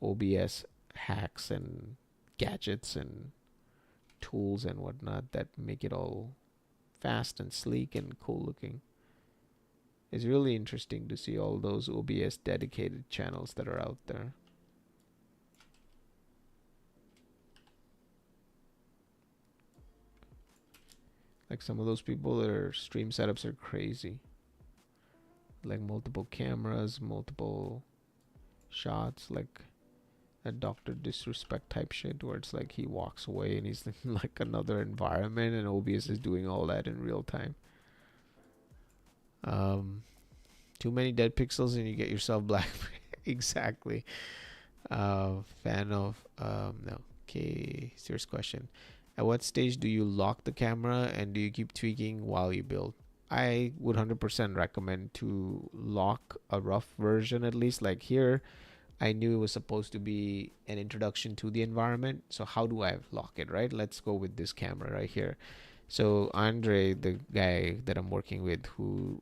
OBS hacks and gadgets and tools and whatnot that make it all fast and sleek and cool looking. It's really interesting to see all those OBS dedicated channels that are out there. Like some of those people, their stream setups are crazy. Like multiple cameras, multiple shots, like a Dr. Disrespect type shit where it's like he walks away and he's in like another environment and OBS is doing all that in real time. Too many dead pixels and you get yourself black. Exactly. Fan of no. Okay, serious question. At what stage do you lock the camera and do you keep tweaking while you build? I would 100% recommend to lock a rough version at least. Like here, I knew it was supposed to be an introduction to the environment. So how do I lock it, right? Let's go with this camera right here. So Andre, the guy that I'm working with who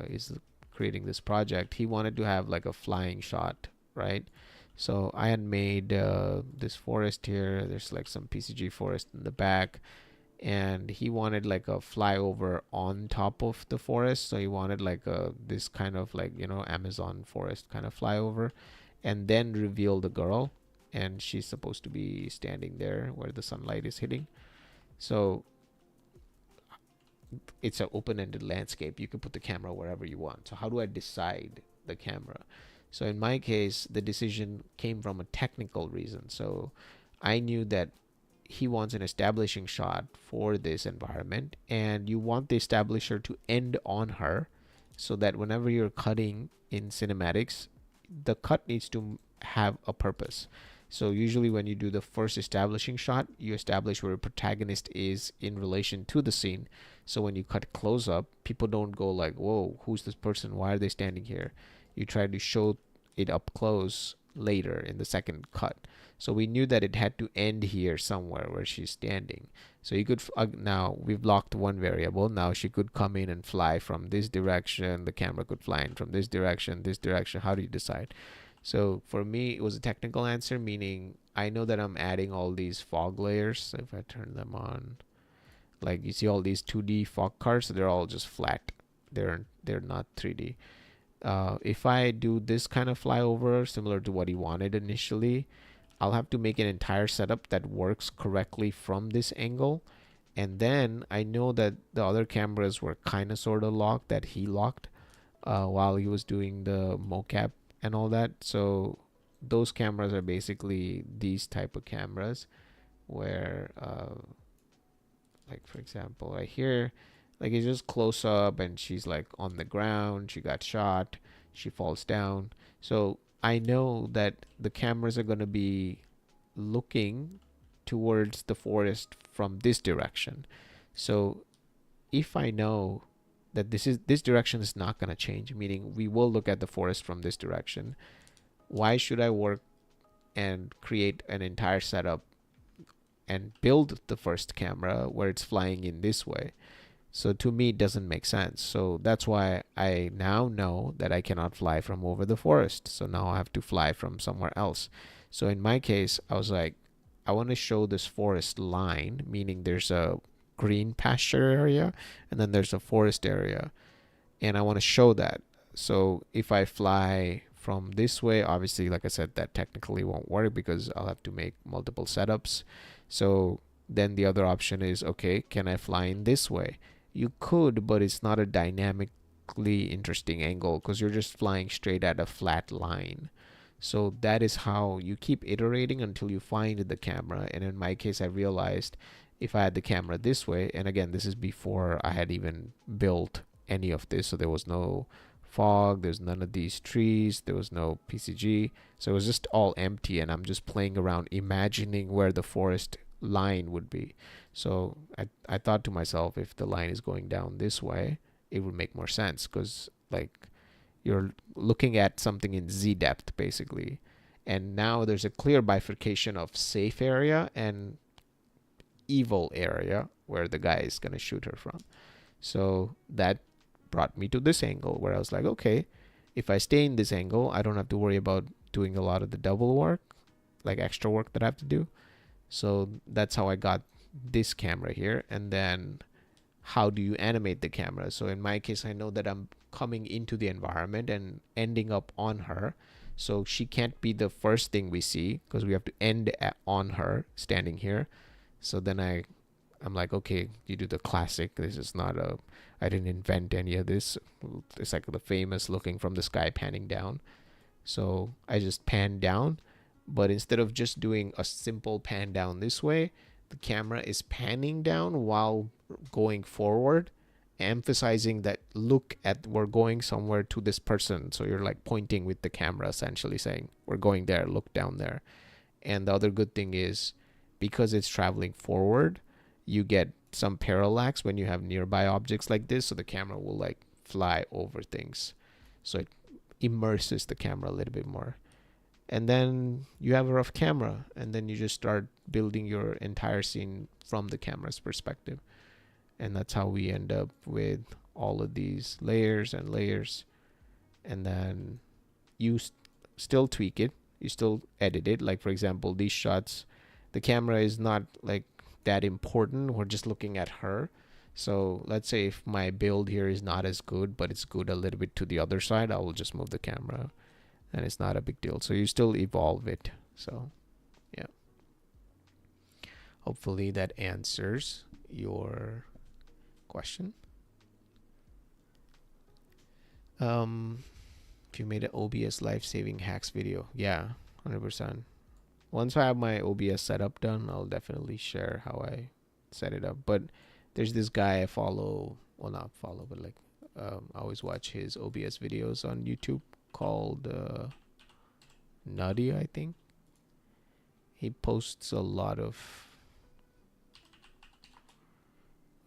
is creating this project, he wanted to have like a flying shot, right? So I had made this forest here. There's like some PCG forest in the back. And he wanted like a flyover on top of the forest. So he wanted like this kind of like, you know, Amazon forest kind of flyover. And then reveal the girl. And she's supposed to be standing there where the sunlight is hitting. So it's an open-ended landscape. You can put the camera wherever you want. So how do I decide the camera? So in my case, the decision came from a technical reason. So I knew that he wants an establishing shot for this environment, and you want the establisher to end on her so that whenever you're cutting in cinematics, the cut needs to have a purpose. So usually when you do the first establishing shot, you establish where a protagonist is in relation to the scene. So when you cut close up, people don't go like, whoa, who's this person? Why are they standing here? You try to show it up close later in the second cut. So we knew that it had to end here somewhere where she's standing. So you could, now we've locked one variable. Now she could come in and fly from this direction. The camera could fly in from this direction, this direction. How do you decide? So for me, it was a technical answer, meaning I know that I'm adding all these fog layers. So if I turn them on, like you see all these 2D fog cars, they're all just flat. They're not 3D. If I do this kind of flyover, similar to what he wanted initially, I'll have to make an entire setup that works correctly from this angle. And then I know that the other cameras were kind of sort of locked, that he locked while he was doing the mocap and all that. So those cameras are basically these type of cameras where like for example right here, like it's just close up and she's like on the ground, she got shot, she falls down. So I know that the cameras are going to be looking towards the forest from this direction. So if I know that this direction is not going to change, meaning we will look at the forest from this direction, why should I work and create an entire setup and build the first camera where it's flying in this way? So to me, it doesn't make sense. So that's why I now know that I cannot fly from over the forest. So now I have to fly from somewhere else. So in my case, I was like, I want to show this forest line, meaning there's a green pasture area and then there's a forest area. And I want to show that. So if I fly from this way. Obviously, like I said, that technically won't work because I'll have to make multiple setups. So then the other option is, okay, can I fly in this way? You could, but it's not a dynamically interesting angle because you're just flying straight at a flat line. So that is how you keep iterating until you find the camera. And in my case, I realized if I had the camera this way, and again, this is before I had even built any of this, so there was no fog, there's none of these trees, there was no PCG, so it was just all empty, and I'm just playing around imagining where the forest line would be. So I thought to myself, if the line is going down this way, it would make more sense because like you're looking at something in Z depth basically. And now there's a clear bifurcation of safe area and evil area where the guy is going to shoot her from. So that brought me to this angle where I was like, okay, if I stay in this angle, I don't have to worry about doing a lot of the double work, like extra work that I have to do. So that's how I got this camera here. And then how do you animate the camera? So in my case, I know that I'm coming into the environment and ending up on her. So she can't be the first thing we see because we have to end on her standing here. So then I'm like, okay, you do the classic. This is not I didn't invent any of this. It's like the famous looking from the sky panning down. So I just pan down, but instead of just doing a simple pan down this way, the camera is panning down while going forward, emphasizing that look at, we're going somewhere to this person. So you're like pointing with the camera, essentially saying, we're going there, look down there. And the other good thing is, because it's traveling forward, you get some parallax when you have nearby objects like this, so the camera will like fly over things, so it immerses the camera a little bit more. And then you have a rough camera, and then you just start building your entire scene from the camera's perspective. And that's how we end up with all of these layers and layers. And then you still tweak it, you still edit it. Like for example, these shots, the camera is not like that important. We're just looking at her. So let's say if my build here is not as good, but it's good a little bit to the other side, I will just move the camera, and it's not a big deal. So you still evolve it. So yeah, hopefully that answers your question. If you made an OBS life-saving hacks video, yeah, 100%. Once I have my OBS setup done, I'll definitely share how I set it up. But there's this guy I follow, well, not follow, but like I always watch his OBS videos on YouTube called Nutty, I think. He posts a lot of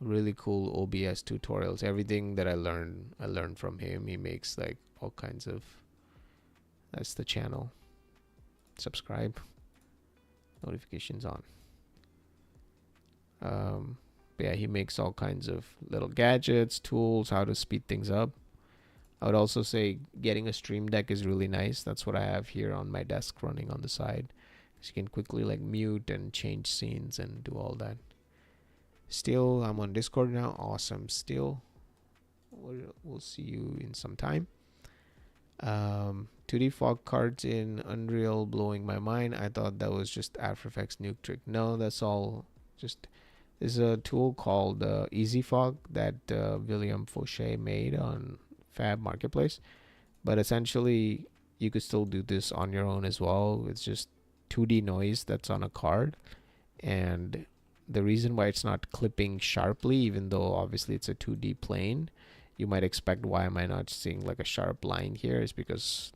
really cool OBS tutorials. Everything that I learned from him. He makes like all kinds of. That's the channel. Subscribe. Notifications on. But yeah, he makes all kinds of little gadgets, tools, how to speed things up. I would also say getting a stream deck is really nice. That's what I have here on my desk running on the side. So you can quickly like mute and change scenes and do all that. Still, I'm on Discord now. Awesome. Still, we'll see you in some time. 2D fog cards in Unreal blowing my mind. I thought that was just After Effects nuke trick. No, that's all just. There's a tool called Easy Fog that William Fauché made on Fab Marketplace. But essentially, you could still do this on your own as well. It's just 2D noise that's on a card. And the reason why it's not clipping sharply, even though obviously it's a 2D plane, you might expect, why am I not seeing like a sharp line here, is because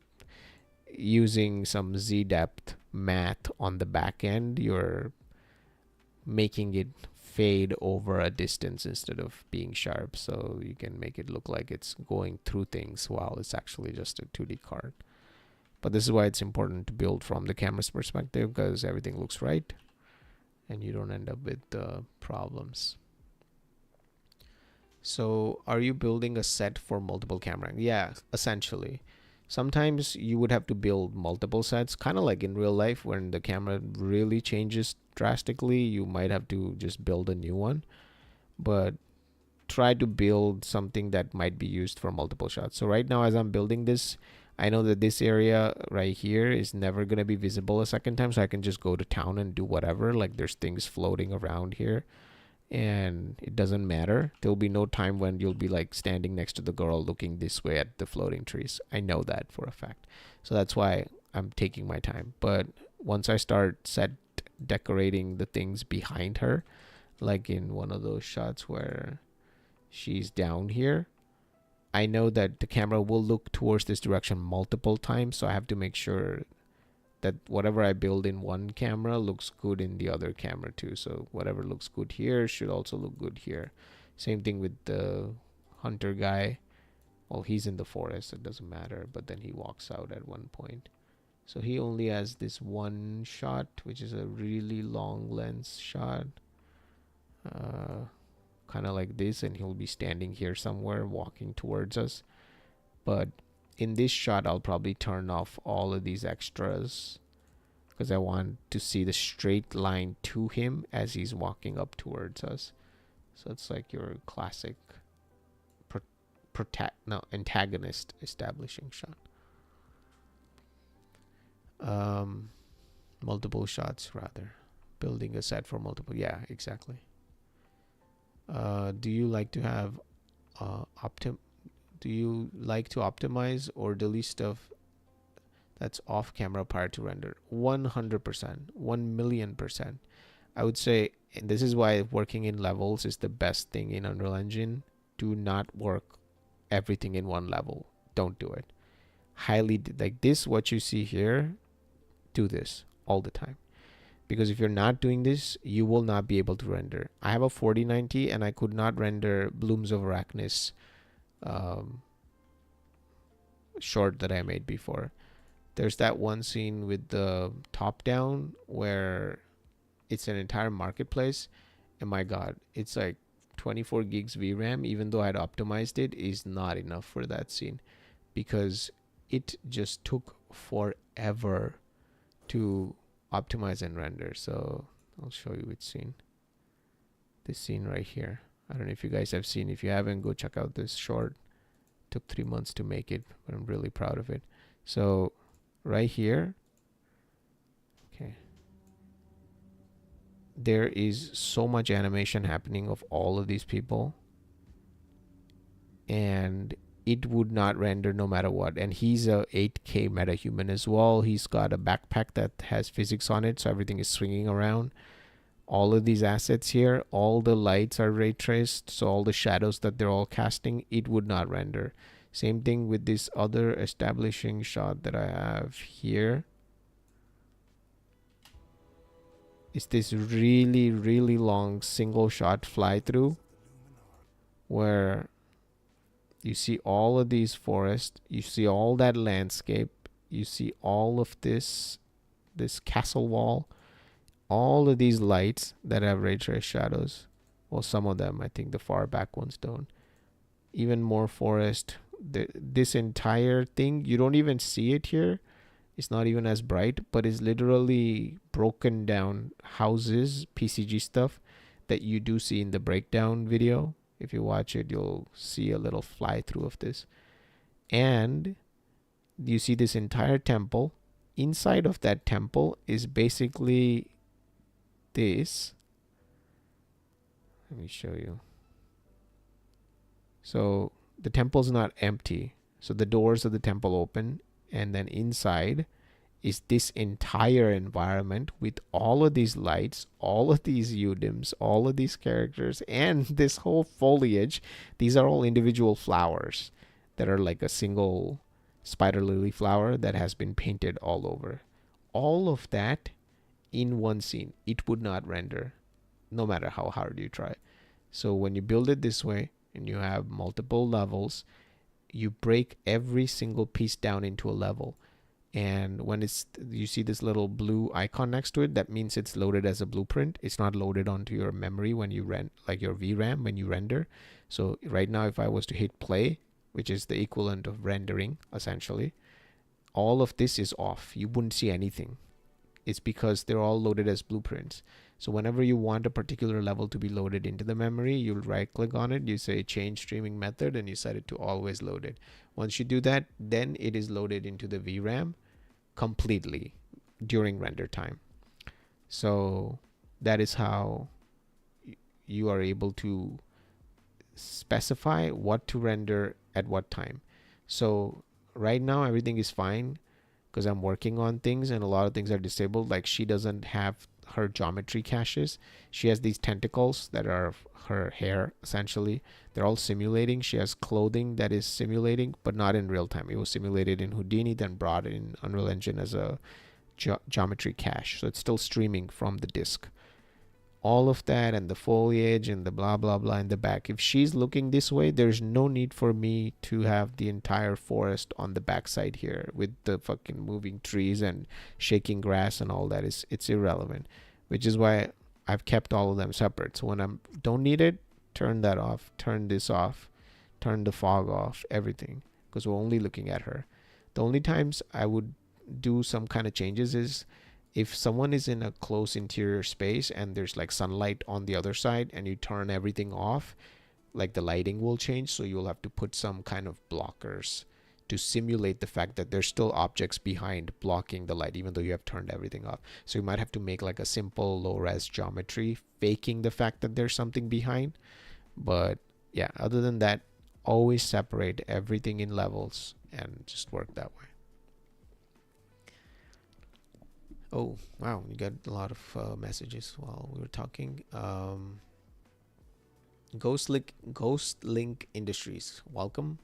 using some Z depth math on the back end, you're making it fade over a distance instead of being sharp, so you can make it look like it's going through things while it's actually just a 2D card. But this is why it's important to build from the camera's perspective, because everything looks right and you don't end up with problems. So are you building a set for multiple camera? Yeah, essentially. Sometimes you would have to build multiple sets, kind of like in real life when the camera really changes drastically, you might have to just build a new one. But try to build something that might be used for multiple shots. So right now, as I'm building this, I know that this area right here is never going to be visible a second time, so I can just go to town and do whatever. Like there's things floating around here and it doesn't matter. There'll be no time when you'll be like standing next to the girl looking this way at the floating trees. I know that for a fact. So that's why I'm taking my time. But once I start decorating the things behind her, like in one of those shots where she's down here, I know that the camera will look towards this direction multiple times, so I have to make sure that whatever I build in one camera looks good in the other camera too. So whatever looks good here should also look good here. Same thing with the hunter guy. Well, he's in the forest, so it doesn't matter, but then he walks out at one point. So he only has this one shot, which is a really long lens shot. Kind of like this, and he'll be standing here somewhere walking towards us. But in this shot, I'll probably turn off all of these extras because I want to see the straight line to him as he's walking up towards us. So it's like your classic antagonist establishing shot. Multiple shots rather. Building a set for multiple. Yeah, exactly. Do you like to have do you like to optimize or delete stuff that's off camera prior to render? 100%, 1,000,000%. I would say, and this is why working in levels is the best thing in Unreal Engine. Do not work everything in one level. Don't do it. Highly, like this, what you see here, do this all the time. Because if you're not doing this, you will not be able to render. I have a 4090 and I could not render Blooms of Arachnis short that I made before. There's that one scene with the top down where it's an entire marketplace, and my god, it's like 24 gigs VRAM, even though I'd optimized it, is not enough for that scene because it just took forever to optimize and render. So I'll show you which scene. This scene right here. I don't know if you guys have seen. If you haven't, go check out this short. Took 3 months to make it, but I'm really proud of it. So right here, okay, there is so much animation happening of all of these people, and it would not render no matter what. And he's a 8K metahuman as well. He's got a backpack that has physics on it, so everything is swinging around. All of these assets here, all the lights are ray traced, so all the shadows that they're all casting, it would not render. Same thing with this other establishing shot that I have here. It's this really, really long single shot fly through where you see all of these forests, you see all that landscape, you see all of this castle wall, all of these lights that have ray trace shadows. Well, some of them, I think the far back ones don't. Even more forest. This entire thing, you don't even see it here. It's not even as bright, but it's literally broken down houses, PCG stuff that you do see in the breakdown video. If you watch it, you'll see a little fly through of this. And you see this entire temple. Inside of that temple is basically this. Let me show you. So the temple's not empty. So the doors of the temple open, and then inside is this entire environment with all of these lights, all of these UDIMs, all of these characters, and this whole foliage. These are all individual flowers that are like a single spider lily flower that has been painted all over. All of that in one scene. It would not render no matter how hard you try. So when you build it this way and you have multiple levels, you break every single piece down into a level. And when you see this little blue icon next to it, that means it's loaded as a blueprint. It's not loaded onto your memory when you like your VRAM when you render. So right now, if I was to hit play, which is the equivalent of rendering essentially, all of this is off. You wouldn't see anything. It's because they're all loaded as blueprints. So whenever you want a particular level to be loaded into the memory, you'll right click on it, you say change streaming method, and you set it to always loaded. Once you do that, then it is loaded into the VRAM completely during render time. So that is how you are able to specify what to render at what time. So right now everything is fine because I'm working on things and a lot of things are disabled. Like she doesn't have her geometry caches. She has these tentacles that are her hair essentially. They're all simulating. She has clothing that is simulating but not in real time. It was simulated in Houdini, then brought in Unreal Engine as a geometry cache. So it's still streaming from the disk. All of that and the foliage and the blah blah blah in the back. If she's looking this way, there's no need for me to have the entire forest on the backside here with the fucking moving trees and shaking grass and all that. It's irrelevant, which is why I've kept all of them separate. So when I don't need it, turn that off, turn this off, turn the fog off, everything, because we're only looking at her. The only times I would do some kind of changes is if someone is in a close interior space and there's like sunlight on the other side and you turn everything off, like the lighting will change. So you'll have to put some kind of blockers to simulate the fact that there's still objects behind blocking the light, even though you have turned everything off. So you might have to make like a simple low res geometry faking the fact that there's something behind. But yeah, other than that, always separate everything in levels and just work that way. Oh, wow. You got a lot of messages while we were talking. Ghost Link Industries, welcome.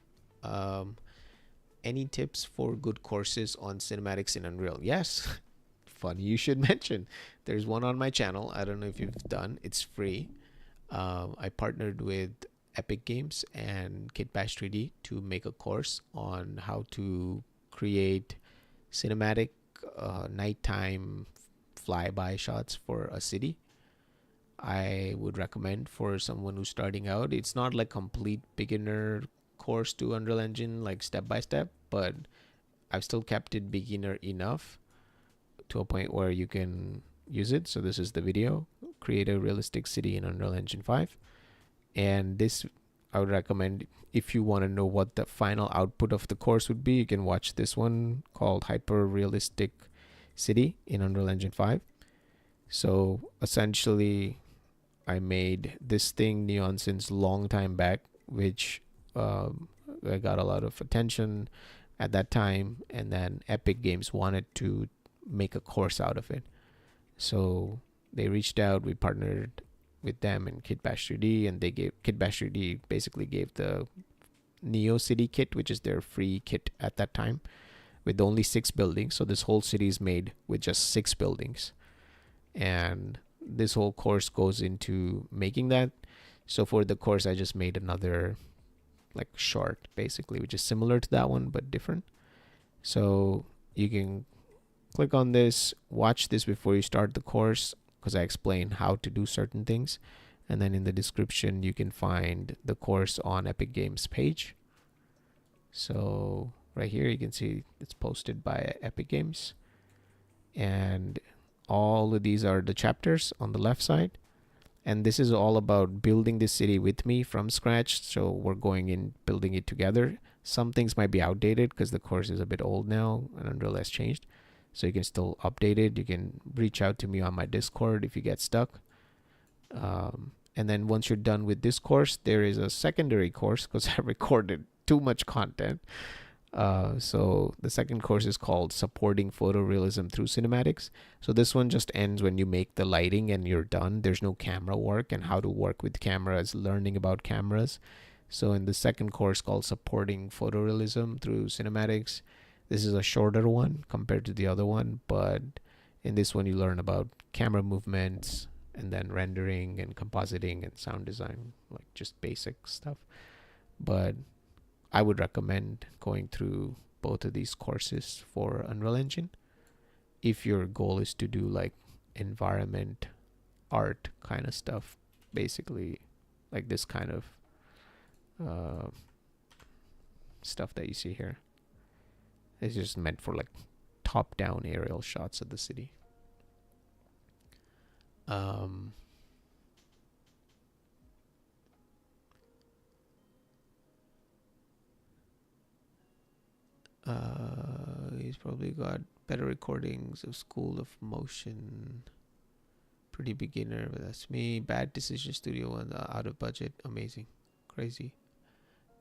Any tips for good courses on cinematics in Unreal? Yes. Funny you should mention. There's one on my channel. I don't know if you've done. It's free. I partnered with Epic Games and Kitbash 3D to make a course on how to create cinematic nighttime flyby shots for a city. I would recommend for someone who's starting out. It's not like complete beginner course to Unreal Engine, like step by step, but I've still kept it beginner enough to a point where you can use it. So this is the video, create a realistic city in Unreal Engine 5. And this I would recommend if you want to know what the final output of the course would be. You can watch this one called Hyper Realistic City in Unreal Engine 5. So essentially I made this thing neon since long time back, which I got a lot of attention at that time, and then Epic Games wanted to make a course out of it. So they reached out, we partnered with them and Kitbash 3D, and they gave Kitbash 3D basically gave the Neo City kit, which is their free kit at that time, with only 6 buildings. So this whole city is made with just 6 buildings, and this whole course goes into making that. So for the course, I just made another like short basically, which is similar to that one but different. So you can click on this, watch this before you start the course, because I explain how to do certain things. And then in the description you can find the course on Epic Games page. So right here you can see it's posted by Epic Games, and all of these are the chapters on the left side. And this is all about building this city with me from scratch. So we're going in building it together. Some things might be outdated because the course is a bit old now and Unreal has changed. So you can still update it. You can reach out to me on my Discord if you get stuck. And then once you're done with this course, there is a secondary course because I recorded too much content. So the second course is called Supporting Photorealism Through Cinematics. So this one just ends when you make the lighting and you're done. There's no camera work and how to work with cameras, learning about cameras. So in the second course called Supporting Photorealism Through Cinematics, this is a shorter one compared to the other one, but in this one you learn about camera movements and then rendering and compositing and sound design, like just basic stuff. But I would recommend going through both of these courses for Unreal Engine if your goal is to do like environment art kind of stuff, basically like this kind of stuff that you see here. It's just meant for like top-down aerial shots of the city. Um, he's probably got better recordings of School of Motion. Pretty beginner, but that's me. Bad Decision Studio One, out of budget. Amazing. Crazy.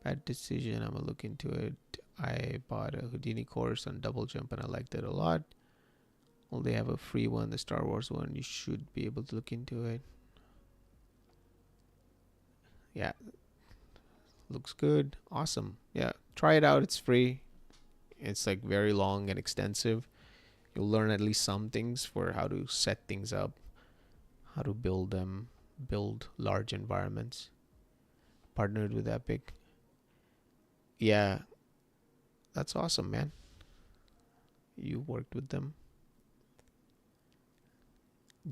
Bad Decision, I'm gonna look into it. I bought a Houdini course on Double Jump and I liked it a lot. Well, they have a free one, the Star Wars one. You should be able to look into it. Yeah. Looks good. Awesome. Yeah. Try it out. It's free. It's like very long and extensive. You'll learn at least some things for how to set things up, how to build them, build large environments. Partnered with Epic. Yeah. That's awesome, man. You worked with them.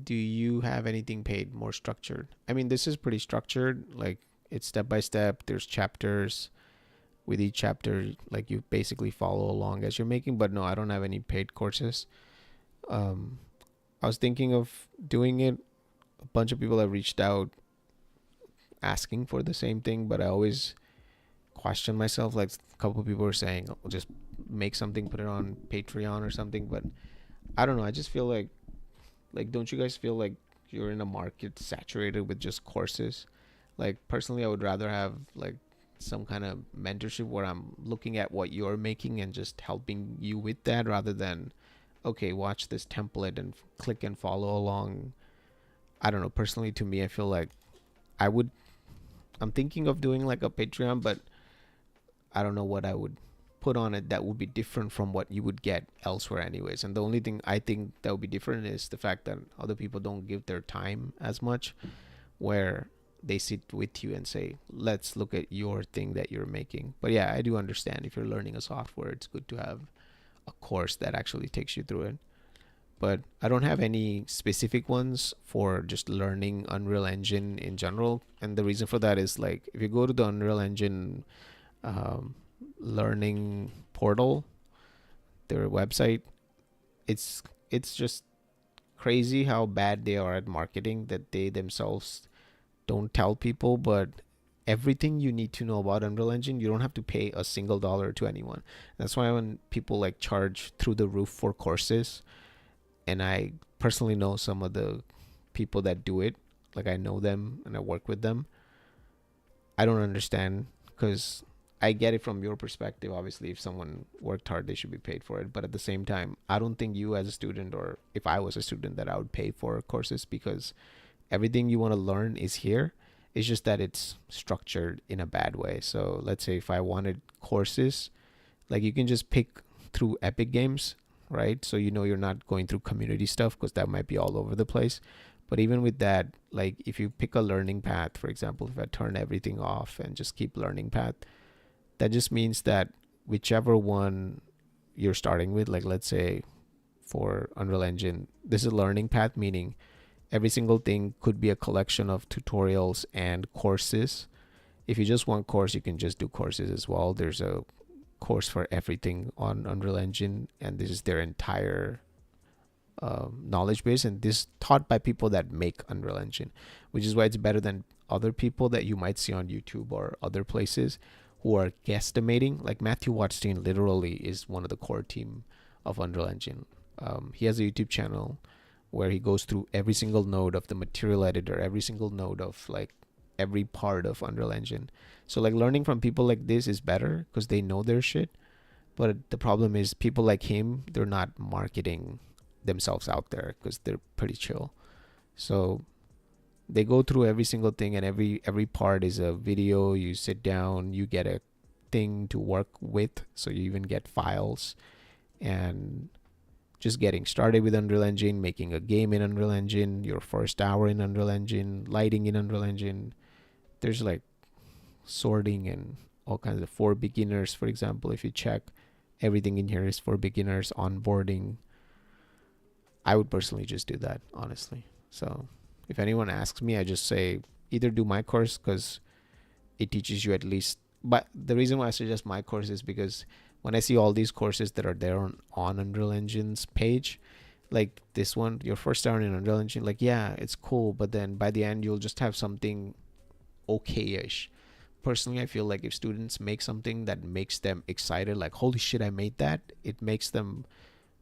Do you have anything paid, more structured? I mean, this is pretty structured. Like, it's step by step. There's chapters. With each chapter, like, you basically follow along as you're making. But no, I don't have any paid courses. I was thinking of doing it. A bunch of people have reached out asking for the same thing, but I always question myself. Like, a couple of people were saying, "Oh, just make something, put it on Patreon or something." But I don't know. I just feel like don't you guys feel like you're in a market saturated with just courses? Like, personally, I would rather have like some kind of mentorship where I'm looking at what you're making and just helping you with that, rather than, okay, watch this template and click and follow along. I don't know. Personally, to me, I feel like I would. I'm thinking of doing like a Patreon, but I don't know what I would put on it that would be different from what you would get elsewhere anyways. And the only thing I think that would be different is the fact that other people don't give their time as much, where they sit with you and say, let's look at your thing that you're making. But yeah, I do understand if you're learning a software, it's good to have a course that actually takes you through it. But I don't have any specific ones for just learning Unreal Engine in general. And the reason for that is, like, if you go to the Unreal Engine learning portal, their website, it's just crazy how bad they are at marketing, that they themselves don't tell people. But everything you need to know about Unreal Engine, you don't have to pay a single dollar to anyone. That's why when people like charge through the roof for courses, and I personally know some of the people that do it, like, I know them and I work with them, I don't understand, because I get it from your perspective. Obviously, if someone worked hard, they should be paid for it. But at the same time, I don't think you as a student, or if I was a student, that I would pay for courses, because everything you want to learn is here. It's just that it's structured in a bad way. So let's say if I wanted courses, like, you can just pick through Epic Games, right? So you're not going through community stuff, because that might be all over the place. But even with that, like, if you pick a learning path, for example, if I turn everything off and just keep learning path, that just means that whichever one you're starting with, like, let's say for Unreal Engine, this is a learning path, meaning every single thing could be a collection of tutorials and courses. If you just want course, you can just do courses as well. There's a course for everything on Unreal Engine, and this is their entire knowledge base, and this taught by people that make Unreal Engine, which is why it's better than other people that you might see on YouTube or other places who are guesstimating. Like, Matthew Watstein literally is one of the core team of Unreal Engine. He has a YouTube channel where he goes through every single node of the material editor, every single node of, like, every part of Unreal Engine. So, like, learning from people like this is better because they know their shit. But the problem is, people like him, they're not marketing themselves out there because they're pretty chill. So they go through every single thing, and every part is a video. You sit down, you get a thing to work with, so you even get files. And just getting started with Unreal Engine, making a game in Unreal Engine, your first hour in Unreal Engine, lighting in Unreal Engine. There's like sorting and all kinds of, for beginners, for example. If you check, everything in here is for beginners, onboarding. I would personally just do that, honestly. So if anyone asks me, I just say either do my course, because it teaches you at least. But the reason why I suggest my course is because when I see all these courses that are there on Unreal Engine's page, like this one, your first hour in Unreal Engine, like, yeah, it's cool, but then by the end you'll just have something okay-ish. Personally, I feel like if students make something that makes them excited, like, holy shit, I made that, it makes them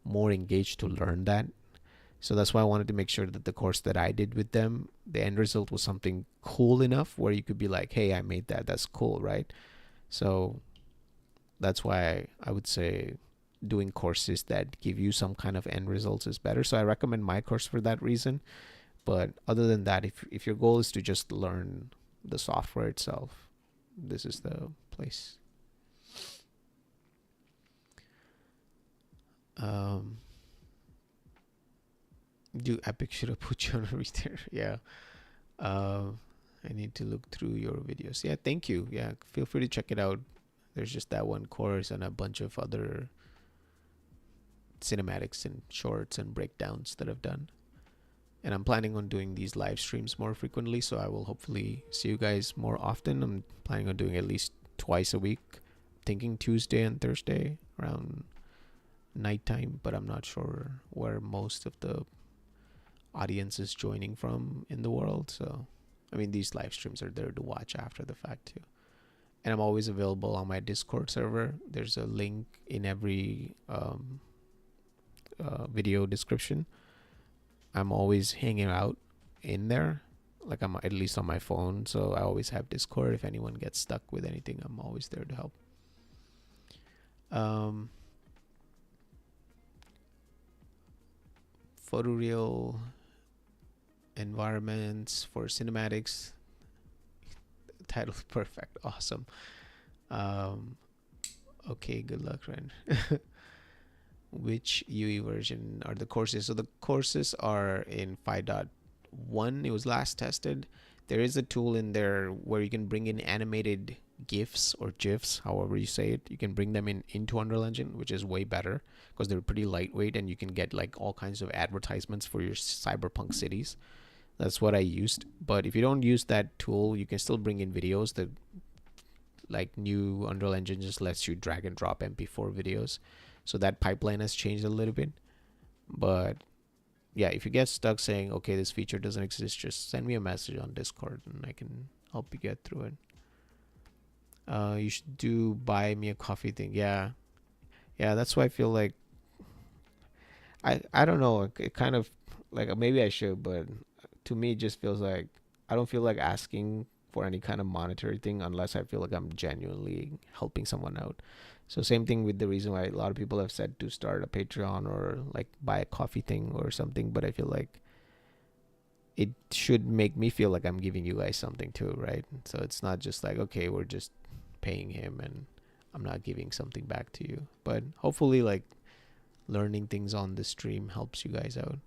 more engaged to learn that. So that's why I wanted to make sure that the course that I did with them, the end result was something cool enough where you could be like, hey, I made that, that's cool, right? So that's why I would say doing courses that give you some kind of end results is better. So I recommend my course for that reason. But other than that, if your goal is to just learn the software itself, this is the place. Do Epic should have put you on a reader? Yeah. I need to look through your videos. Yeah, thank you. Yeah, feel free to check it out. There's just that one course and a bunch of other cinematics and shorts and breakdowns that I've done. And I'm planning on doing these live streams more frequently, so I will hopefully see you guys more often. I'm planning on doing at least twice a week, thinking Tuesday and Thursday around nighttime, but I'm not sure where most of the audience is joining from in the world. So I mean, these live streams are there to watch after the fact too. And I'm always available on my Discord server. There's a link in every video description. I'm always hanging out in there, like I'm at least on my phone, so I always have Discord. If anyone gets stuck with anything, I'm always there to help. Photoreal environments for cinematics. Title perfect, awesome. Okay, good luck, Ren. Which UE version are the courses? So the courses are in 5.1. It was last tested. There is a tool in there where you can bring in animated GIFs or GIFs, however you say it. You can bring them into Unreal Engine, which is way better because they're pretty lightweight and you can get like all kinds of advertisements for your cyberpunk cities. That's what I used. But if you don't use that tool, you can still bring in videos. That like new Unreal Engine just lets you drag and drop MP4 videos. So that pipeline has changed a little bit. But yeah, if you get stuck saying, okay, this feature doesn't exist, just send me a message on Discord and I can help you get through it. You should do buy me a coffee thing. Yeah. Yeah, that's why I feel like I don't know. It kind of like maybe I should, but to me it just feels like I don't feel like asking for any kind of monetary thing unless I feel like I'm genuinely helping someone out. So same thing with the reason why a lot of people have said to start a Patreon or like buy a coffee thing or something, but I feel like it should make me feel like I'm giving you guys something too, right? So it's not just like, okay, we're just paying him and I'm not giving something back to you. But hopefully like learning things on the stream helps you guys out.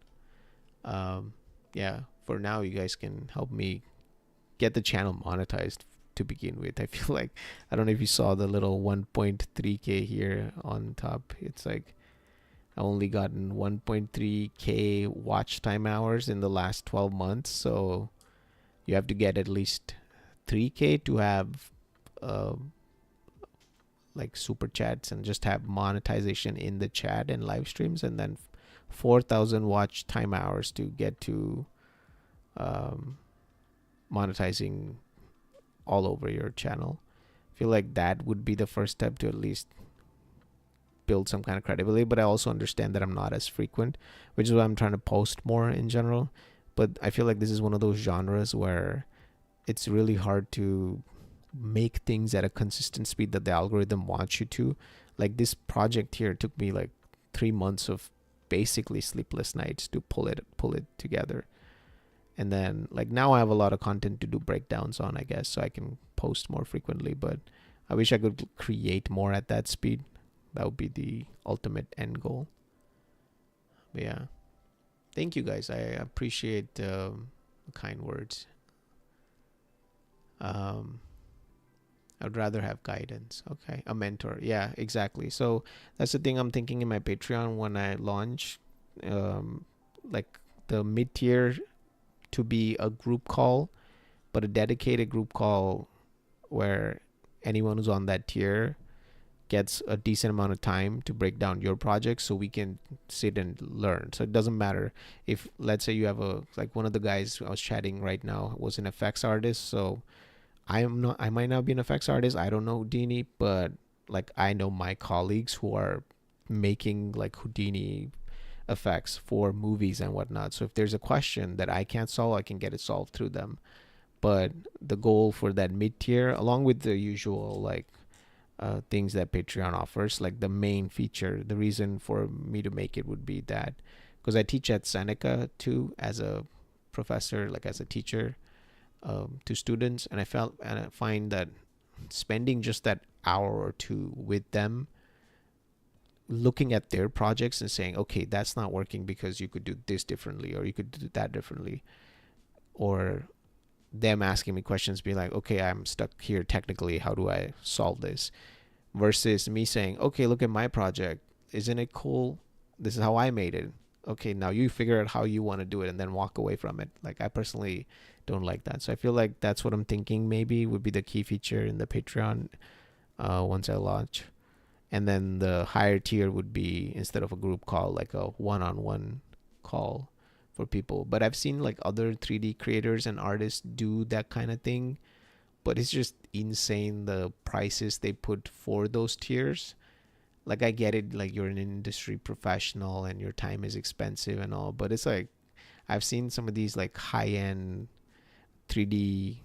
Yeah, for now you guys can help me get the channel monetized to begin with. I feel like, I don't know if you saw the little 1.3k here on top. It's like I only gotten 1.3k watch time hours in the last 12 months. So you have to get at least 3k to have like super chats and just have monetization in the chat and live streams, and then 4,000 watch time hours to get to monetizing all over your channel. I feel like that would be the first step to at least build some kind of credibility, but I also understand that I'm not as frequent, which is why I'm trying to post more in general. But I feel like this is one of those genres where it's really hard to make things at a consistent speed that the algorithm wants you to. Like this project here took me like 3 months of basically sleepless nights to pull it together. And then like now I have a lot of content to do breakdowns on, I guess, so I can post more frequently, but I wish I could create more at that speed. That would be the ultimate end goal. But yeah, thank you guys. I appreciate the kind words. I'd rather have guidance. Okay, a mentor. Yeah, exactly. So that's the thing I'm thinking in my Patreon when I launch, like the mid-tier to be a group call, but a dedicated group call where anyone who's on that tier gets a decent amount of time to break down your project so we can sit and learn. So it doesn't matter if, let's say you have like one of the guys I was chatting right now was an effects artist. So I might not be an effects artist. I don't know Houdini, but like I know my colleagues who are making like Houdini effects for movies and whatnot. So if there's a question that I can't solve, I can get it solved through them. But the goal for that mid tier, along with the usual like things that Patreon offers, like the main feature, the reason for me to make it would be that because I teach at Seneca too as a professor, like as a teacher to students, and I find that spending just that hour or two with them, looking at their projects and saying, okay, that's not working because you could do this differently or you could do that differently, or them asking me questions, be like, okay, I'm stuck here technically, how do I solve this, versus me saying, okay, look at my project, isn't it cool, this is how I made it, okay, now you figure out how you want to do it and then walk away from it. Like I personally don't like that, so I feel like that's what I'm thinking maybe would be the key feature in the Patreon once I launch. And then the higher tier would be, instead of a group call, like a one-on-one call for people. But I've seen like other 3D creators and artists do that kind of thing, but it's just insane the prices they put for those tiers. Like I get it, like you're an industry professional and your time is expensive and all, but it's like I've seen some of these like high-end 3D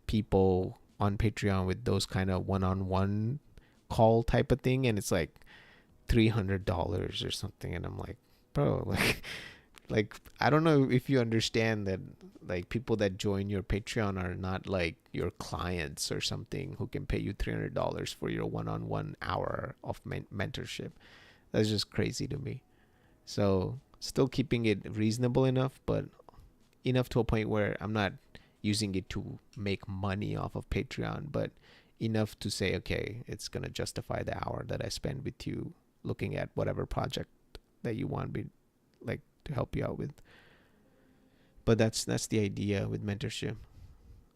people on Patreon with those kind of one-on-one call type of thing, and it's like $300 or something, and I'm like, bro, like I don't know if you understand that like people that join your Patreon are not like your clients or something who can pay you $300 for your one-on-one hour of mentorship. That's just crazy to me. So still keeping it reasonable enough, but enough to a point where I'm not using it to make money off of Patreon, but enough to say, okay, it's going to justify the hour that I spend with you looking at whatever project that you want me like to help you out with. But that's the idea with mentorship.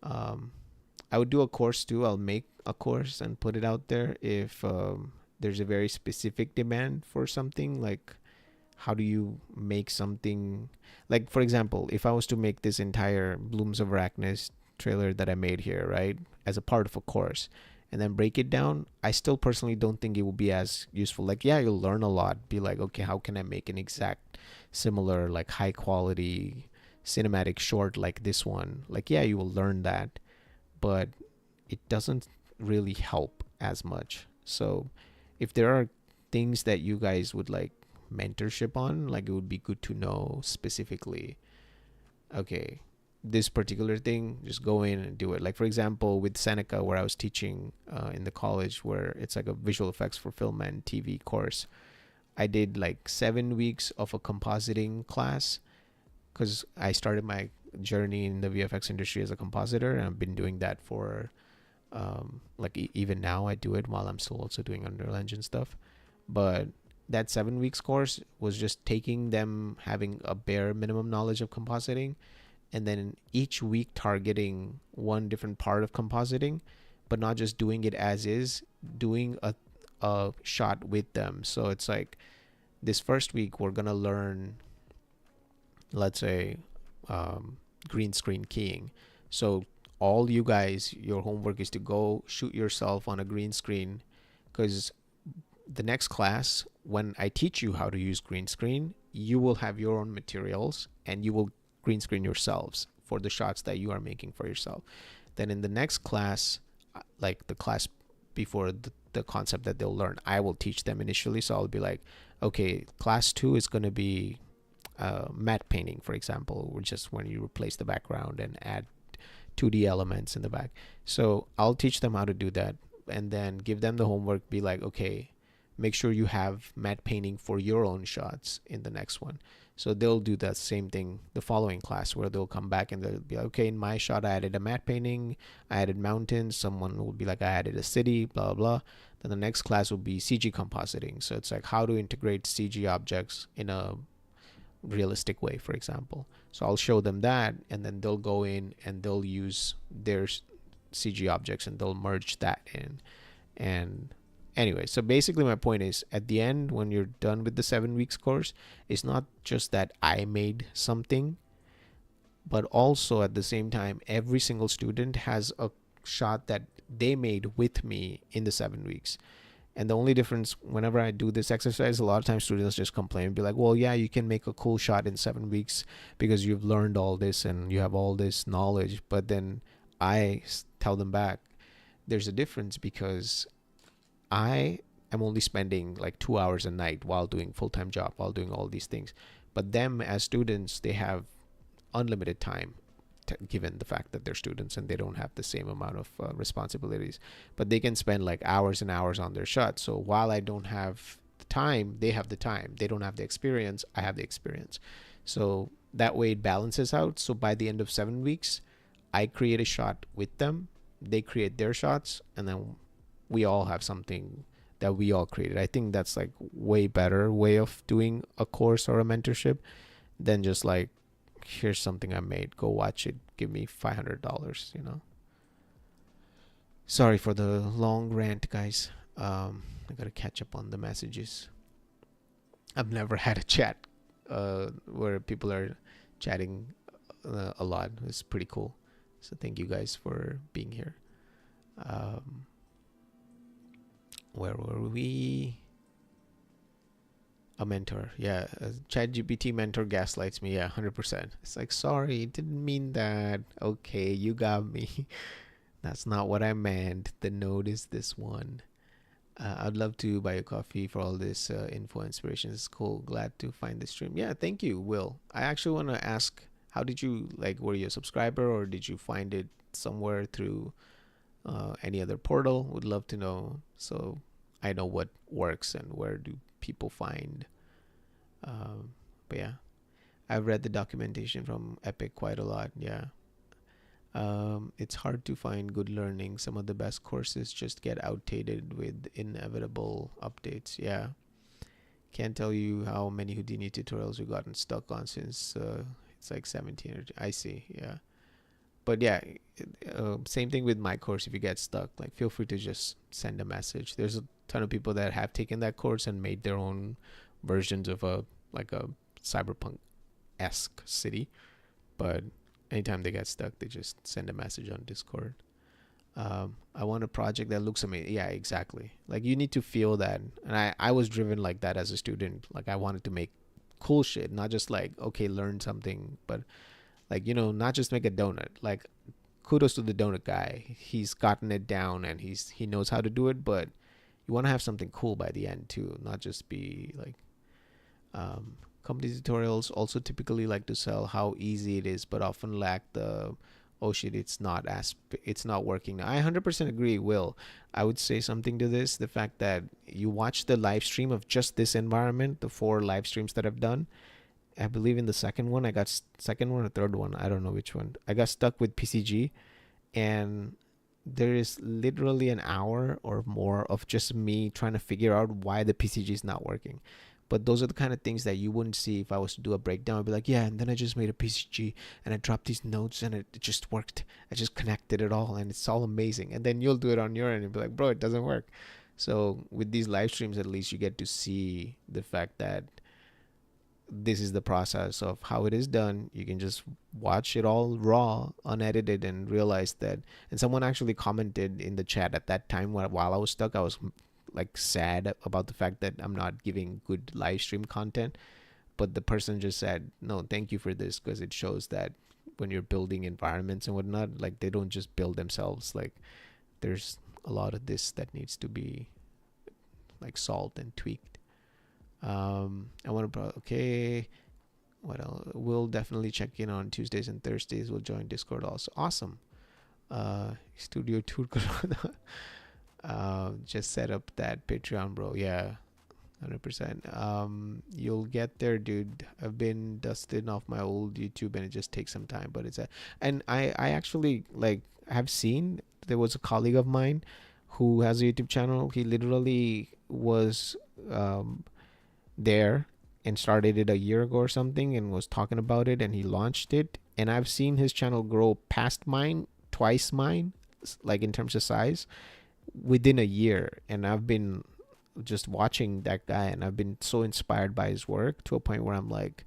I would do a course too. I'll make a course and put it out there if there's a very specific demand for something, like how do you make something, like for example, if I was to make this entire Blooms of Arachnis trailer that I made here, right, as a part of a course, and then break it down, I still personally don't think it will be as useful. Like, yeah, you'll learn a lot. Be like, okay, how can I make an exact similar, like high quality cinematic short like this one? Like, yeah, you will learn that, but it doesn't really help as much. So if there are things that you guys would like mentorship on, like it would be good to know specifically, okay, this particular thing, just go in and do it. Like for example, with Seneca, where I was teaching in the college, where it's like a visual effects for film and TV course, I did like 7 weeks of a compositing class because I started my journey in the VFX industry as a compositor, and I've been doing that for even now I do it while I'm still also doing Unreal Engine stuff. But that 7 weeks course was just taking them having a bare minimum knowledge of compositing, and then each week targeting one different part of compositing, but not just doing it as is, doing a shot with them. So it's like this first week we're gonna learn, let's say, green screen keying. So all you guys, your homework is to go shoot yourself on a green screen, because the next class, when I teach you how to use green screen, you will have your own materials and you will green screen yourselves for the shots that you are making for yourself. Then in the next class, like the class before the concept that they'll learn, I will teach them initially. So I'll be like, okay, class 2 is going to be matte painting, for example, which is when you replace the background and add 2D elements in the back. So I'll teach them how to do that and then give them the homework, be like, okay, make sure you have matte painting for your own shots in the next one. So they'll do that same thing the following class, where they'll come back and they'll be like, okay, in my shot I added a matte painting, I added mountains, someone will be like, I added a city, blah blah. Then the next class will be CG compositing. So it's like how to integrate CG objects in a realistic way, for example. So I'll show them that, and then they'll go in and they'll use their CG objects and they'll merge that in, and Anyway, so basically my point is, at the end, when you're done with the 7 weeks course, it's not just that I made something, but also at the same time, every single student has a shot that they made with me in the 7 weeks. And the only difference, whenever I do this exercise, a lot of times students just complain and be like, well, yeah, you can make a cool shot in 7 weeks because you've learned all this and you have all this knowledge. But then I tell them back, there's a difference, because I am only spending like 2 hours a night while doing full-time job, while doing all these things. But them as students, they have unlimited time, given the fact that they're students and they don't have the same amount of responsibilities, but they can spend like hours and hours on their shots. So while I don't have the time, they have the time. They don't have the experience, I have the experience. So that way it balances out. So by the end of 7 weeks, I create a shot with them, they create their shots, and then we all have something that we all created. I think that's like way better way of doing a course or a mentorship than just like, here's something I made, go watch it, give me $500, you know. Sorry for the long rant, guys. I gotta catch up on the messages. I've never had a chat where people are chatting a lot. It's pretty cool. So thank you guys for being here. Where were we? A mentor, yeah. A ChatGPT mentor gaslights me, yeah, 100%. It's like, sorry, didn't mean that. Okay, you got me. That's not what I meant. The note is this one. I'd love to buy a coffee for all this info inspiration. It's cool. Glad to find this stream. Yeah, thank you, Will. I actually want to ask, how did you, like, were you a subscriber or did you find it somewhere through any other portal? Would love to know, so I know what works and where do people find. But yeah, I've read the documentation from Epic quite a lot. Yeah. It's hard to find good learning. Some of the best courses just get outdated with inevitable updates. Yeah. Can't tell you how many Houdini tutorials we've gotten stuck on since it's like 17 or I see. Yeah. But yeah, same thing with my course. If you get stuck, like, feel free to just send a message. There's a ton of people that have taken that course and made their own versions of a cyberpunk-esque city. But anytime they get stuck, they just send a message on Discord. I want a project that looks amazing. Yeah, exactly. Like, you need to feel that. And I was driven like that as a student. Like, I wanted to make cool shit, not just like, okay, learn something, but like, you know, not just make a donut. Like, kudos to the donut guy. He's gotten it down and he knows how to do it, but you want to have something cool by the end too, not just be like company tutorials also typically like to sell how easy it is, but often lack the, oh shit, it's not working. I 100% agree, Will. I would say something to this, the fact that you watch the live stream of just this environment, the 4 live streams that I've done. I believe in the second one, or third one, I don't know which one, I got stuck with PCG, and there is literally an hour or more of just me trying to figure out why the PCG is not working. But those are the kind of things that you wouldn't see if I was to do a breakdown. I'd be like, yeah, and then I just made a PCG and I dropped these notes and it just worked. I just connected it all and it's all amazing. And then you'll do it on your end and be like, bro, it doesn't work. So with these live streams, at least you get to see the fact that this is the process of how it is done. You can just watch it all raw, unedited, and realize that. And someone actually commented in the chat at that time while I was stuck, I was like sad about the fact that I'm not giving good live stream content. But the person just said, no, thank you for this, because it shows that when you're building environments and whatnot, like, they don't just build themselves. Like, there's a lot of this that needs to be like solved and tweaked. I want to okay, what else? We'll definitely check in on Tuesdays and Thursdays. We'll join Discord also. Awesome. Studio tour. Just set up that Patreon, bro. Yeah, 100%. You'll get there, dude. I've been dusting off my old YouTube and it just takes some time, but and I actually like have seen, there was a colleague of mine who has a YouTube channel. He literally was there and started it a year ago or something and was talking about it, and he launched it, and I've seen his channel grow past mine, twice mine, like in terms of size, within a year, and I've been just watching that guy, and I've been so inspired by his work to a point where I'm like,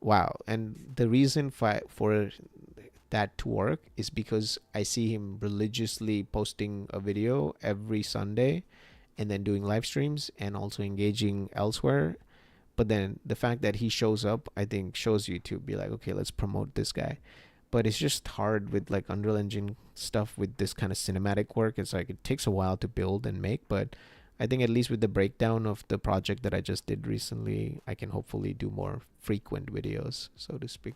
wow. And the reason for that to work is because I see him religiously posting a video every Sunday and then doing live streams and also engaging elsewhere. But then the fact that he shows up, I think, shows you to be like, okay, let's promote this guy. But it's just hard with like Unreal Engine stuff with this kind of cinematic work. It's like it takes a while to build and make, but I think at least with the breakdown of the project that I just did recently, I can hopefully do more frequent videos, so to speak.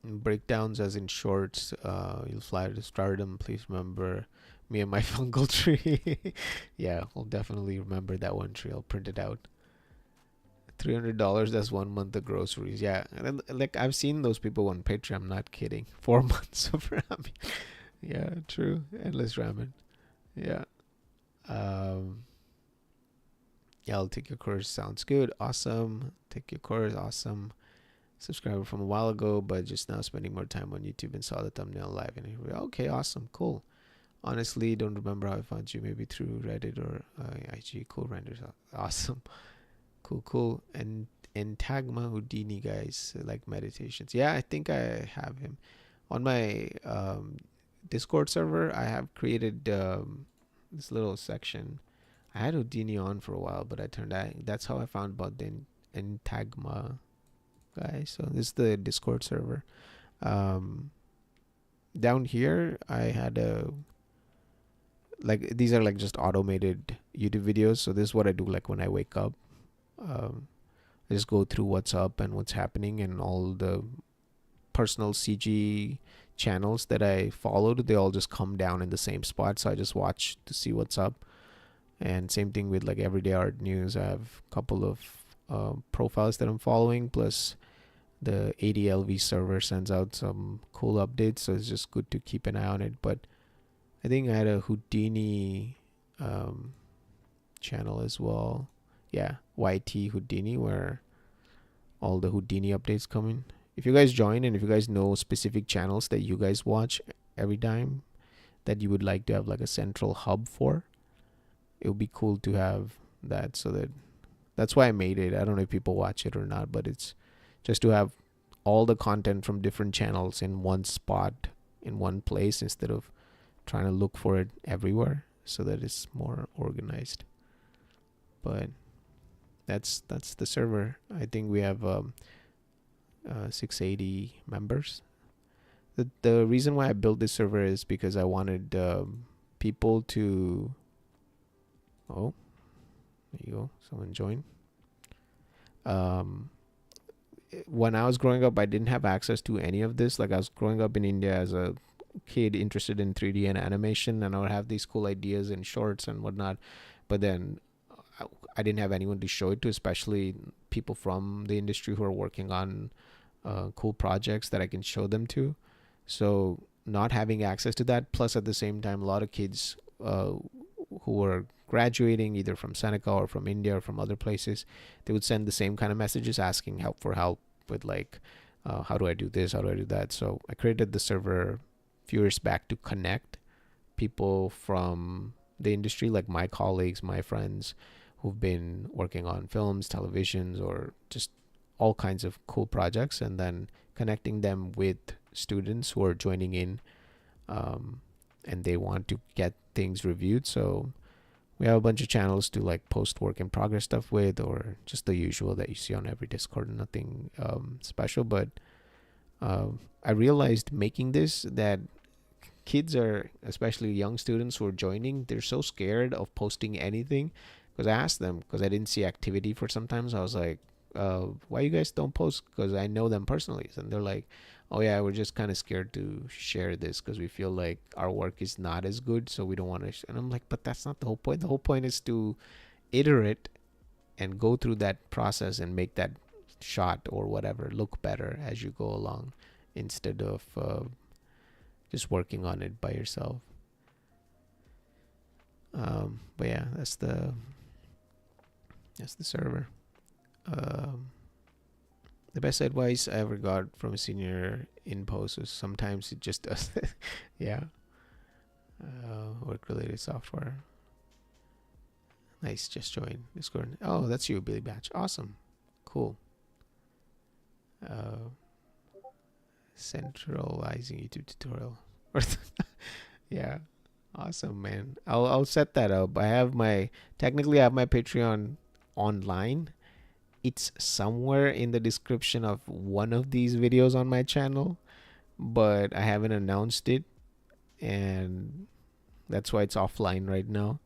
Breakdowns as in shorts. You'll fly to stardom. Please remember me and my fungal tree. Yeah, I'll definitely remember that one tree. I'll print it out. $300, that's 1 month of groceries. Yeah, and like I've seen those people on Patreon. I'm not kidding. 4 months of ramen. Yeah, true. Endless ramen. Yeah. Yeah, I'll take your course. Sounds good. Awesome. Take your course. Awesome. Subscriber from a while ago, but just now spending more time on YouTube and saw the thumbnail live. And okay, awesome, cool. Honestly, don't remember how I found you. Maybe through Reddit or IG. Cool renders. Awesome. Cool. And Tagma Houdini, guys, like meditations. Yeah, I think I have him on my Discord server. I have created this little section. I had Houdini on for a while, but that's how I found about the Tagma guy. So this is the Discord server. Down here I had these are like just automated YouTube videos. So this is what I do like when I wake up. I just go through what's up and what's happening, and all the personal CG channels that I followed, they all just come down in the same spot. So I just watch to see what's up. And same thing with like everyday art news. I have a couple of profiles that I'm following, plus the ADLV server sends out some cool updates, so it's just good to keep an eye on it. But I think I had a Houdini channel as well. Yeah, YT Houdini, where all the Houdini updates come in. If you guys join, and if you guys know specific channels that you guys watch every time that you would like to have like a central hub for, it would be cool to have that. So that's why I made it. I don't know if people watch it or not, but it's just to have all the content from different channels in one spot, in one place, instead of trying to look for it everywhere, so that it's more organized. But that's the server. I think we have 680 members. The reason why I built this server is because I wanted people to... Oh, there you go. Someone join. When I was growing up, I didn't have access to any of this. Like, I was growing up in India as a kid interested in 3D and animation, and I would have these cool ideas and shorts and whatnot. But then I didn't have anyone to show it to, especially people from the industry who are working on cool projects that I can show them to. So not having access to that, plus at the same time, a lot of kids who were graduating either from Seneca or from India or from other places, they would send the same kind of messages asking for help with like, how do I do this? How do I do that? So I created the server a few years back to connect people from the industry, like my colleagues, my friends who've been working on films, televisions, or just all kinds of cool projects, and then connecting them with students who are joining in and they want to get things reviewed. So we have a bunch of channels to like post work in progress stuff with, or just the usual that you see on every Discord, nothing special. But I realized making this that kids are, especially young students who are joining, they're so scared of posting anything. Because I asked them, because I didn't see activity for sometimes, I was like, why you guys don't post? Because I know them personally. And they're like, oh yeah, we're just kind of scared to share this because we feel like our work is not as good, so we don't want to. And I'm like, but that's not the whole point. The whole point is to iterate and go through that process and make that shot or whatever look better as you go along, instead of just working on it by yourself. But yeah, that's the server. The best advice I ever got from a senior in post was sometimes it just does. Yeah. Work-related software. Nice, just join Discord. Oh, that's you, Billy Batch. Awesome. Cool. Centralizing YouTube tutorial. Yeah. Awesome, man. I'll set that up. Technically I have my Patreon online. It's somewhere in the description of one of these videos on my channel, but I haven't announced it, and that's why it's offline right now.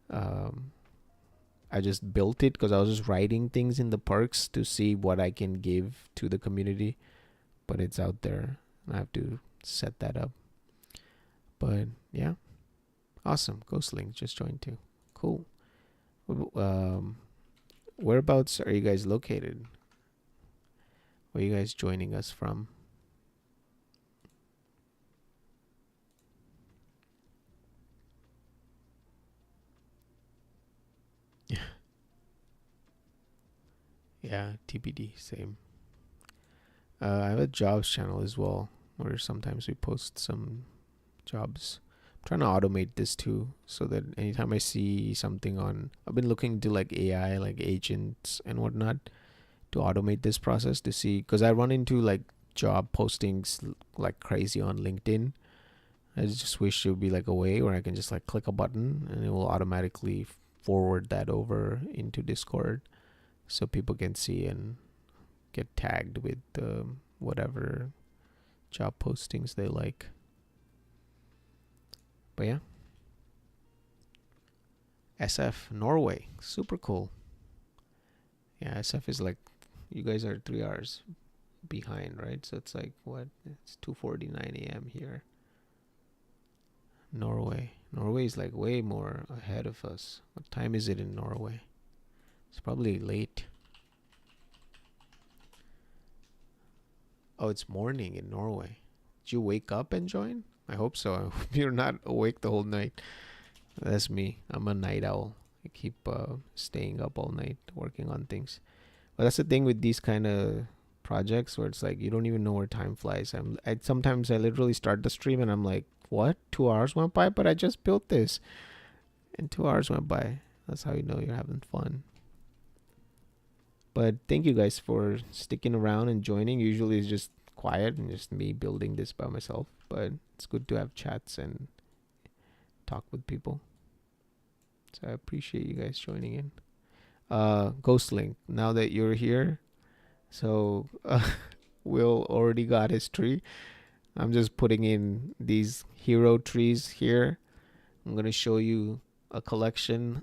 I just built it because I was just writing things in the perks to see what I can give to the community, but it's out there. I have to set that up. But yeah, awesome. Ghostlink just joined too. Cool. Whereabouts are you guys located? Where are you guys joining us from? Yeah, TBD, same. I have a jobs channel as well, where sometimes we post some jobs. I'm trying to automate this too, so that anytime I see something I've been looking to like AI, like agents and whatnot, to automate this process to see, because I run into like job postings like crazy on LinkedIn. I just wish there would be like a way where I can just like click a button and it will automatically forward that over into Discord, so people can see and get tagged with whatever job postings they like. But yeah, SF Norway, super cool. Yeah, SF is like, you guys are 3 hours behind, right? So it's like, what? It's 2:49 a.m. here. Norway is like way more ahead of us. What time is it in Norway? It's probably late. Oh, it's morning in Norway. Did you wake up and join? I hope so. I hope you're not awake the whole night. That's me. I'm a night owl. I keep staying up all night working on things. But that's the thing with these kind of projects where it's like you don't even know where time flies. Sometimes I literally start the stream and I'm like, what? 2 hours went by, but I just built this. And 2 hours went by. That's how you know you're having fun. But thank you guys for sticking around and joining. Usually it's just quiet and just me building this by myself. But it's good to have chats and talk with people. So I appreciate you guys joining in. Ghostlink, now that you're here, so Will already got his tree. I'm just putting in these hero trees here. I'm gonna show you a collection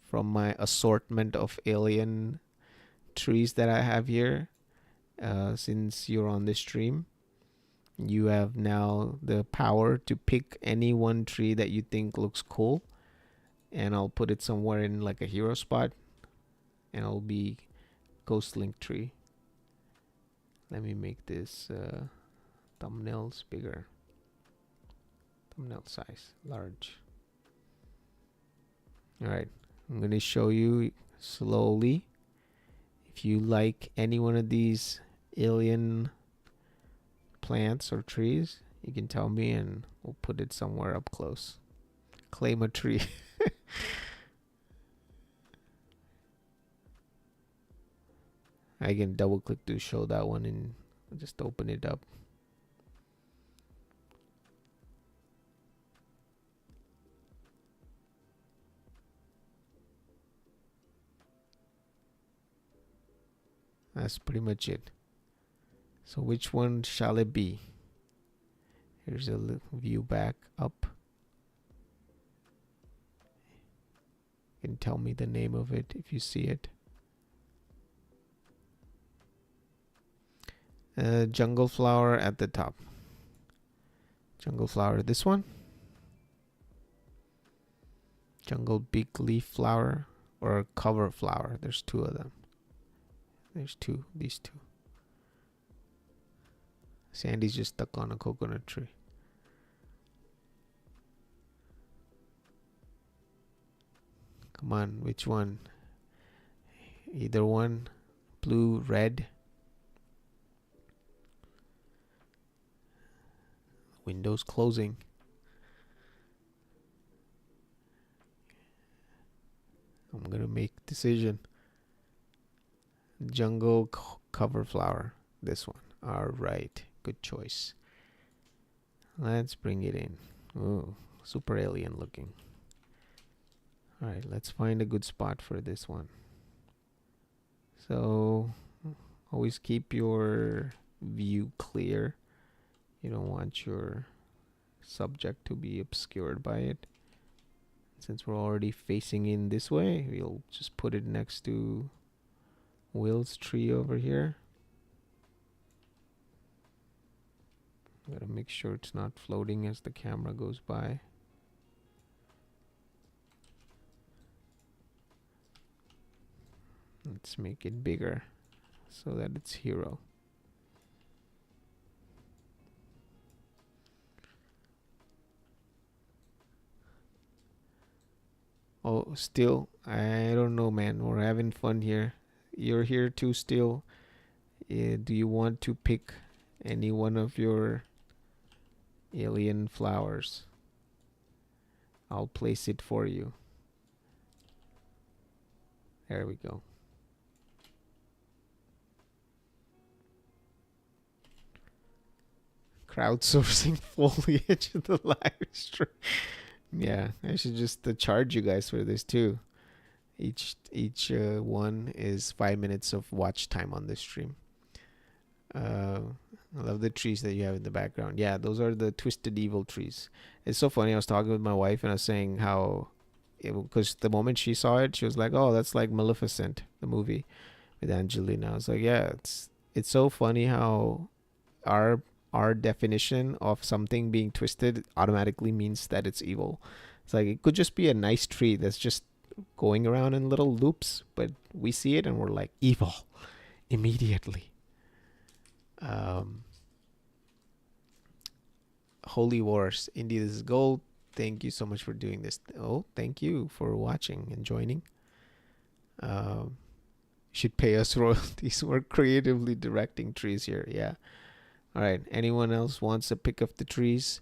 from my assortment of alien trees that I have here. Since you're on this stream, you have now the power to pick any one tree that you think looks cool, and I'll put it somewhere in like a hero spot, and it'll be Ghostlink tree. Let me make this thumbnails bigger. Thumbnail size large. Alright, I'm gonna show you slowly. If you like any one of these alien plants or trees, you can tell me and we'll put it somewhere up close. Claim a tree. I can double click to show that one and just open it up. That's pretty much it. So which one shall it be? Here's a view back up. You can tell me the name of it if you see it. Jungle flower at the top. Jungle flower, this one. Jungle big leaf flower or cover flower. There's two of them. There's two, these two. Sandy's just stuck on a coconut tree. Come on, which one? Either one. Blue, red. Windows closing. I'm gonna make decision. Jungle cover flower. This one. All right. Good choice. Let's bring it in. Ooh, super alien looking. All right, let's find a good spot for this one. So always keep your view clear. You don't want your subject to be obscured by it. Since we're already facing in this way, we'll just put it next to Will's tree over here. Gotta make sure it's not floating as the camera goes by. Let's make it bigger so that it's hero. Oh, still, I don't know, man. We're having fun here. You're here too still. Do you want to pick any one of your alien flowers? I'll place it for you. There we go. Crowdsourcing foliage in the live stream. Yeah, I should just charge you guys for this too. Each one is 5 minutes of watch time on this stream. I love the trees that you have in the background. Yeah, those are the Twisted Evil trees. It's so funny. I was talking with my wife and I was saying how, because the moment she saw it, she was like, "Oh, that's like Maleficent, the movie with Angelina." I was like, "Yeah, it's so funny how our definition of something being twisted automatically means that it's evil. It's like it could just be a nice tree that's just going around in little loops, but we see it and we're like, evil immediately." Holy Wars, Indy, this is gold. Thank you so much for doing this. Oh, thank you for watching and joining. Should pay us royalties. We're creatively directing trees here. Yeah. All right. Anyone else wants a pick of the trees?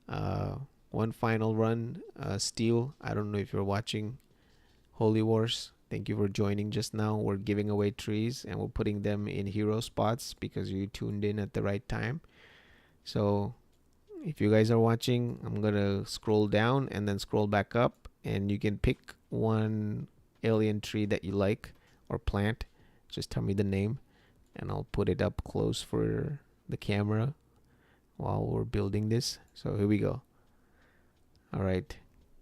One final run. Steel. I don't know if you're watching Holy Wars. Thank you for joining just now. We're giving away trees and we're putting them in hero spots because you tuned in at the right time. So if you guys are watching, I'm going to scroll down and then scroll back up and you can pick one alien tree that you like or plant. Just tell me the name and I'll put it up close for the camera while we're building this. So here we go. All right.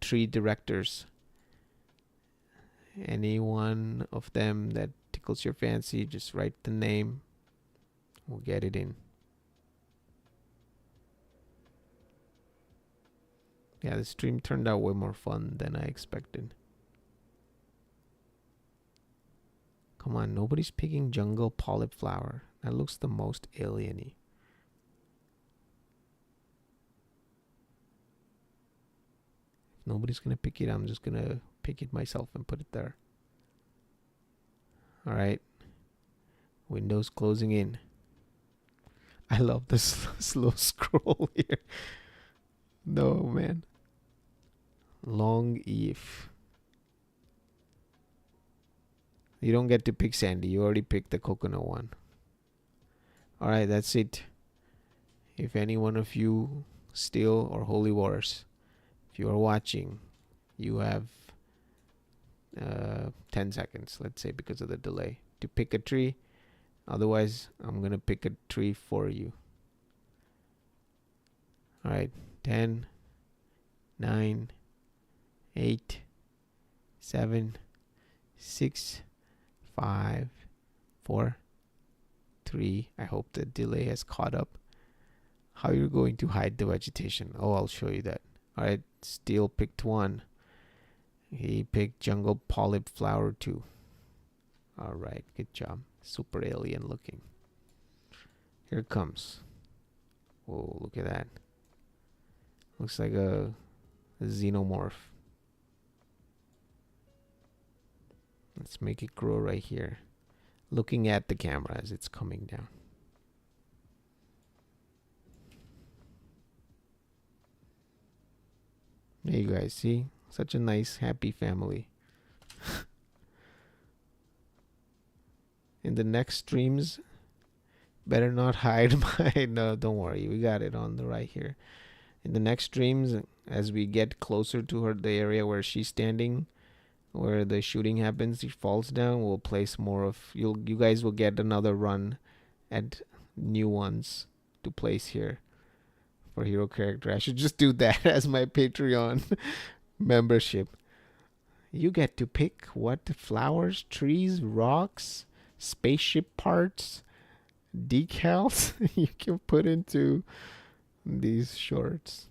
Tree directors. Any one of them that tickles your fancy, just write the name. We'll get it in. Yeah, the stream turned out way more fun than I expected. Come on, nobody's picking jungle polyp flower. That looks the most alien-y. If nobody's gonna pick it, I'm just gonna pick it myself and put it there. All right. Windows closing in. I love the slow scroll here. No, man. Long Eve. You don't get to pick Sandy. You already picked the coconut one. All right, that's it. If any one of you, Steel or Holy Wars, if you are watching, you have 10 seconds, let's say, because of the delay, to pick a tree. Otherwise, I'm going to pick a tree for you. All right, 10, 9, 8, 7, 6, 5, 4, 3. I hope the delay has caught up. How you're going to hide the vegetation? Oh, I'll show you that. All right, Steel picked one. He picked jungle polyp flower 2. All right, good job. Super alien looking. Here it comes. Whoa, look at that. Looks like a xenomorph. Let's make it grow right here. Looking at the camera as it's coming down. There you guys see. Such a nice, happy family. In the next streams, better not hide my... No, don't worry. We got it on the right here. In the next streams, as we get closer to her, the area where she's standing, where the shooting happens, she falls down, we'll place more of... You guys will get another run at new ones to place here for hero character. I should just do that as my Patreon membership. You get to pick what flowers, trees, rocks, spaceship parts, decals you can put into these shorts.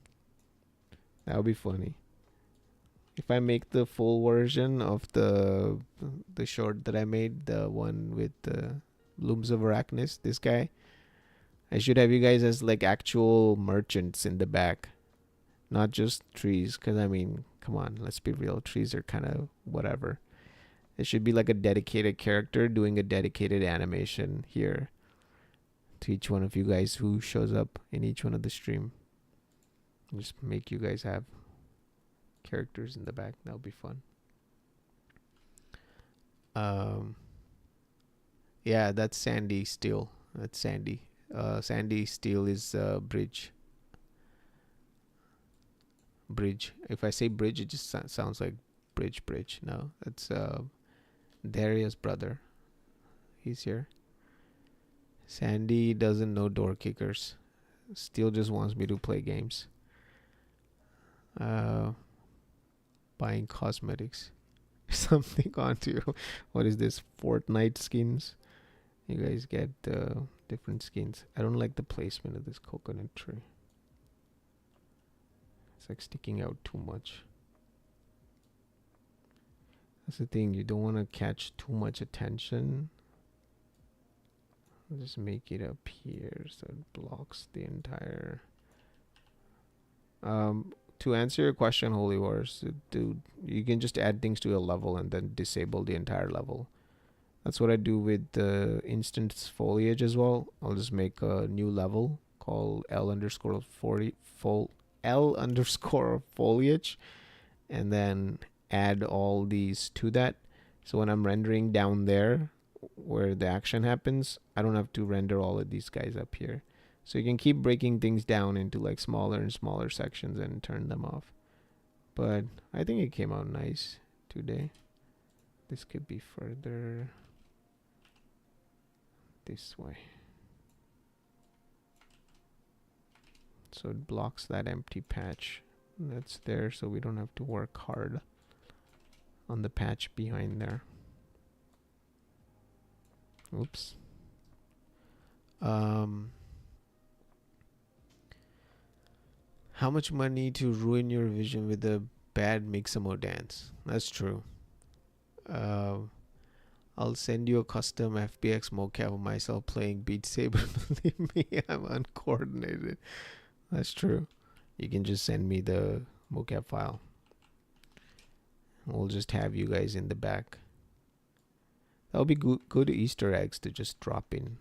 That'll be funny. If I make the full version of the short that I made, the one with the Blooms of Arachnis, this guy, I should have you guys as like actual merchants in the back, not just trees. Because I mean, come on, let's be real. Trees are kind of whatever. It should be like a dedicated character doing a dedicated animation here to each one of you guys who shows up in each one of the stream. Just make you guys have characters in the back. That'll be fun. Yeah, that's Sandy Steel. That's Sandy. Sandy Steel is bridge. If I say bridge, it just sounds like bridge. No, that's Darius' brother. He's here. Sandy doesn't know door kickers. Steel just wants me to play games. Buying cosmetics. Something onto what is this? Fortnite skins. You guys get different skins. I don't like the placement of this coconut tree. It's like sticking out too much. That's the thing. You don't want to catch too much attention. I'll just make it up here so it blocks the entire... to answer your question, Holy Wars, dude, you can just add things to a level and then disable the entire level. That's what I do with the instance foliage as well. I'll just make a new level called L underscore foliage, and then add all these to that. So when I'm rendering down there where the action happens, I don't have to render all of these guys up here. So you can keep breaking things down into like smaller and smaller sections and turn them off. But I think it came out nice today. This could be further this way. So it blocks that empty patch that's there, so we don't have to work hard on the patch behind there. Oops. How much money to ruin your vision with a bad Mixamo dance? That's true. I'll send you a custom FBX mocap of myself playing Beat Saber. Believe me, I'm uncoordinated. That's true. You can just send me the mocap file. We'll just have you guys in the back. That'll be good Easter eggs to just drop in.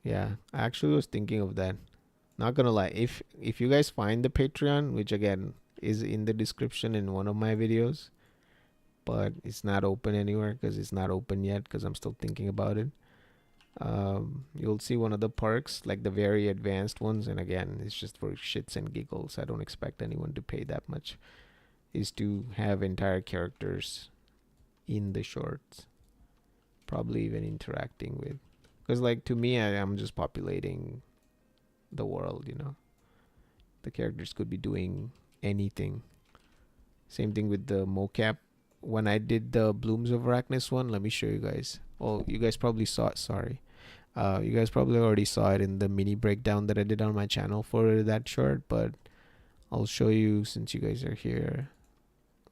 Yeah, I actually was thinking of that. Not gonna lie, if you guys find the Patreon, which again is in the description in one of my videos, but it's not open anywhere because it's not open yet because I'm still thinking about it. You'll see one of the perks, like the very advanced ones, and again, it's just for shits and giggles. I don't expect anyone to pay that much. Is to have entire characters in the shorts, probably even interacting with. Because like to me, I am just populating the world, you know. The characters could be doing anything. Same thing with the mocap. When I did the Blooms of Arachnis one, let me show you guys. Oh, you guys probably saw it. Sorry. You guys probably already saw it in the mini breakdown that I did on my channel for that short. But I'll show you, since you guys are here,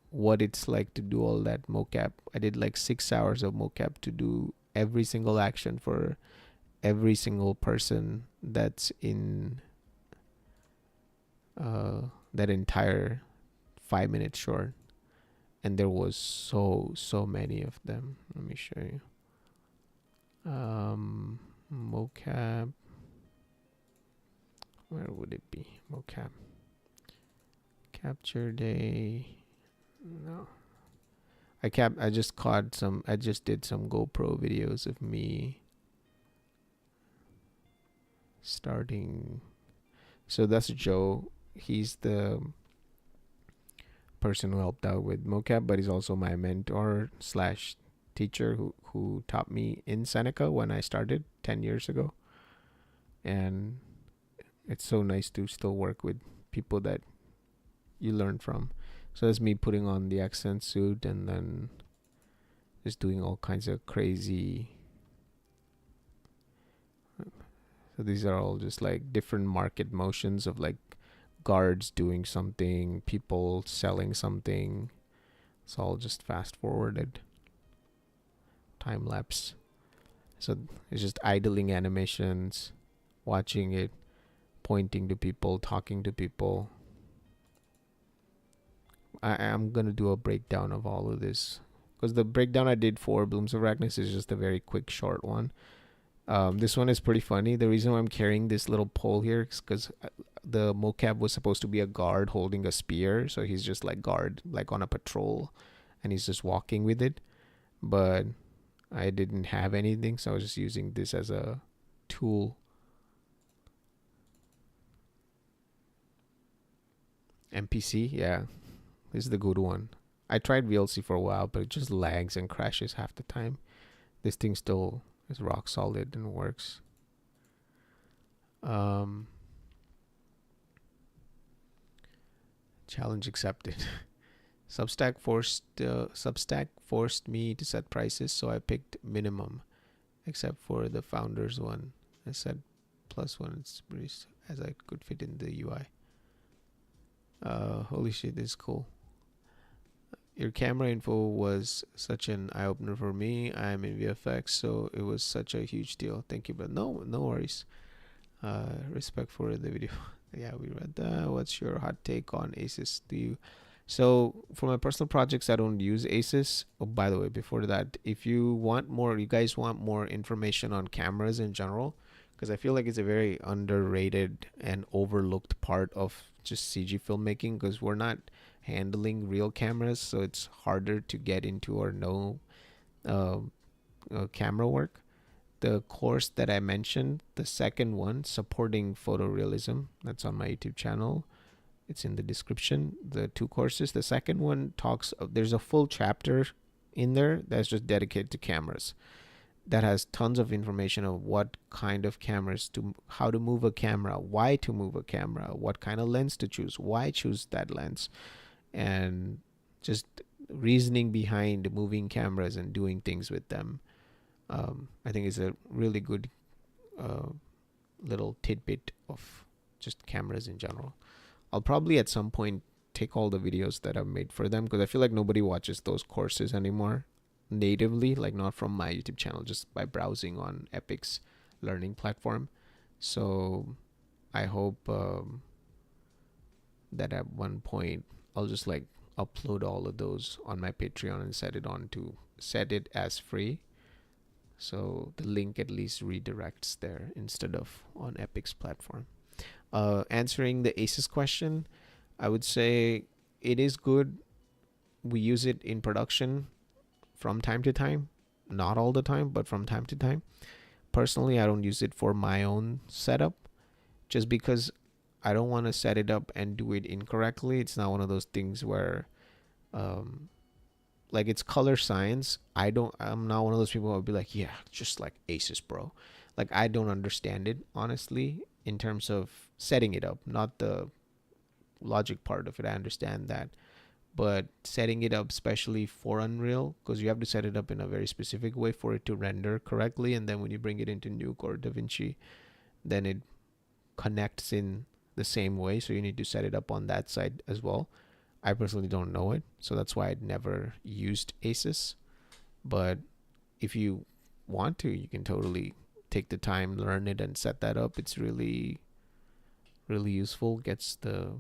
what it's like to do all that mocap. I did like 6 hours of mocap to do every single action for every single person that's in that entire 5-minute short, and there was so many of them. Let me show you. Mocap, where would it be? Mocap capture day. No, I just caught some. I just did some GoPro videos of me starting. So that's Joe. He's the person who helped out with mocap, but he's also my mentor slash teacher who taught me in Seneca when I started 10 years ago. And it's so nice to still work with people that you learn from. So that's me putting on the accent suit and then just doing all kinds of crazy. So these are all just like different market motions of like guards doing something, people selling something. It's all just fast forwarded. Time lapse. So it's just idling animations, watching it, pointing to people, talking to people. I'm going to do a breakdown of all of this. Because the breakdown I did for Blooms of Arachnis is just a very quick, short one. This one is pretty funny. The reason why I'm carrying this little pole here is because the mocap was supposed to be a guard holding a spear. So he's just like guard, like on a patrol. And he's just walking with it. But I didn't have anything. So I was just using this as a tool. NPC, yeah. This is the good one. I tried VLC for a while, but it just lags and crashes half the time. This thing still is rock solid and works. Challenge accepted. Substack forced me to set prices, so I picked minimum, except for the founders one. I said +1 as I could fit in the UI. Holy shit, this is cool. Your camera info was such an eye-opener for me. I'm in VFX, so it was such a huge deal. Thank you, but no worries. Respect for the video. Yeah, we read that. What's your hot take on ACES? So for my personal projects, I don't use ACES. Oh, by the way, before that, if you guys want more information on cameras in general, because I feel like it's a very underrated and overlooked part of just CG filmmaking, because we're not handling real cameras, so it's harder to get into or know camera work. The course that I mentioned, the second one, supporting photorealism, that's on my YouTube channel. It's in the description, the 2 courses. The second one there's a full chapter in there that's just dedicated to cameras. That has tons of information of what kind of cameras how to move a camera, why to move a camera, what kind of lens to choose, why choose that lens, and just reasoning behind moving cameras and doing things with them. I think it's a really good little tidbit of just cameras in general. I'll probably at some point take all the videos that I've made for them, because I feel like nobody watches those courses anymore natively, like not from my YouTube channel, just by browsing on Epic's learning platform. So I hope that at one point I'll just like upload all of those on my Patreon and set it as free, so the link at least redirects there instead of on Epic's platform. Answering the ACES question, I would say it is good. We use it in production from time to time, not all the time, but from time to time. Personally, I don't use it for my own setup, just because I don't want to set it up and do it incorrectly. It's not one of those things where like it's color science. I'm not one of those people who would be like, yeah, just like ACES, bro. Like, I don't understand it, honestly, in terms of setting it up, not the logic part of it. I understand that, but setting it up, especially for Unreal, because you have to set it up in a very specific way for it to render correctly, and then when you bring it into Nuke or DaVinci, then it connects in the same way, so you need to set it up on that side as well. I personally don't know it, so that's why I'd never used ACES. But if you want to, you can totally take the time, learn it, and set that up. It's really, really useful. Gets the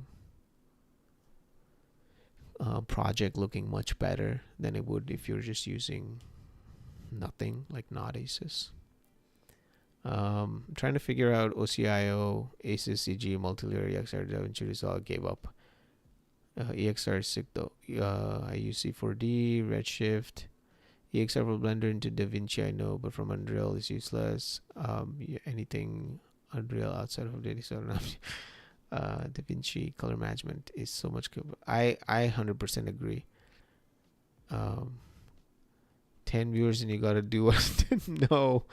project looking much better than it would if you're just using nothing, like not ACES. I'm trying to figure out OCIO, ACES, CG, multilayer, XR, DaVinci Resolve. Gave up. EXR is sick though. I use C4D, Redshift. EXR for Blender into DaVinci I know, but from Unreal is useless. Anything Unreal outside of DaVinci, DaVinci color management is so much good. I 100% agree. 10 viewers and you gotta do what? No,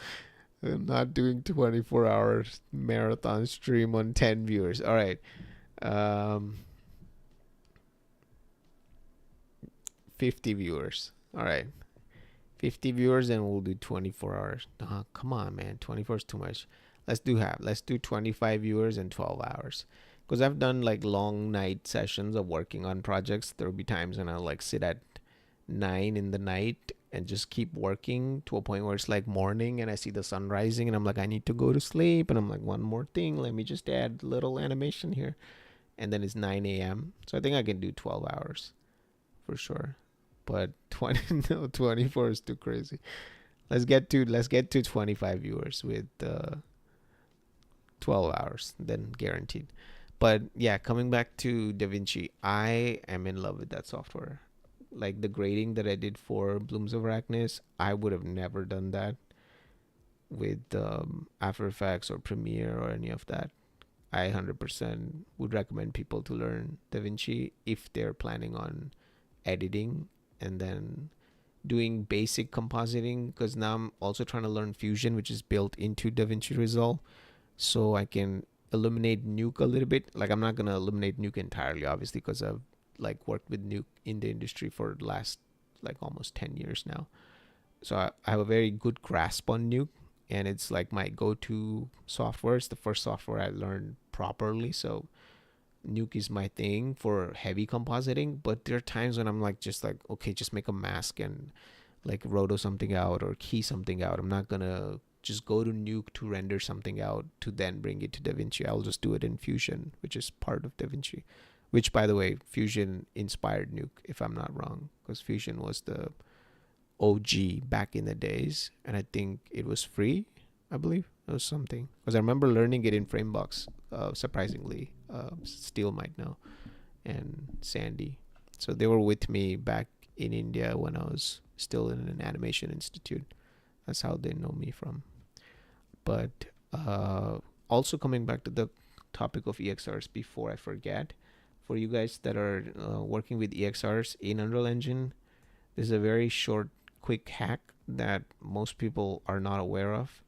I'm not doing 24 hours marathon stream on 10 viewers. All right. 50 viewers. All right. 50 viewers and we'll do 24 hours. Come on, man. 24 is too much. Let's do half. Let's do 25 viewers and 12 hours. Because I've done like long night sessions of working on projects. There'll be times when I'll like sit at 9 in the night and just keep working to a point where it's like morning and I see the sun rising and I'm like, I need to go to sleep. And I'm like, one more thing. Let me just add a little animation here. And then it's 9 a.m. So I think I can do 12 hours for sure. But 24 is too crazy. Let's get to 25 viewers with 12 hours, then guaranteed. But yeah, coming back to DaVinci, I am in love with that software. Like the grading that I did for Blooms of Arachnis, I would have never done that with After Effects or Premiere or any of that. I 100% would recommend people to learn DaVinci if they're planning on editing and then doing basic compositing, because now I'm also trying to learn Fusion, which is built into DaVinci Resolve, so I can eliminate Nuke a little bit. Like I'm not gonna eliminate Nuke entirely, obviously, because I've like worked with Nuke in the industry for the last like almost 10 years now, so I have a very good grasp on Nuke, and it's like my go-to software. It's the first software I learned properly, so Nuke is my thing for heavy compositing. But there are times when I'm like, just like, okay, just make a mask and like roto something out or key something out. I'm not gonna just go to Nuke to render something out to then bring it to DaVinci. I'll just do it in Fusion, which is part of DaVinci, which, by the way, Fusion inspired Nuke, if I'm not wrong, because Fusion was the OG back in the days, and I think it was free. I believe it was something, because I remember learning it in Framebox. Surprisingly, Steel might know, and Sandy. So they were with me back in India when I was still in an animation institute. That's how they know me from. But also coming back to the topic of EXRs before I forget, for you guys that are working with EXRs in Unreal Engine, this is a very short, quick hack that most people are not aware of,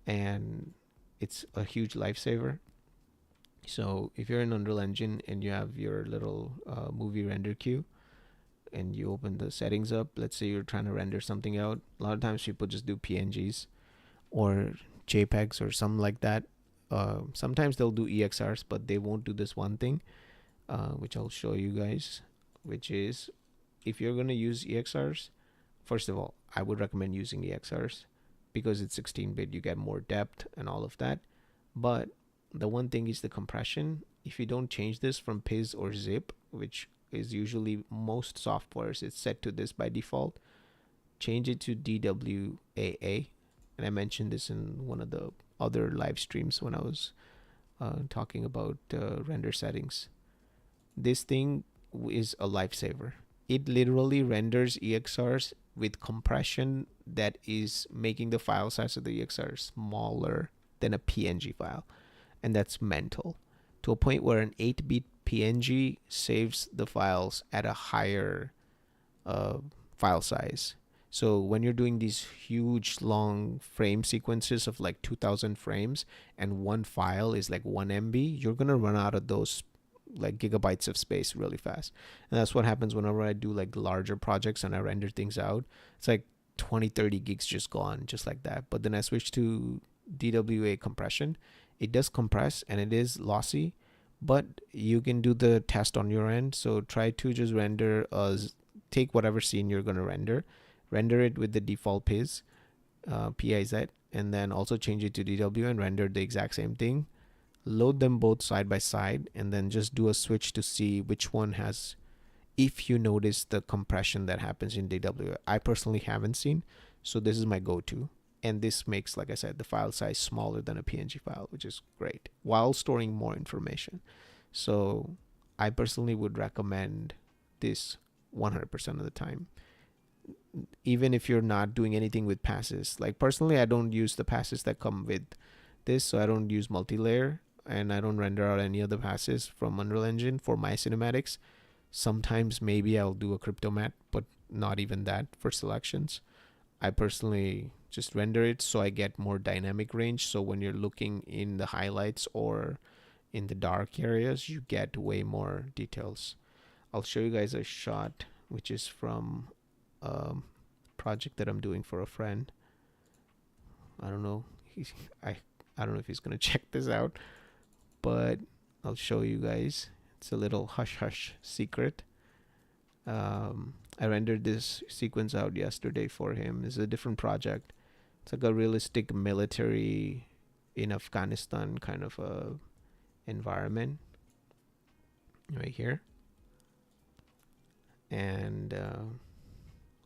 and it's a huge lifesaver. So if you're in Unreal Engine and you have your little movie render queue and you open the settings up, let's say you're trying to render something out. A lot of times people just do PNGs or JPEGs or something like that. Sometimes they'll do EXRs, but they won't do this one thing, which I'll show you guys, which is if you're going to use EXRs, first of all, I would recommend using EXRs because it's 16-bit, you get more depth and all of that. But the one thing is the compression. If you don't change this from PIS or zip, which is usually most softwares, it's set to this by default, change it to DWAA. And I mentioned this in one of the other live streams when I was talking about render settings. This thing is a lifesaver. It literally renders EXRs with compression that is making the file size of the EXR smaller than a PNG file. And that's mental, to a point where an 8-bit PNG saves the files at a higher file size. So when you're doing these huge long frame sequences of like 2000 frames and one file is like 1 MB, you're going to run out of those like gigabytes of space really fast. And that's what happens whenever I do like larger projects and I render things out. It's like 20-30 gigs just gone just like that. But then I switch to DWA compression. It does compress and it is lossy, but you can do the test on your end. So try to just render take whatever scene you're going to render it with the default PIS, PIZ, and then also change it to DW and render the exact same thing. Load them both side by side and then just do a switch to see which one has, if you notice the compression that happens in DW. I personally haven't seen, so this is my go-to. And this makes, like I said, the file size smaller than a PNG file, which is great, while storing more information. So I personally would recommend this 100% of the time, even if you're not doing anything with passes. Like personally, I don't use the passes that come with this, so I don't use multi-layer, and I don't render out any of the passes from Unreal Engine for my cinematics. Sometimes maybe I'll do a crypto matte, but not even that for selections. I personally just render it so I get more dynamic range, so when you're looking in the highlights or in the dark areas, you get way more details. I'll show you guys a shot which is from a project that I'm doing for a friend. I don't know. I don't know if he's gonna check this out, but I'll show you guys. It's a little hush hush secret. I rendered this sequence out yesterday for him. It's a different project. It's like a realistic military in Afghanistan kind of a environment right here. And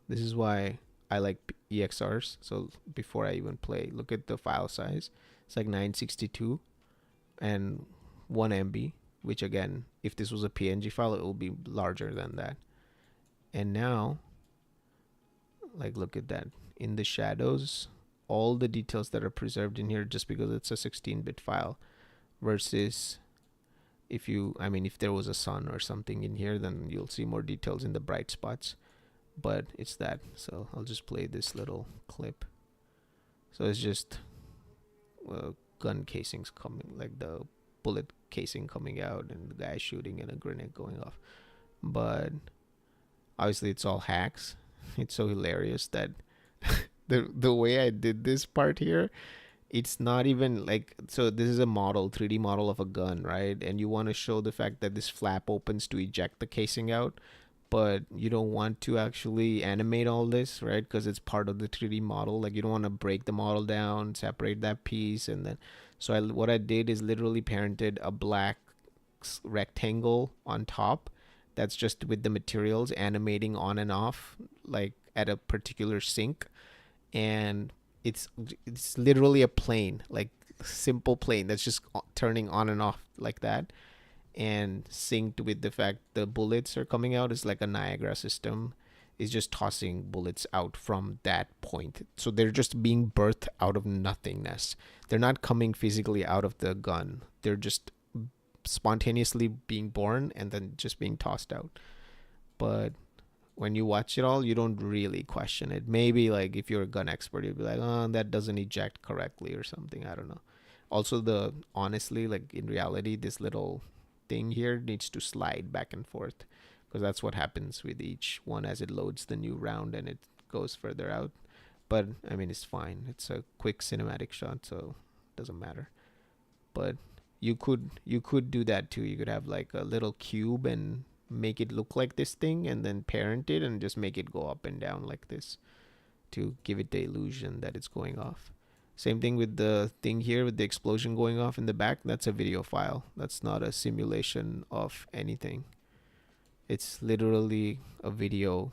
this is why I like EXRs. So before I even play, look at the file size. It's like 962 and 1 MB, which again, if this was a PNG file, it will be larger than that. And now, like, look at that. In the shadows, all the details that are preserved in here just because it's a 16-bit file, versus if there was a sun or something in here, then you'll see more details in the bright spots. But it's that. So I'll just play this little clip. So it's just gun casings coming, like the bullet casing coming out and the guy shooting and a grenade going off. But obviously it's all hacks. It's so hilarious that the way I did this part here, it's not even like, so this is a model, 3D model of a gun, right? And you want to show the fact that this flap opens to eject the casing out, but you don't want to actually animate all this, right? Because it's part of the 3D model. Like you don't want to break the model down, separate that piece, and then so what I did is literally parented a black rectangle on top that's just with the materials animating on and off, like at a particular sync, and it's literally a plane, like simple plane that's just turning on and off like that, and synced with the fact the bullets are coming out is like a Niagara system, is just tossing bullets out from that point. So they're just being birthed out of nothingness. They're not coming physically out of the gun. They're just spontaneously being born and then just being tossed out. But when you watch it all, you don't really question it. Maybe like if you're a gun expert, you'll be like, oh, that doesn't eject correctly or something. I don't know. Also, honestly, like in reality, this little thing here needs to slide back and forth, because that's what happens with each one as it loads the new round and it goes further out. But I mean, it's fine. It's a quick cinematic shot, so it doesn't matter. But you could do that too. You could have like a little cube and make it look like this thing, and then parent it and just make it go up and down like this to give it the illusion that it's going off. Same thing with the thing here with the explosion going off in the back. That's a video file. That's not a simulation of anything. It's literally a video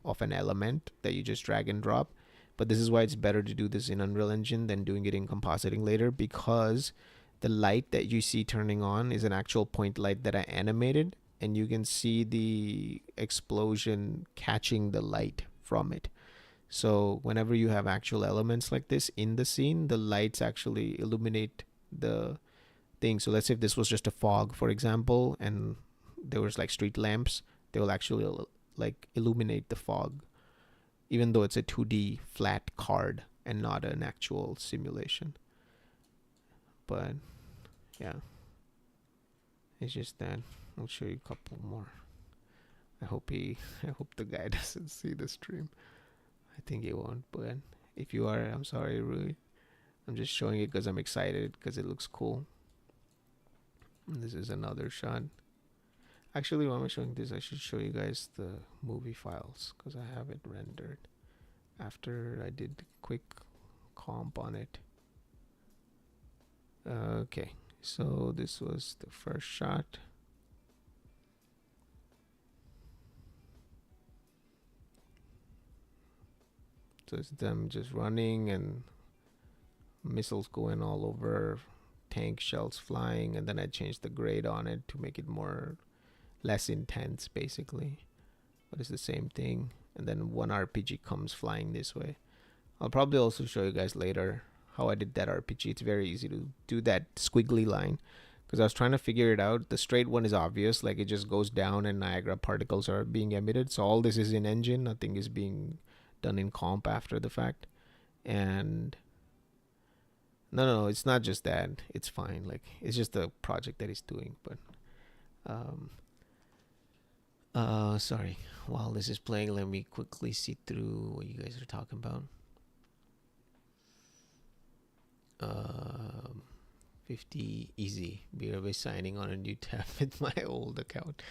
of an element that you just drag and drop. But this is why it's better to do this in Unreal Engine than doing it in compositing later, because the light that you see turning on is an actual point light that I animated, and you can see the explosion catching the light from it. So whenever you have actual elements like this in the scene, the lights actually illuminate the thing. So let's say if this was just a fog, for example, and there was like street lamps, they will actually like illuminate the fog, even though it's a 2D flat card and not an actual simulation. But yeah, it's just that. I'll show you a couple more. I hope the guy doesn't see the stream. I think he won't, but if you are, I'm sorry, really. I'm just showing it because I'm excited, because it looks cool. And this is another shot. Actually, while I'm showing this, I should show you guys the movie files, because I have it rendered after I did quick comp on it. Okay, so this was the first shot. So it's them just running and missiles going all over, tank shells flying, and then I changed the grade on it to make it less intense, basically. But it's the same thing. And then one RPG comes flying this way. I'll probably also show you guys later how I did that RPG. It's very easy to do that squiggly line, because I was trying to figure it out. The straight one is obvious, like it just goes down and Niagara particles are being emitted. So all this is in engine, nothing is being done in comp after the fact. And no, it's not just that. It's fine. Like, it's just a project that he's doing. But sorry. While this is playing, let me quickly see through what you guys are talking about. 50 easy. BRB signing on a new tab with my old account.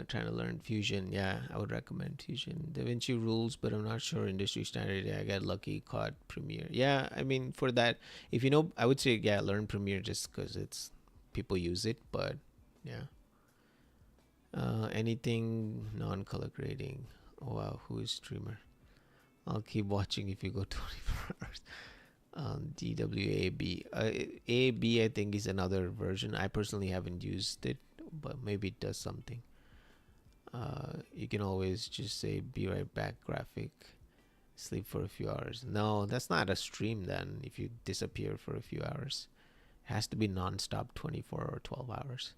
Trying to learn Fusion. Yeah, I would recommend Fusion. DaVinci rules, but I'm not sure industry standard. Yeah, I got lucky, caught Premiere. Yeah, I mean, for that, if you know, I would say, yeah, learn Premiere just because it's people use it. But yeah, anything non-color grading. Oh wow, who is streamer? I'll keep watching if you go 24 hours. DWAB. AAB, I think, is another version. I personally haven't used it, but maybe it does something. You can always just say be right back graphic, sleep for a few hours. No, that's not a stream then. If you disappear for a few hours, it has to be non-stop 24 or 12 hours.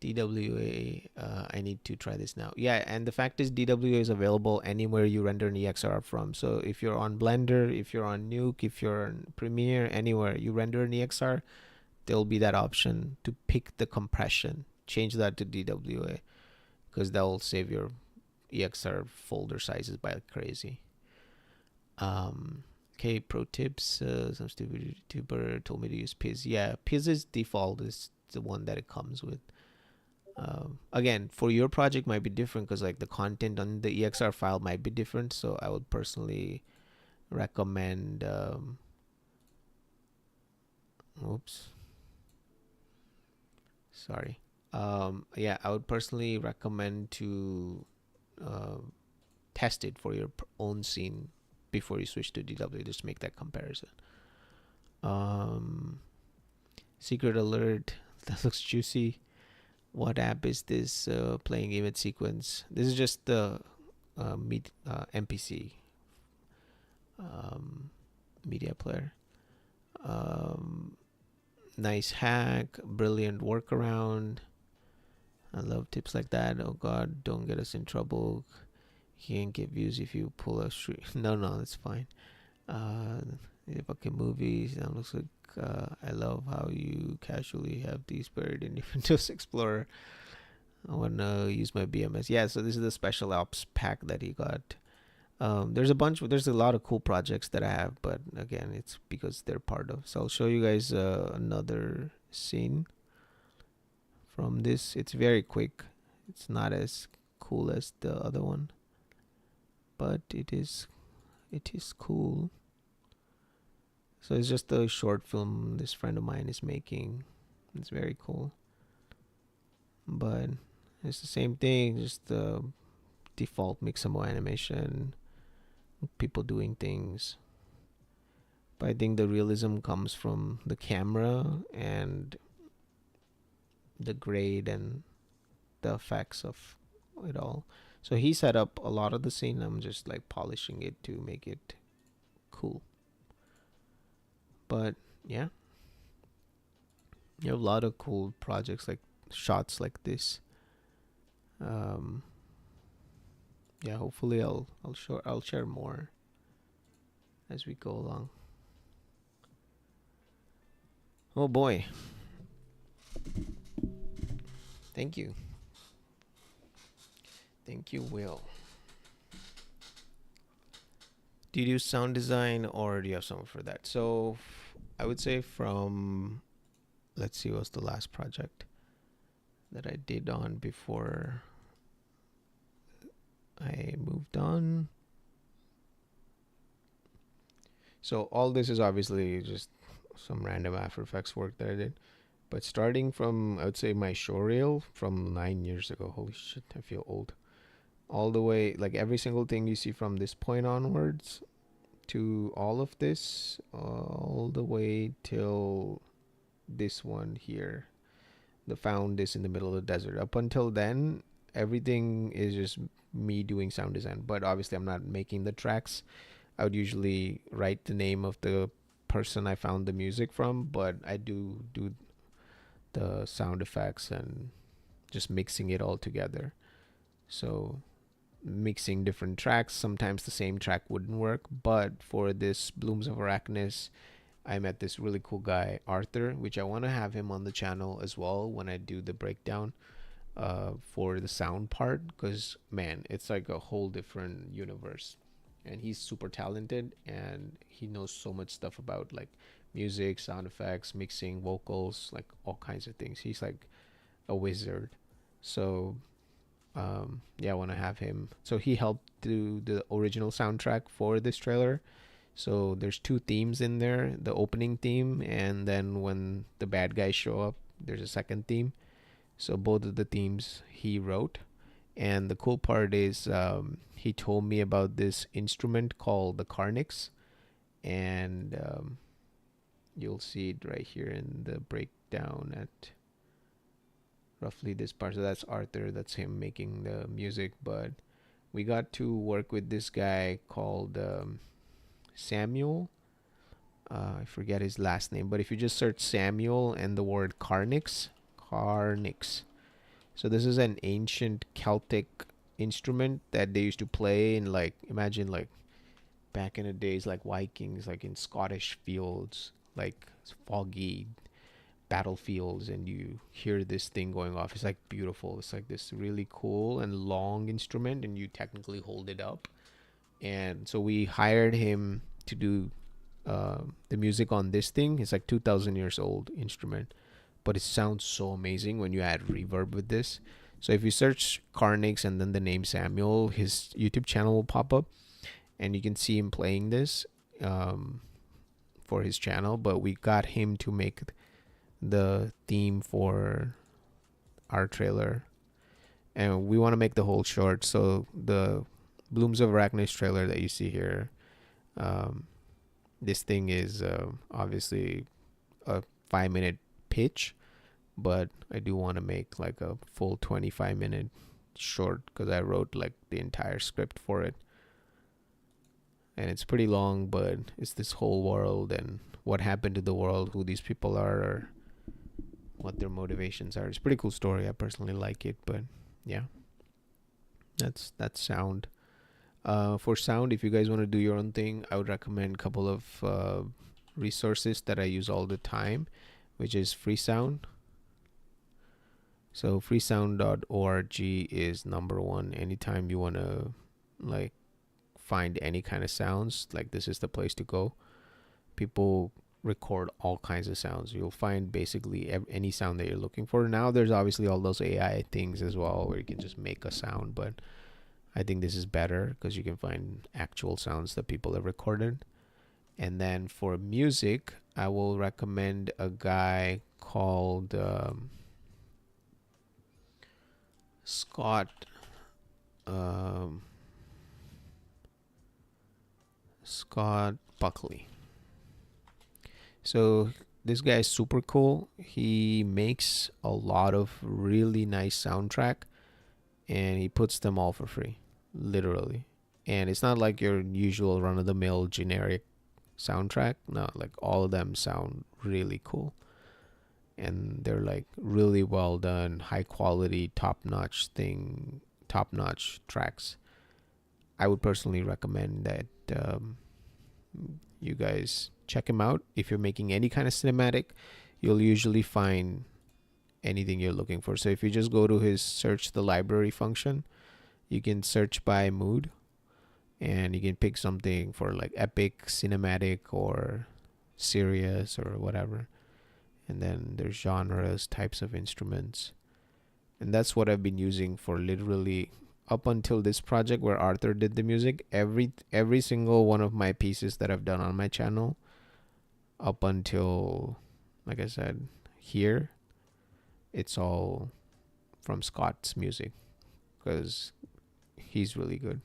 DWA, I need to try this now. Yeah, and the fact is DWA is available anywhere you render an EXR from. So if you're on Blender, if you're on Nuke, if you're on Premiere, anywhere you render an EXR, there'll be that option to pick the compression, change that to DWA, because that will save your EXR folder sizes by crazy. Okay, pro tips. Some stupid YouTuber told me to use Piz. Yeah, Piz's default is the one that it comes with. Again, for your project might be different because like the content on the EXR file might be different. So I would personally recommend. Oops. Sorry. Yeah, I would personally recommend to test it for your own scene before you switch to DW. Just make that comparison. Secret alert. That looks juicy. What app is this playing image sequence? This is just the MPC media player. Nice hack, brilliant workaround. I love tips like that. Oh God, don't get us in trouble. You can't get views if you pull a stream. No, that's fine. Okay, movies. That looks like I love how you casually have these buried in your Windows Explorer. I want to use my BMS. Yeah, so this is the special ops pack that he got. There's a lot of cool projects that I have, but again, it's because they're part of. So I'll show you guys another scene from this. It's very quick. It's not as cool as the other one, but it is cool. So it's just a short film this friend of mine is making. It's very cool. But it's the same thing, just the default Mixamo animation, people doing things. But I think the realism comes from the camera and the grade and the effects of it all. So he set up a lot of the scene. I'm just like polishing it to make it cool. But yeah, you have a lot of cool projects, like shots like this. Yeah, hopefully I'll share more as we go along. Oh boy. Thank you, Will. Do you do sound design or do you have someone for that? So I would say from, let's see, what's the last project that I did on before I moved on. So all this is obviously just some random After Effects work that I did. But starting from, I would say, my showreel from 9 years ago. Holy shit, I feel old. All the way, like every single thing you see from this point onwards to all of this, all the way till this one here. The found is in the middle of the desert. Up until then, everything is just me doing sound design. But obviously, I'm not making the tracks. I would usually write the name of the person I found the music from, but I do the sound effects and just mixing it all together. So mixing different tracks, sometimes the same track wouldn't work, but for this Blooms of Arachnis, I met this really cool guy, Arthur, which I want to have him on the channel as well when I do the breakdown for the sound part, because man, it's like a whole different universe. And he's super talented, and he knows so much stuff about like music, sound effects, mixing, vocals, like all kinds of things. He's like a wizard. So yeah, I want to have him. So he helped do the original soundtrack for this trailer. So there's two themes in there, the opening theme, and then when the bad guys show up, there's a second theme. So both of the themes he wrote. And the cool part is he told me about this instrument called the Carnix. And you'll see it right here in the breakdown at roughly this part. So that's Arthur, that's him making the music. But we got to work with this guy called Samuel. I forget his last name, but if you just search Samuel and the word Carnix. So this is an ancient Celtic instrument that they used to play in, like, imagine like back in the days, like Vikings, like in Scottish fields, like foggy battlefields, and you hear this thing going off. It's like beautiful. It's like this really cool and long instrument, and you technically hold it up. And so we hired him to do the music on this thing. It's like 2,000 years old instrument, but it sounds so amazing when you add reverb with this. So if you search Carnix and then the name Samuel, his YouTube channel will pop up, and you can see him playing this for his channel. But we got him to make the theme for our trailer, and we want to make the whole short. So the Blooms of Arachnis trailer that you see here, this thing is obviously a 5-minute pitch, but I do want to make like a full 25-minute short, because I wrote like the entire script for it, and it's pretty long, but it's this whole world and what happened to the world, who these people are, or what their motivations are. It's a pretty cool story. I personally like it. But yeah, that's sound. For sound, if you guys want to do your own thing, I would recommend a couple of resources that I use all the time, which is Freesound. So freesound.org is number one. Anytime you want to like find any kind of sounds, like this is the place to go. People record all kinds of sounds. You'll find basically any sound that you're looking for. Now there's obviously all those AI things as well, where you can just make a sound, but I think this is better because you can find actual sounds that people have recorded. And then for music, I will recommend a guy called Scott Buckley. So this guy is super cool. He makes a lot of really nice soundtrack, and he puts them all for free, literally. And it's not like your usual run-of-the-mill generic soundtrack. No, like all of them sound really cool, and they're like really well done, high quality, top-notch tracks. I would personally recommend that you guys check him out. If you're making any kind of cinematic, you'll usually find anything you're looking for. So if you just go to his search the library function, you can search by mood, and you can pick something for like epic, cinematic, or serious, or whatever. And then there's genres, types of instruments, and that's what I've been using for literally up until this project where Arthur did the music. Every single one of my pieces that I've done on my channel up until, like I said, here, it's all from Scott's music, because he's really good.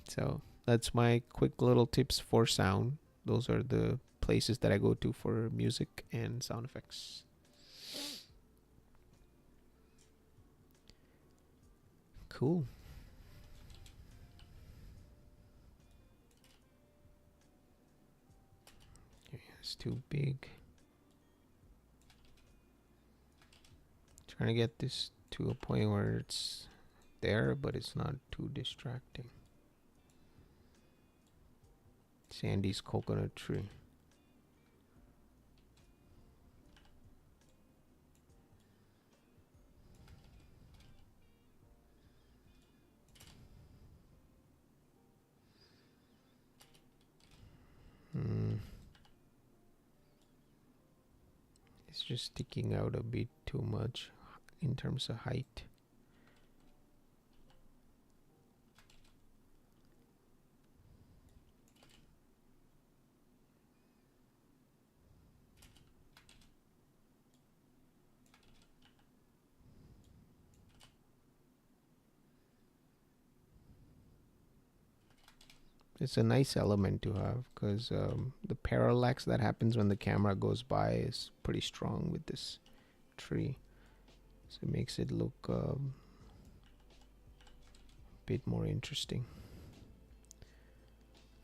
So that's my quick little tips for sound. Those are the places that I go to for music and sound effects. Cool. Okay, it's too big. Trying to get this to a point where it's there, but it's not too distracting. Sandy's coconut tree. It's just sticking out a bit too much in terms of height. It's a nice element to have because the parallax that happens when the camera goes by is pretty strong with this tree. So it makes it look a bit more interesting.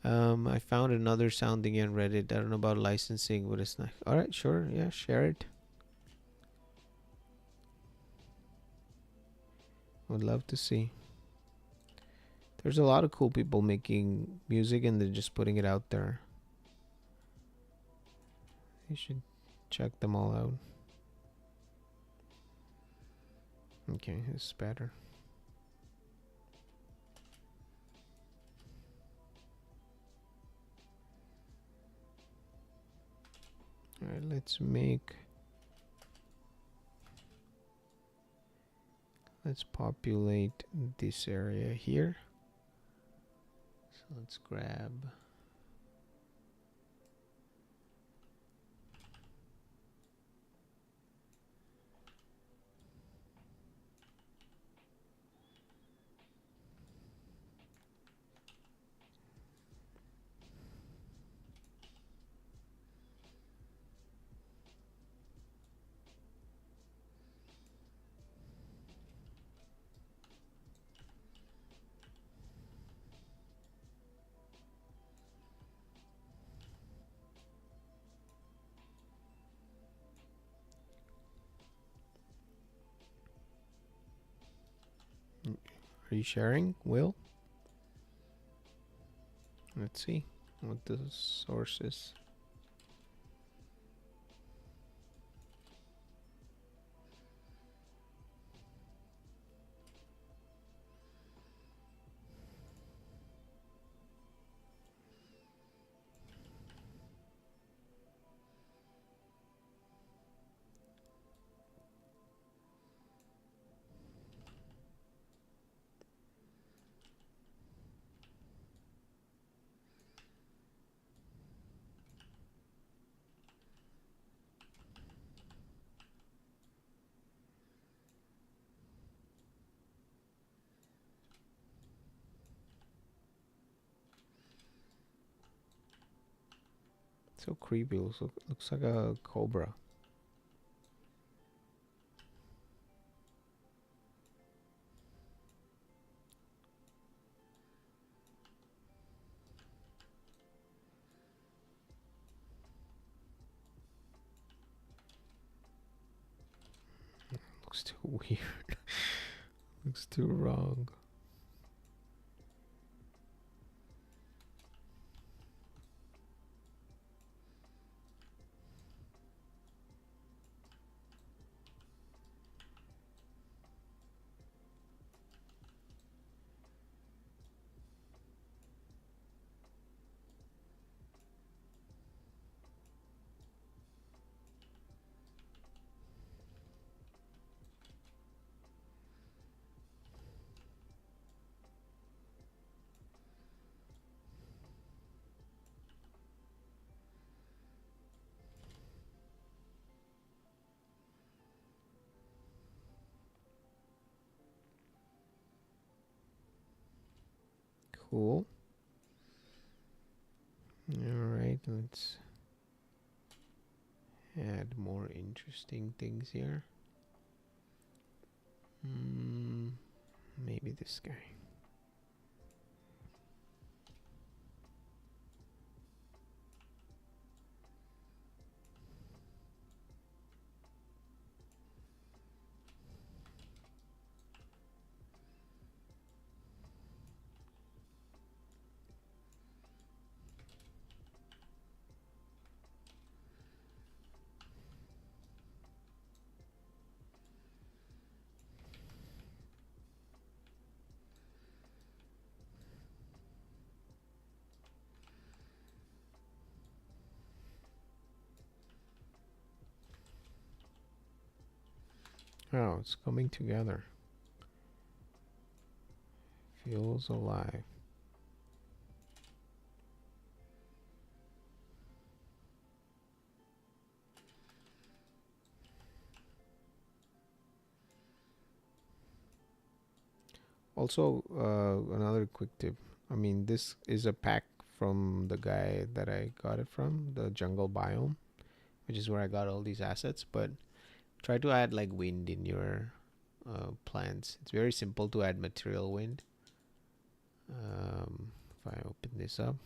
I found another sounding on Reddit. I don't know about licensing, but it's not. Alright, sure. Yeah, share it. Would love to see. There's a lot of cool people making music and they're just putting it out there. You should check them all out. Okay, this is better. Alright, let's populate this area here. So let's grab Are you sharing, Will? Let's see what the source is. So creepy. Looks like a cobra. Looks too weird. Looks too wrong. Cool. All right, let's add more interesting things here. Maybe this guy. Oh, it's coming together. Feels alive. Also, another quick tip. I mean, this is a pack from the guy that I got it from, the jungle biome, which is where I got all these assets. But try to add like wind in your plants. It's very simple to add material wind. If I open this up,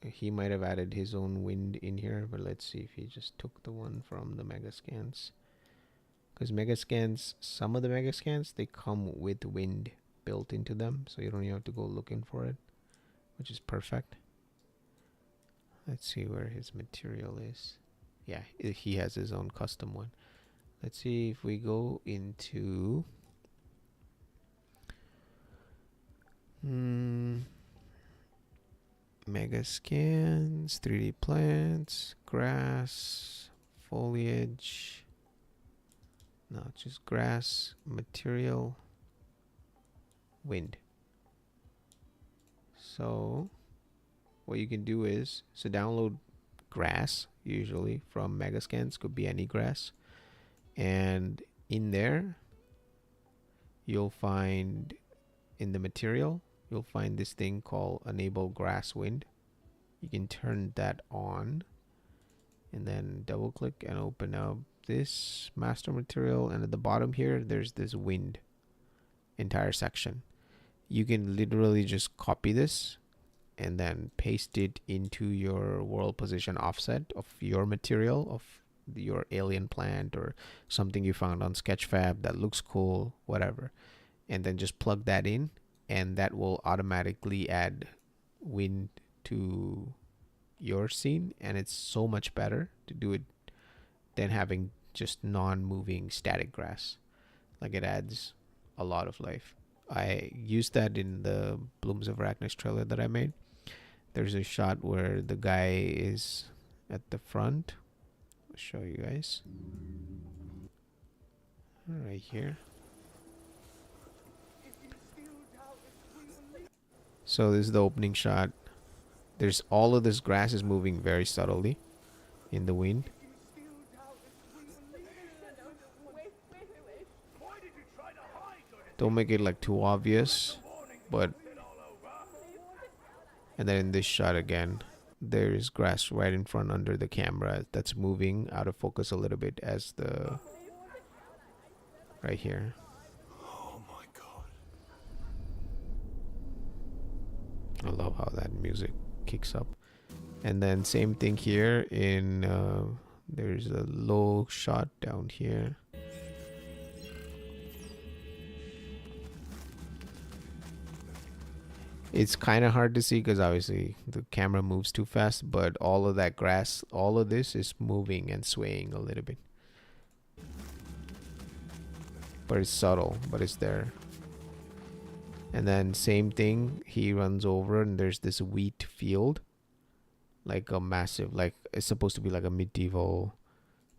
he might have added his own wind in here, but let's see if he just took the one from the Megascans. Because Megascans, some of the Megascans, they come with wind built into them, so you don't even have to go looking for it, which is perfect. Let's see where his material is. Yeah, he has his own custom one. Let's see if we go into Megascans, 3D plants, grass, foliage. No, just grass, material, wind. So what you can do is, so download grass usually from Megascans, could be any grass, and in there you'll find, in the material, you'll find this thing called enable grass wind. You can turn that on and then double click and open up this master material, and at the bottom here there's this wind entire section. You can literally just copy this and then paste it into your world position offset of your material, of your alien plant or something you found on Sketchfab that looks cool, whatever, and then just plug that in, and that will automatically add wind to your scene. And it's so much better to do it than having just non-moving static grass. Like, it adds a lot of life. I used that in the Blooms of Arachnis trailer that I made. There's a shot where the guy is at the front. I'll show you guys. Right here. So this is the opening shot. There's all of this grass is moving very subtly in the wind. Don't make it like too obvious, but, and then in this shot again, there's grass right in front under the camera that's moving out of focus a little bit as the, right here. Oh my god. I love how that music kicks up. And then same thing here in there's a low shot down here. It's kind of hard to see because obviously the camera moves too fast, but all of that grass, all of this is moving and swaying a little bit. But it's subtle, but it's there. And then same thing, he runs over and there's this wheat field. Like a massive, like it's supposed to be like a medieval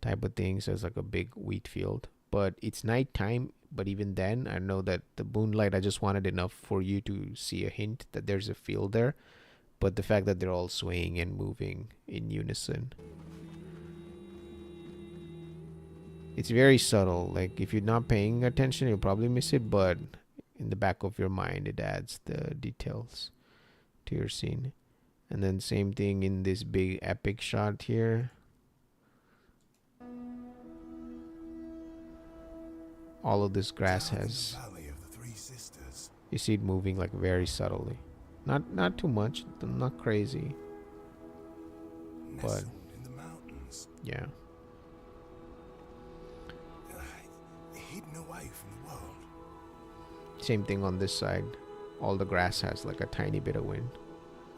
type of thing. So it's like a big wheat field. But it's nighttime. But even then, I know that the moonlight, I just wanted enough for you to see a hint that there's a field there. But the fact that they're all swaying and moving in unison, it's very subtle. Like if you're not paying attention, you'll probably miss it. But in the back of your mind, it adds the details to your scene. And then same thing in this big epic shot here. All of this grass has, you see it moving like very subtly. Not too much, not crazy. But yeah. Hidden away from the world. Same thing on this side. All the grass has like a tiny bit of wind.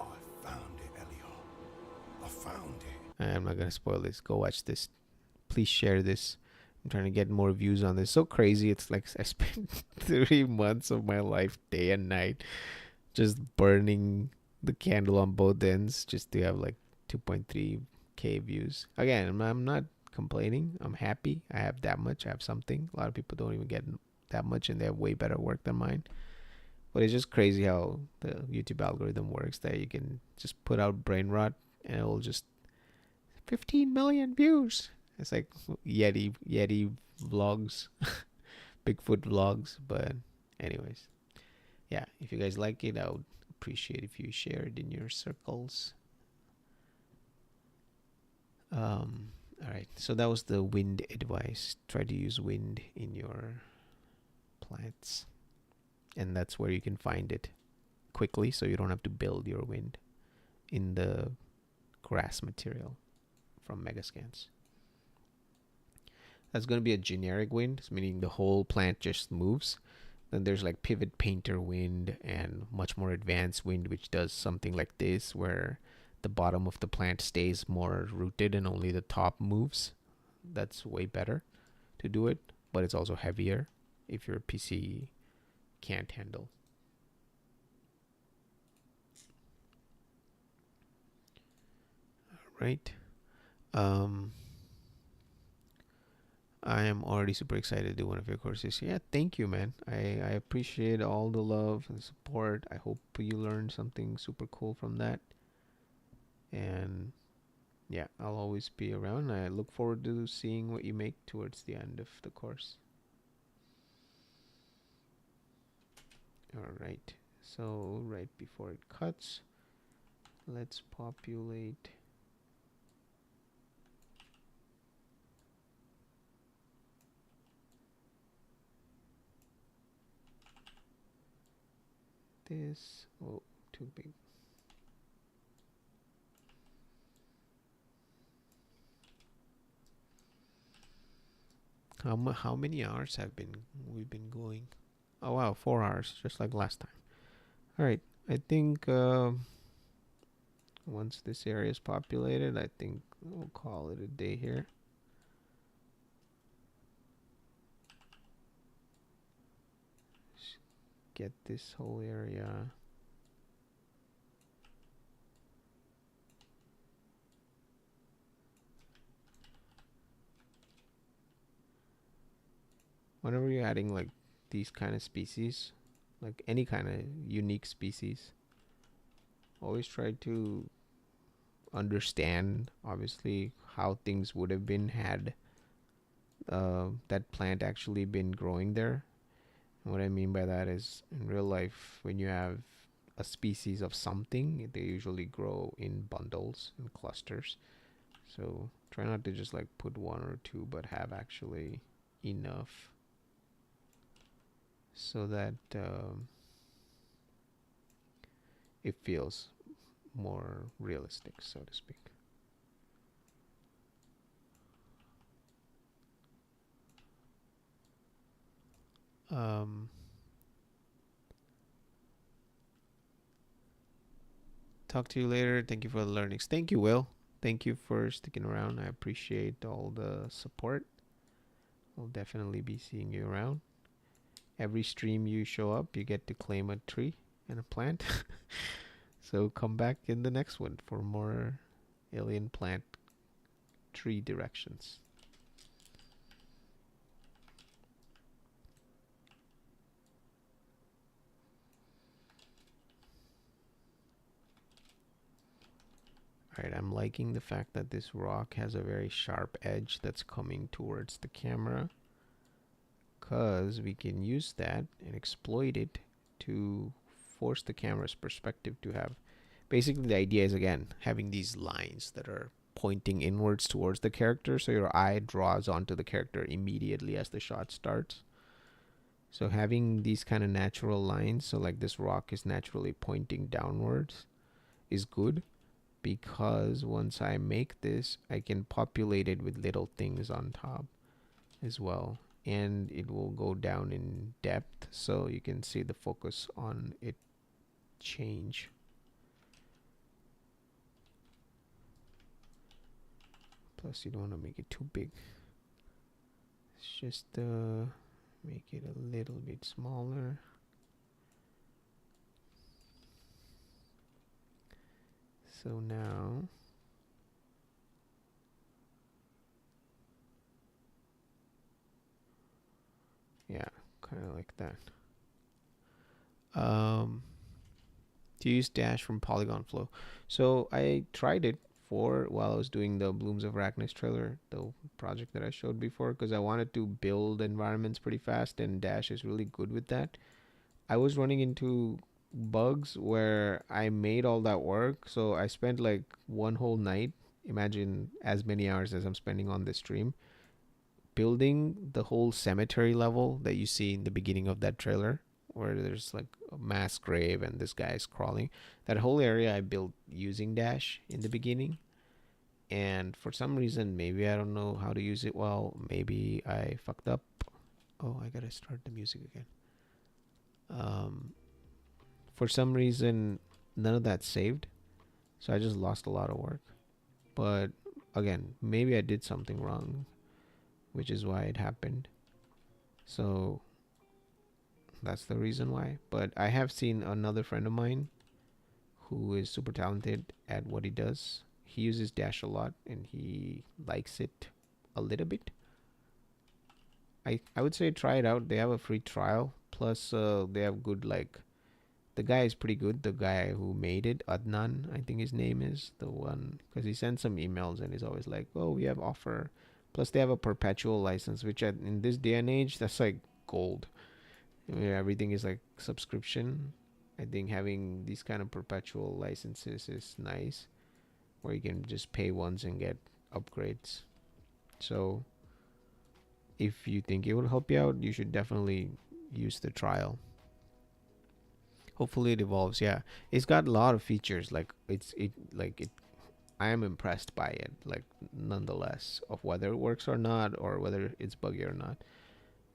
I found it, Elliot. I found it. I'm not gonna spoil this. Go watch this. Please share this. I'm trying to get more views on this. So crazy. It's like I spent 3 months of my life, day and night, just burning the candle on both ends just to have like 2.3k views. Again, I'm not complaining. I'm happy. I have that much. I have something. A lot of people don't even get that much, and they have way better work than mine. But it's just crazy how the YouTube algorithm works, that you can just put out brain rot and it'll just 15 million views. It's like Yeti vlogs, Bigfoot vlogs. But anyways, yeah, if you guys like it, I would appreciate if you share it in your circles. All right, so that was the wind advice. Try to use wind in your plants, and that's where you can find it quickly, so you don't have to build your wind in the grass material from Megascans. That's going to be a generic wind, meaning the whole plant just moves. Then there's like pivot painter wind and much more advanced wind, which does something like this, where the bottom of the plant stays more rooted and only the top moves. That's way better to do it, but it's also heavier if your PC can't handle. All right. I am already super excited to do one of your courses. Yeah, thank you, man. I appreciate all the love and support. I hope you learned something super cool from that. And yeah, I'll always be around. I look forward to seeing what you make towards the end of the course. All right. So right before it cuts, let's populate this. Oh, too big. How many hours we've been going? Oh wow, 4 hours, just like last time. All right, I think once this area is populated, I think we'll call it a day here. Just get this whole area. Whenever you're adding like these kind of species, like any kind of unique species, always try to understand obviously how things would have been had that plant actually been growing there. And what I mean by that is, in real life, when you have a species of something, they usually grow in bundles and clusters. So try not to just like put one or two, but have actually enough so that it feels more realistic, so to speak. Talk to you later. Thank you for the learnings. Thank you, Will. Thank you for sticking around. I appreciate all the support. I'll definitely be seeing you around. Every stream you show up, you get to claim a tree and a plant. So come back in the next one for more alien plant tree directions. Alright, I'm liking the fact that this rock has a very sharp edge that's coming towards the camera, because we can use that and exploit it to force the camera's perspective to have basically the idea is, again, having these lines that are pointing inwards towards the character, so your eye draws onto the character immediately as the shot starts. So having these kind of natural lines, so like this rock is naturally pointing downwards, is good, because once I make this, I can populate it with little things on top as well, and it will go down in depth, so you can see the focus on it change. Plus you don't want to make it too big. It's just make it a little bit smaller. So now yeah, kind of like that. To use Dash from Polygon Flow. So I tried it while I was doing the Blooms of Arachnis trailer, the project that I showed before, because I wanted to build environments pretty fast, and Dash is really good with that. I was running into bugs where I made all that work, so I spent like one whole night, imagine as many hours as I'm spending on this stream, building the whole cemetery level that you see in the beginning of that trailer, where there's like a mass grave and this guy's crawling. That whole area I built using Dash in the beginning, and for some reason, maybe I don't know how to use it well, maybe I fucked up. Oh, I gotta start the music again. For some reason, none of that saved, so I just lost a lot of work. But again, maybe I did something wrong, which is why it happened. So that's the reason why. But I have seen another friend of mine who is super talented at what he does. He uses Dash a lot and he likes it a little bit. I would say try it out. They have a free trial, plus they have good, like, the guy is pretty good. The guy who made it, Adnan, I think his name is, the one, because he sends some emails and he's always like, oh, we have offer. Plus they have a perpetual license, which in this day and age, that's like gold. Where everything is like subscription. I think having these kind of perpetual licenses is nice, where you can just pay once and get upgrades. So if you think it will help you out, you should definitely use the trial. Hopefully it evolves. Yeah, it's got a lot of features. Like I am impressed by it, like, nonetheless, of whether it works or not, or whether it's buggy or not.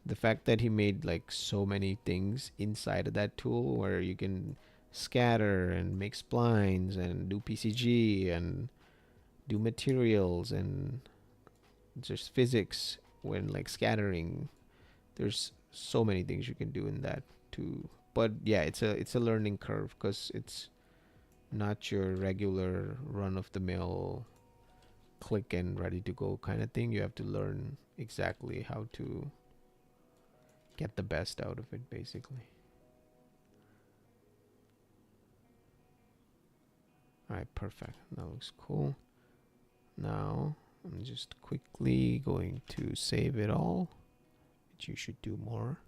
The fact that he made like so many things inside of that tool, where you can scatter and make splines and do PCG and do materials and just physics when like scattering. There's so many things you can do in that too. But yeah, it's a learning curve, because it's not your regular run-of-the-mill click and ready to go kind of thing. You have to learn exactly how to get the best out of it, basically. Alright, perfect. That looks cool. Now I'm just quickly going to save it all, which you should do more.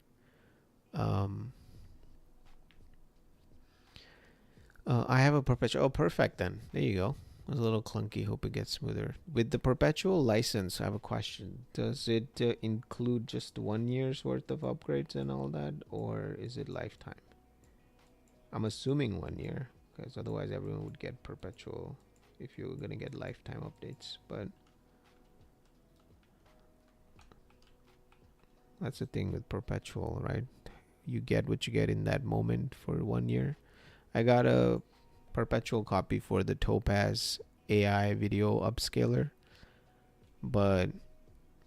I have a perpetual. Oh, perfect then. There you go. It was a little clunky. Hope it gets smoother. With the perpetual license, I have a question. Does it include just 1 year's worth of upgrades and all that, or is it lifetime? I'm assuming 1 year, because otherwise everyone would get perpetual if you were going to get lifetime updates. But that's the thing with perpetual, right? You get what you get in that moment for 1 year. I got a perpetual copy for the Topaz AI video upscaler, but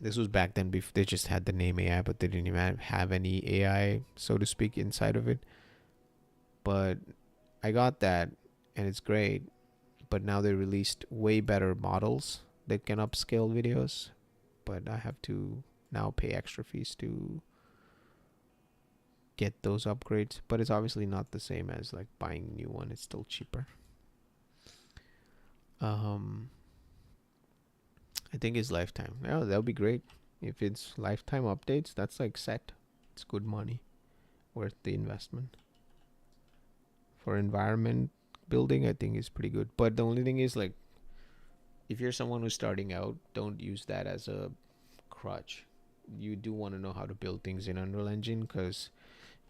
this was back then. Before they just had the name AI, but they didn't even have any AI, so to speak, inside of it. But I got that, and it's great. But now they released way better models that can upscale videos, but I have to now pay extra fees to get those upgrades. But it's obviously not the same as like buying a new one. It's still cheaper. I think it's lifetime. Yeah, that'll be great. If it's lifetime updates, that's like set. It's good money, worth the investment. For environment building, I think is pretty good. But the only thing is, like, if you're someone who's starting out, don't use that as a crutch. You do want to know how to build things in Unreal Engine, because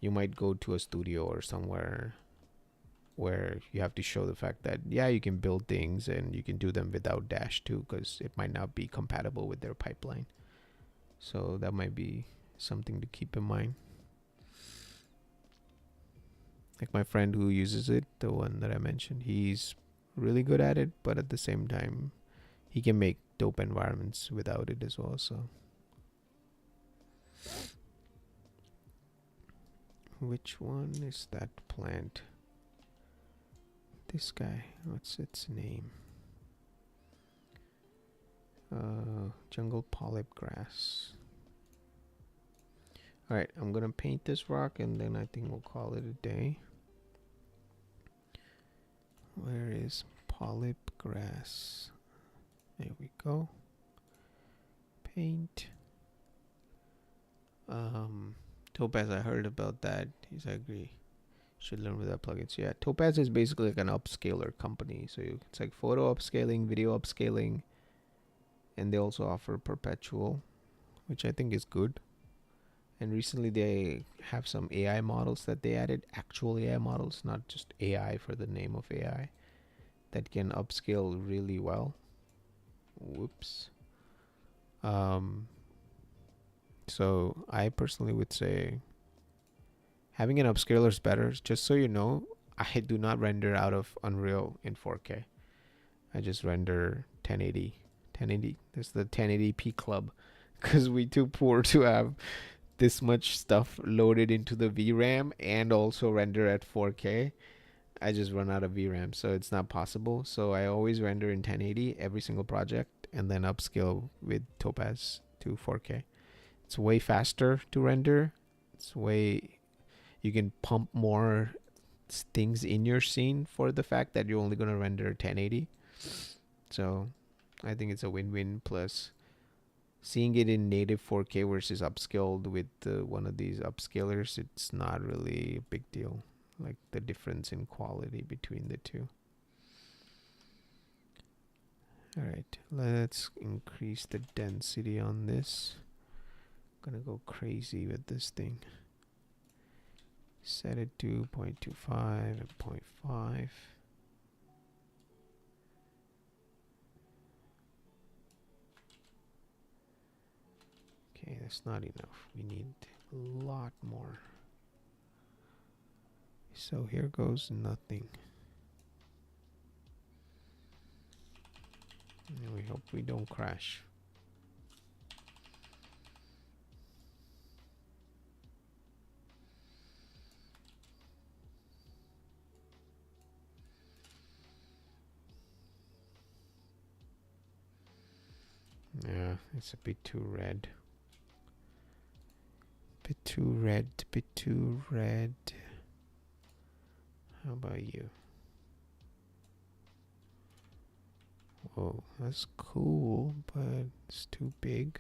you might go to a studio or somewhere where you have to show the fact that, yeah, you can build things and you can do them without Dash too, because it might not be compatible with their pipeline. So that might be something to keep in mind. Like my friend who uses it, the one that I mentioned, he's really good at it, but at the same time, he can make dope environments without it as well. So, which one is that plant? This guy, what's its name? Jungle polyp grass. Alright, I'm gonna paint this rock and then I think we'll call it a day. Where is polyp grass? There we go. Paint. Topaz, I heard about that. Yes, I agree. Should learn with that plugin. So yeah, Topaz is basically like an upscaler company. So it's like photo upscaling, video upscaling, and they also offer perpetual, which I think is good. And recently they have some AI models that they added, actual AI models, not just AI for the name of AI, that can upscale really well. Whoops. So I personally would say having an upscaler is better. Just so you know, I do not render out of Unreal in 4K. I just render 1080. 1080. That's the 1080p club, because we too poor to have this much stuff loaded into the VRAM and also render at 4K. I just run out of VRAM, so it's not possible. So I always render in 1080 every single project and then upscale with Topaz to 4K. It's way faster to render. You can pump more things in your scene for the fact that you're only going to render 1080. So I think it's a win-win. Plus, seeing it in native 4K versus upscaled with one of these upscalers, it's not really a big deal. Like the difference in quality between the two. Alright, let's increase the density on this. Gonna go crazy with this thing. Set it to 0.25 and 0.5. Okay, that's not enough. We need a lot more. So here goes nothing. And we hope we don't crash. Yeah, it's a bit too red. Bit too red, bit too red. How about you? Whoa, that's cool, but it's too big.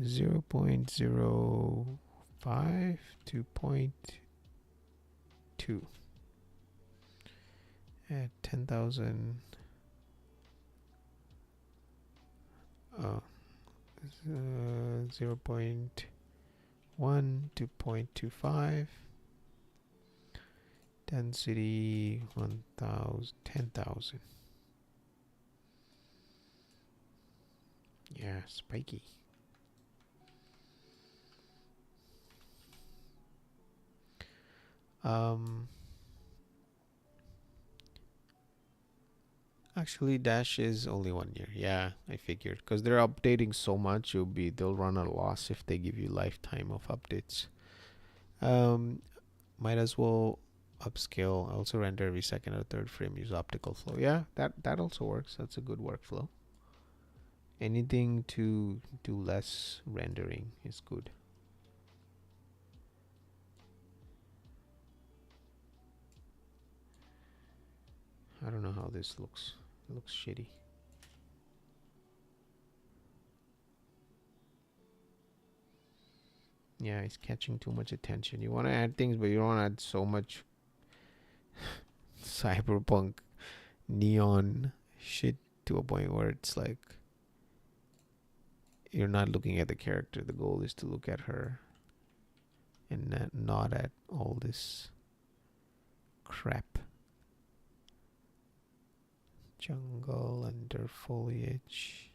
0.05 to 0.2 at 10,000. Oh, 0.1 to 0.25. Density 10,000. Yeah, spiky. Actually, Dash is only 1 year. Yeah, I figured, because they're updating so much, they'll run a loss if they give you lifetime of updates. Might as well upscale. Also render every second or third frame. Use optical flow. Yeah, that also works. That's a good workflow. Anything to do less rendering is good. I don't know how this looks. It looks shitty. Yeah, it's catching too much attention. You want to add things, but you don't add so much cyberpunk neon shit to a point where it's like you're not looking at the character. The goal is to look at her and not at all this crap. Jungle under foliage.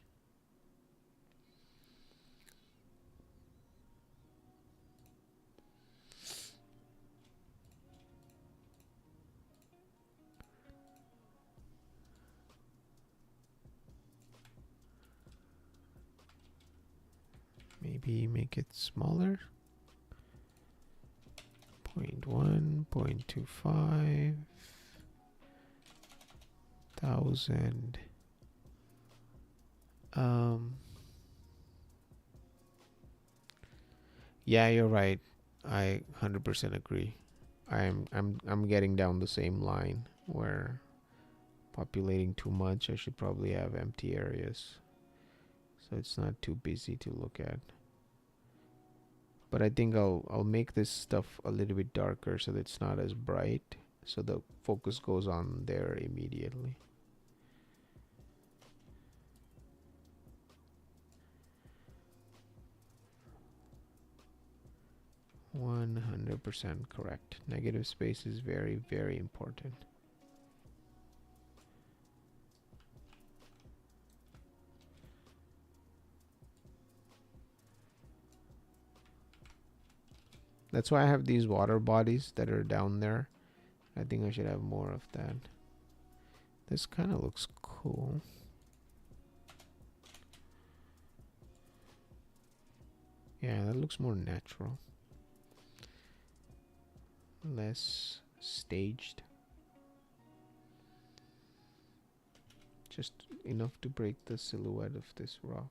Maybe make it smaller. 0.1, 0.25 thousand. Yeah, you're right. I 100% agree. I'm getting down the same line where populating too much. I should probably have empty areas so it's not too busy to look at. But I think I'll make this stuff a little bit darker so that it's not as bright, so the focus goes on there immediately. %100% correct. Negative space is very, very important. That's why I have these water bodies that are down there. I think I should have more of that. This kind of looks cool. Yeah, that looks more natural. Less staged. Just enough to break the silhouette of this rock.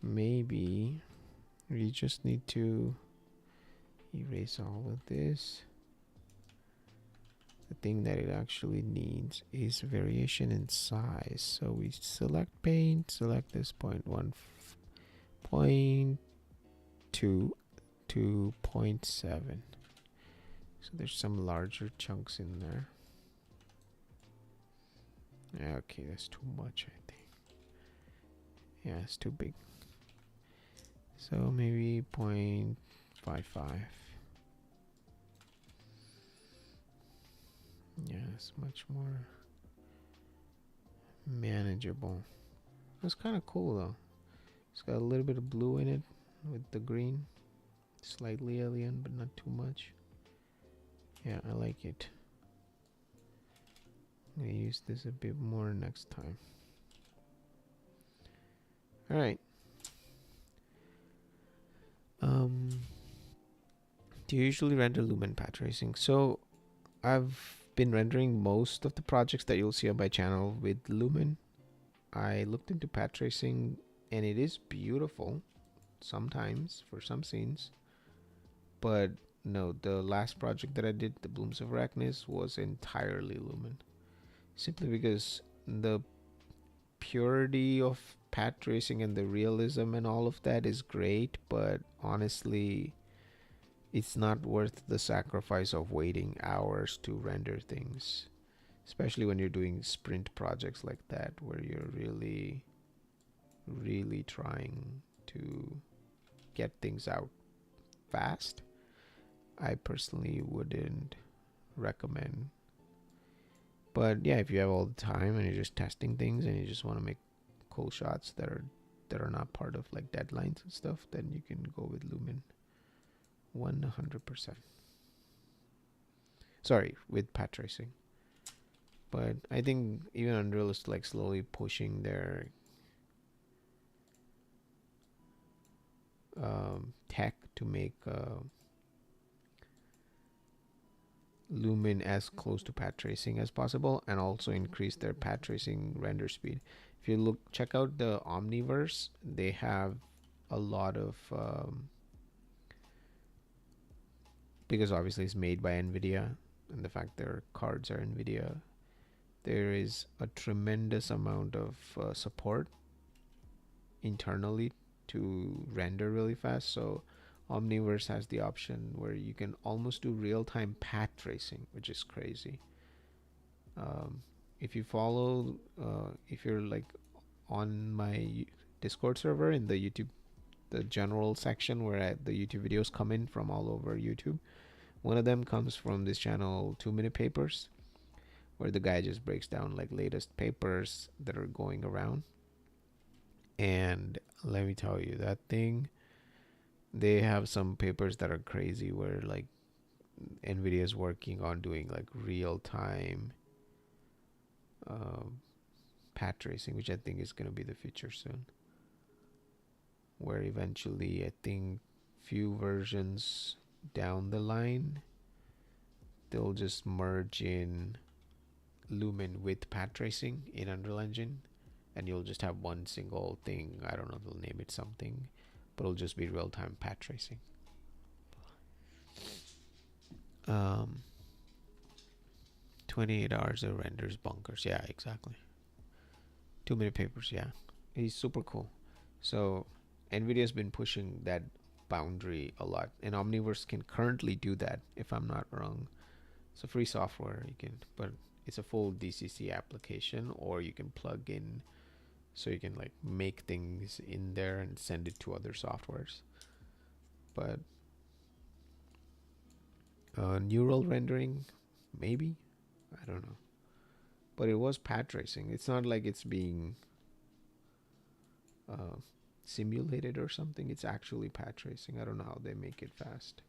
Maybe we just need to erase all of this. The thing that it actually needs is variation in size. So we select paint, select this 0.1, 0.2 to 0.7. So there's some larger chunks in there. Okay, that's too much, I think. Yeah, it's too big. So maybe 0.55. Yeah, it's much more manageable. That's kind of cool though. It's got a little bit of blue in it with the green. Slightly alien, but not too much. Yeah, I like it. I'm gonna use this a bit more next time. Alright. Do you usually render lumen path tracing? So I've been rendering most of the projects that you'll see on my channel with lumen. I looked into path tracing and it is beautiful sometimes for some scenes, but no, the last project that I did, the Blooms of Arachnis, was entirely lumen, simply because the purity of path tracing and the realism and all of that is great, but honestly it's not worth the sacrifice of waiting hours to render things, especially when you're doing sprint projects like that where you're really trying to get things out fast. I personally wouldn't recommend. But yeah, if you have all the time and you're just testing things and you just want to make cool shots that are not part of like deadlines and stuff, then you can go with lumen 100%. Sorry, with path tracing. But I think even Unreal is like slowly pushing their tech to make lumen as close to path tracing as possible, and also increase their path tracing render speed. If if you look, check out the Omniverse, they have a lot of because obviously it's made by Nvidia, and the fact their cards are Nvidia, there is a tremendous amount of support internally to render really fast. So Omniverse has the option where you can almost do real-time path tracing, which is crazy. If you follow, if you're like on my Discord server in the YouTube, the general section where the YouTube videos come in from all over YouTube, one of them comes from this channel 2 Minute Papers, where the guy just breaks down like latest papers that are going around. And let me tell you, that thing, they have some papers that are crazy where like Nvidia is working on doing like real time path tracing, which I think is going to be the future soon, where eventually I think few versions down the line they'll just merge in Lumen with path tracing in Unreal Engine, and you'll just have one single thing. I don't know, they'll name it something, but it'll just be real-time path tracing. 28 hours of renders bunkers. Yeah, exactly. 2 Minute Papers. Yeah, he's super cool. So Nvidia's been pushing that boundary a lot, and Omniverse can currently do that, if I'm not wrong. It's a free software, you can, but it's a full DCC application, or you can plug in, so you can like make things in there and send it to other softwares. But neural rendering, maybe, I don't know. But it was path tracing. It's not like it's being simulated or something. It's actually path tracing. I don't know how they make it fast.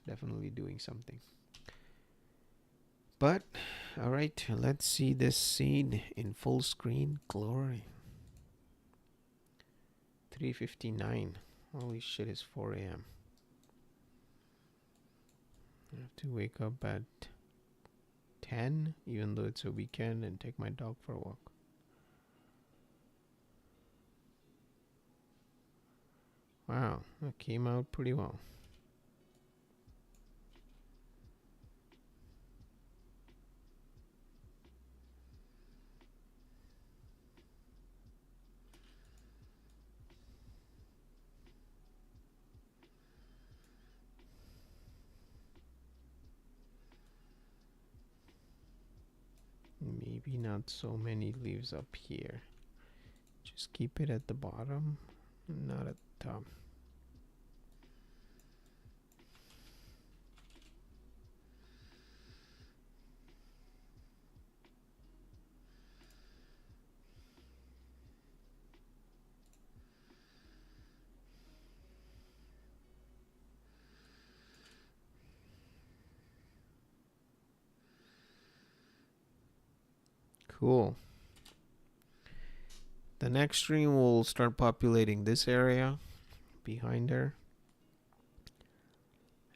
Definitely doing something. But all right, let's see this scene in full screen glory. 3:59. Holy shit, it's 4 a.m. I have to wake up at 10, even though it's a weekend, and take my dog for a walk. Wow, that came out pretty well. Maybe not so many leaves up here. Just keep it at the bottom, not at the top. Cool. The next stream will start populating this area behind her,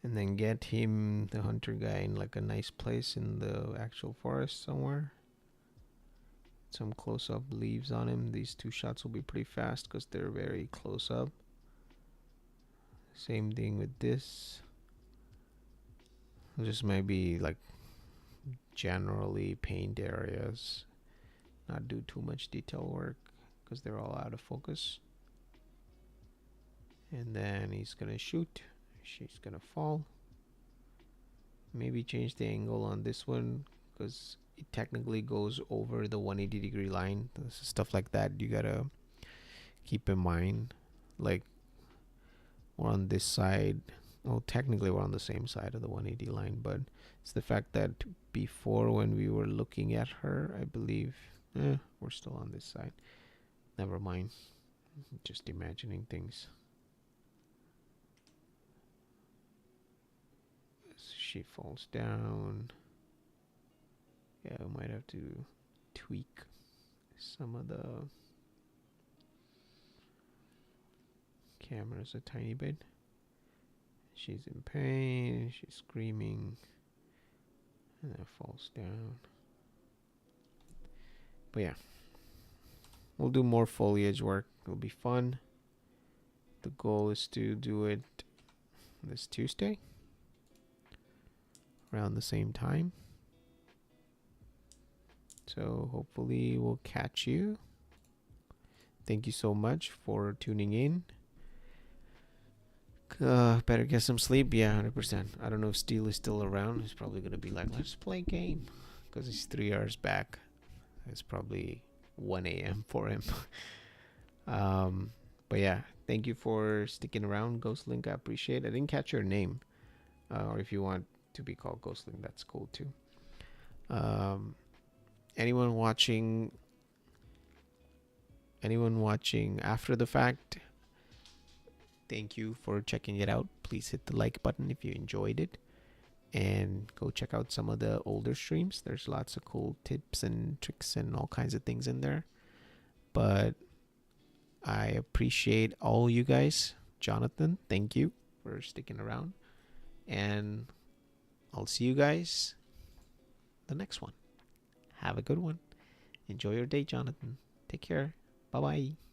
and then get him, the hunter guy, in like a nice place in the actual forest somewhere. Some close-up leaves on him. These two shots will be pretty fast because they're very close up. Same thing with this. Just maybe like generally paint areas, not do too much detail work because they're all out of focus. And then he's gonna shoot. She's gonna fall. Maybe change the angle on this one because it technically goes over the 180-degree line. Stuff like that you gotta keep in mind. Like, we're on this side. Well, technically we're on the same side of the 180 line, but it's the fact that before, when we were looking at her, I believe we're still on this side. Never mind. Just imagining things. She falls down. Yeah, I might have to tweak some of the cameras a tiny bit. She's in pain. She's screaming. And then falls down. But yeah. we'll do more foliage work. It'll be fun. The goal is to do it this Tuesday around the same time. So hopefully we'll catch you. Thank you so much for tuning in. Better get some sleep. Yeah, 100%. I don't know if Steel is still around. He's probably going to be like, let's play a game. Because he's 3 hours back. It's probably 1 a.m. for him. But yeah, thank you for sticking around, Ghostlink. I appreciate it. I didn't catch your name. Or if you want to be called Ghostlink, that's cool too. Anyone watching after the fact, thank you for checking it out. Please hit the like button if you enjoyed it, and go check out some of the older streams. There's lots of cool tips and tricks and all kinds of things in there. But I appreciate all you guys. Jonathan, thank you for sticking around, and I'll see you guys the next one. Have a good one. Enjoy your day, Jonathan. Take care. Bye-bye.